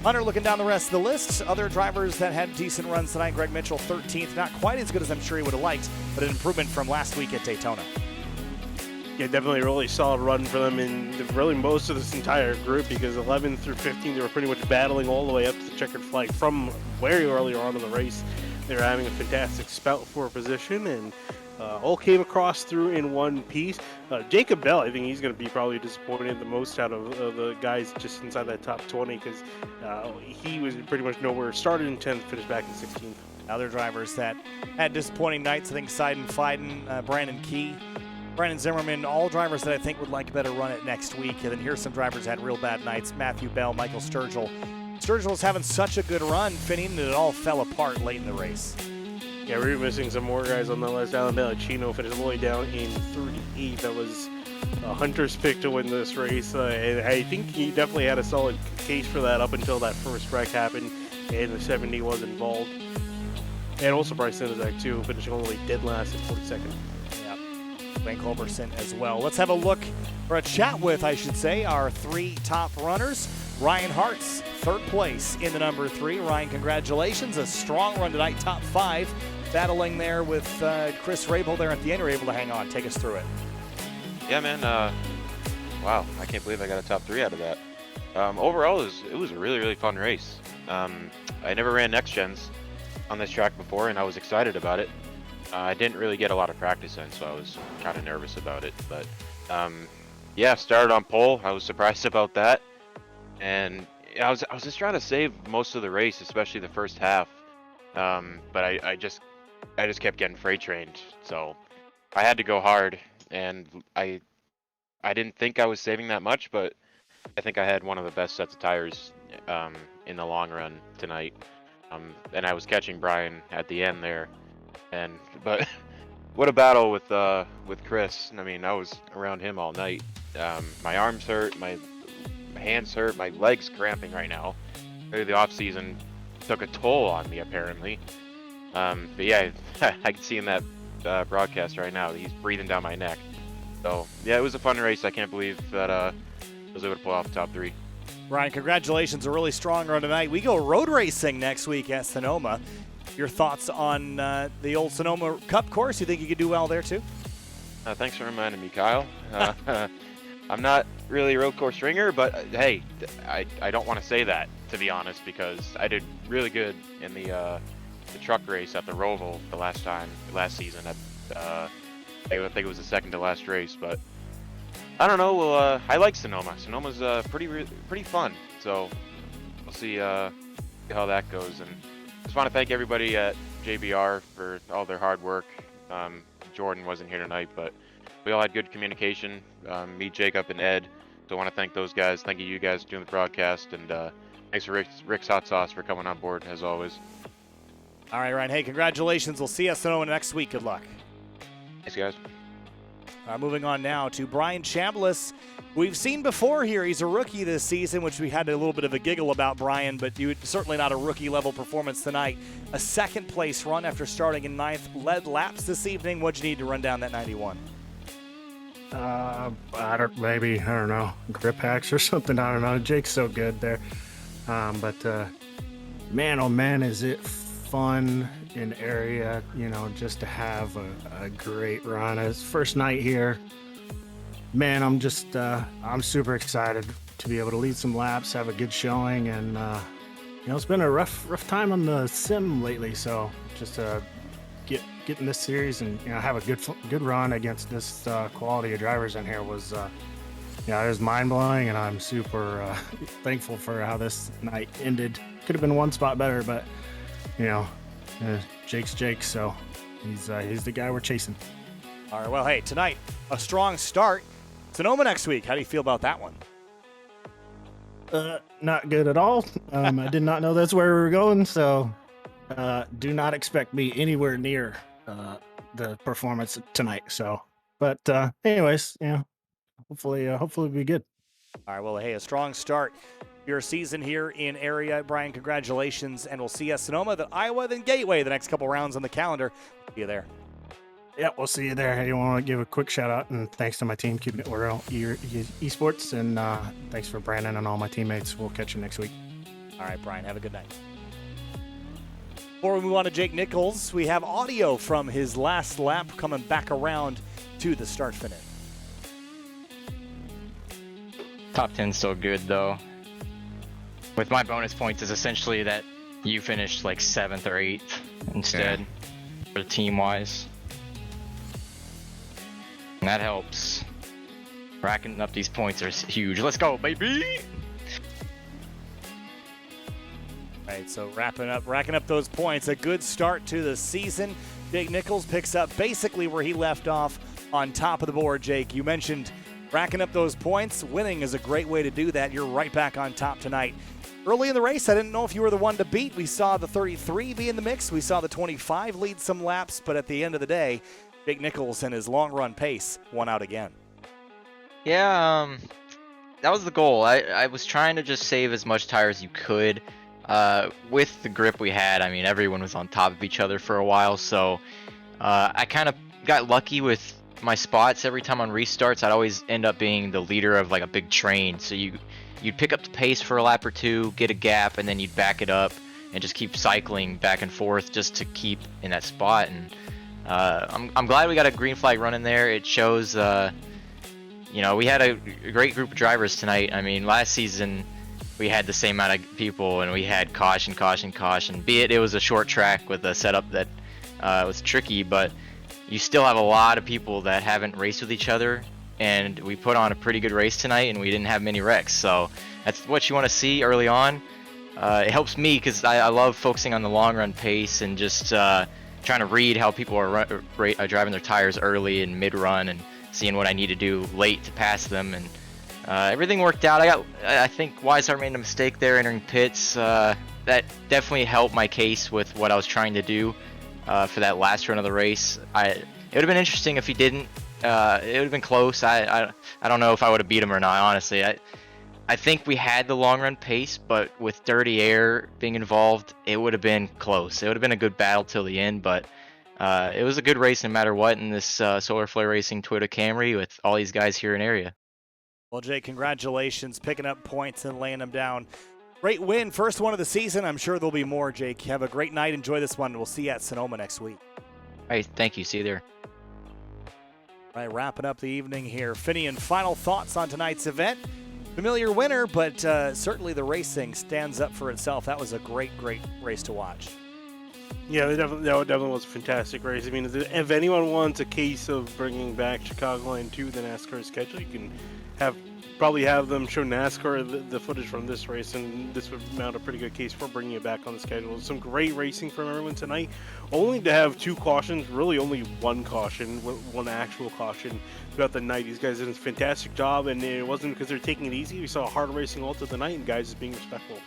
Hunter looking down the rest of the list. Other drivers that had decent runs tonight, Greg Mitchell, 13th. Not quite as good as I'm sure he would have liked, but an improvement from last week at Daytona. Yeah, definitely a really solid run for them in really most of this entire group, because 11 through 15, they were pretty much battling all the way up to the checkered flag from very early on in the race. They were having a fantastic spout for position, and all came across through in one piece. Jacob Bell, I think he's going to be probably disappointed the most out of the guys just inside that top 20, because he was pretty much nowhere. Started in 10th, finished back in 16th. Other drivers that had disappointing nights, I think Seiden Feiden, Brandon Key, Brandon Zimmerman, all drivers that I think would like a better run at next week. And then here's some drivers that had real bad nights. Matthew Bell, Michael Sturgill. Sturgill was having such a good run, Finney, and it all fell apart late in the race. Yeah, we were missing some more guys on the list. Alan Bellacino finished all the way down in 38th. That was Hunter's pick to win this race. And I think he definitely had a solid case for that up until that first wreck happened and the 70 was involved. And also Bryce Sinizak, too, finishing all the way dead last in 42nd. Yeah, Wayne Culberson as well. Let's have a look, or a chat with, I should say, our 3 top runners. Ryan Hartz, 3rd place in the number 3. Ryan, congratulations. A strong run tonight, top 5. Battling there with Chris Rabel there at the end. You're able to hang on. Take us through it. Yeah, man. Wow, I can't believe I got a top 3 out of that. Overall, it was a really, really fun race. I never ran Next Gens on this track before, and I was excited about it. I didn't really get a lot of practice in, so I was kind of nervous about it. But yeah, started on pole. I was surprised about that. And I was just trying to save most of the race, especially the first half. But I just kept getting freight trained, so I had to go hard. And I didn't think I was saving that much, but I think I had one of the best sets of tires in the long run tonight. And I was catching Brian at the end there, but what a battle with Chris. I mean, I was around him all night. My arms hurt, my hands hurt, my legs cramping right now. Maybe the off season took a toll on me apparently. But yeah, I can see in that broadcast right now, he's breathing down my neck. So yeah, it was a fun race. I can't believe that I was able to pull off the top 3. Ryan, congratulations. A really strong run tonight. We go road racing next week at Sonoma. Your thoughts on the old Sonoma Cup course? You think you could do well there too? Thanks for reminding me, Kyle. I'm not really a road course ringer, but hey, I don't want to say that, to be honest, because I did really good in the truck race at the Roval last season. I think it was the second to last race, but I don't know. Well, I like Sonoma. Sonoma's pretty fun, so we'll see how that goes. And just want to thank everybody at JBR for all their hard work. Jordan wasn't here tonight, but we all had good communication. Me, Jacob, and Ed. So I want to thank those guys. Thank you guys for doing the broadcast, and thanks for Rick's Hot Sauce for coming on board as always. All right, Ryan. Hey, congratulations. We'll see you at Sonoma next week. Good luck. Thanks, guys. Moving on now to Brian Chambliss. We've seen before here, he's a rookie this season, which we had a little bit of a giggle about, Brian, but certainly not a rookie-level performance tonight. A second-place run after starting in 9th, led laps this evening. What'd you need to run down that 91? I don't know, grip hacks or something. I don't know. Jake's so good there. But man, oh man, is it fun in area, just to have a great run. It's first night here. Man, I'm super excited to be able to lead some laps, have a good showing, and it's been a rough time on the sim lately. So just get in this series and have a good run against this quality of drivers in here was it was mind blowing, and I'm super thankful for how this night ended. Could have been one spot better, but Jake's Jake, so he's the guy we're chasing. All right, well, hey, tonight, a strong start. Sonoma next week. How do you feel about that one? Not good at all. I did not know that's where we were going, so do not expect me anywhere near the performance tonight. So, but anyways, hopefully it'll be good. All right, well, hey, a strong start your season here in area. Brian, congratulations, and we'll see you at Sonoma, then Iowa, then Gateway the next couple rounds on the calendar. See you there. Yeah, we'll see you there. I want to give a quick shout out and thanks to my team, keeping it real esports, and thanks for Brandon and all my teammates. We'll catch you next week. All right, Brian, have a good night. Before we move on to Jake Nichols, we have audio from his last lap coming back around to the start finish. Top 10 still good though. With my bonus points is essentially that you finished like 7th or 8th instead for team wise. And that helps. Racking up these points are huge. Let's go, baby! All right, so racking up those points. A good start to the season. Jake Nichols picks up basically where he left off on top of the board. Jake, you mentioned racking up those points. Winning is a great way to do that. You're right back on top tonight. Early in the race, I didn't know if you were the one to beat. We saw the 33 be in the mix. We saw the 25 lead some laps, but at the end of the day, Jake Nichols and his long run pace won out again. Yeah, that was the goal. I was trying to just save as much tire as you could. With the grip we had, I mean, everyone was on top of each other for a while, so I kind of got lucky with my spots. Every time on restarts, I'd always end up being the leader of like a big train. So you'd pick up the pace for a lap or two, get a gap, and then you'd back it up and just keep cycling back and forth just to keep in that spot. And I'm glad we got a green flag running there. It shows, we had a great group of drivers tonight. I mean, last season we had the same amount of people and we had caution. Be it was a short track with a setup that was tricky, but you still have a lot of people that haven't raced with each other, and we put on a pretty good race tonight and we didn't have many wrecks. So that's what you want to see early on. It helps me because I love focusing on the long run pace and just trying to read how people are driving their tires early and mid run and seeing what I need to do late to pass them. And everything worked out. I think Weishart made a mistake there entering pits. That definitely helped my case with what I was trying to do for that last run of the race. It would have been interesting if he didn't. It would have been close. I don't know if I would have beat him or not, honestly. I think we had the long run pace, but with dirty air being involved, it would have been close. It would have been a good battle till the end, but it was a good race no matter what in this Solar Flare Racing Toyota Camry with all these guys here in area. Well, Jake, congratulations picking up points and laying them down. Great win, first one of the season. I'm sure there'll be more, Jake. Have a great night. Enjoy this one. We'll see you at Sonoma next week. All right, thank you. See you there. All right, wrapping up the evening here. Finian, final thoughts on tonight's event. Familiar winner, but certainly the racing stands up for itself. That was a great race to watch. Yeah, that definitely was a fantastic race. I mean, if anyone wants a case of bringing back Chicagoland to the NASCAR schedule, you can probably have them show NASCAR the footage from this race, and this would mount a pretty good case for bringing it back on the schedule. Some great racing from everyone tonight. Only to have 2 cautions, really only 1 caution, 1 actual caution throughout the night. These guys did a fantastic job, and it wasn't because they're taking it easy. We saw hard racing all through the night, and guys just being respectful.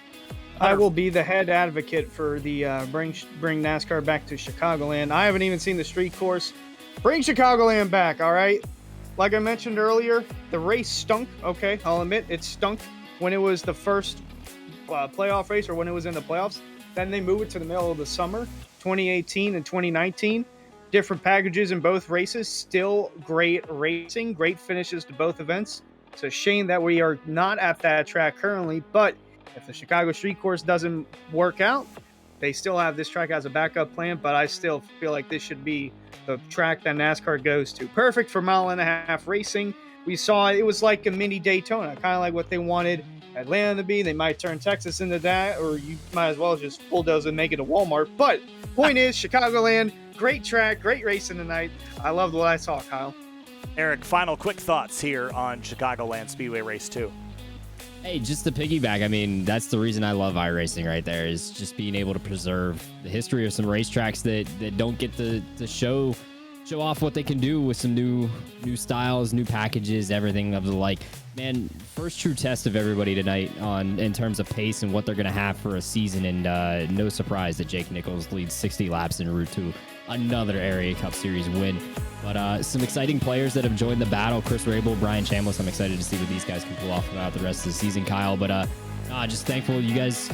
I will be the head advocate for the bring NASCAR back to Chicagoland. I haven't even seen the street course. Bring Chicagoland back, all right? Like I mentioned earlier, the race stunk. Okay, I'll admit it stunk when it was the first playoff race or when it was in the playoffs. Then they moved it to the middle of the summer, 2018 and 2019. Different packages in both races. Still great racing, great finishes to both events. It's a shame that we are not at that track currently, but if the Chicago street course doesn't work out, they still have this track as a backup plan, but I still feel like this should be the track that NASCAR goes to. Perfect for 1.5 mile racing. We saw it was like a mini Daytona, kind of like what they wanted Atlanta to be. They might turn Texas into that, or you might as well just bulldoze and make it a Walmart. But point is, Chicagoland, great track, great racing tonight. I loved what I saw, Kyle. Eric, final quick thoughts here on Chicagoland Speedway Race 2. Hey, just to piggyback, I mean, that's the reason I love iRacing right there, is just being able to preserve the history of some racetracks that don't get to show show off what they can do with some new styles, new packages, everything of the like. Man, first true test of everybody tonight in terms of pace and what they're going to have for a season. And no surprise that Jake Nichols leads 60 laps en route to another Area Cup Series win. But some exciting players that have joined the battle. Chris Rabel, Brian Chambliss. I'm excited to see what these guys can pull off throughout the rest of the season, Kyle. But just thankful you guys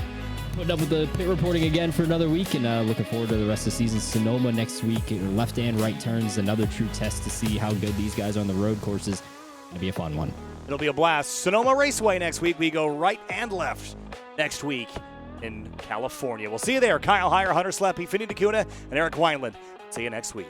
putting up with the pit reporting again for another week, and looking forward to the rest of the season. Sonoma next week, left and right turns, another true test to see how good these guys are on the road courses. It'll be a fun one. It'll be a blast. Sonoma Raceway next week. We go right and left next week in California. We'll see you there. Kyle Heyer, Hunter Sleppy, Finney DeCuna, and Eric Wineland. See you next week.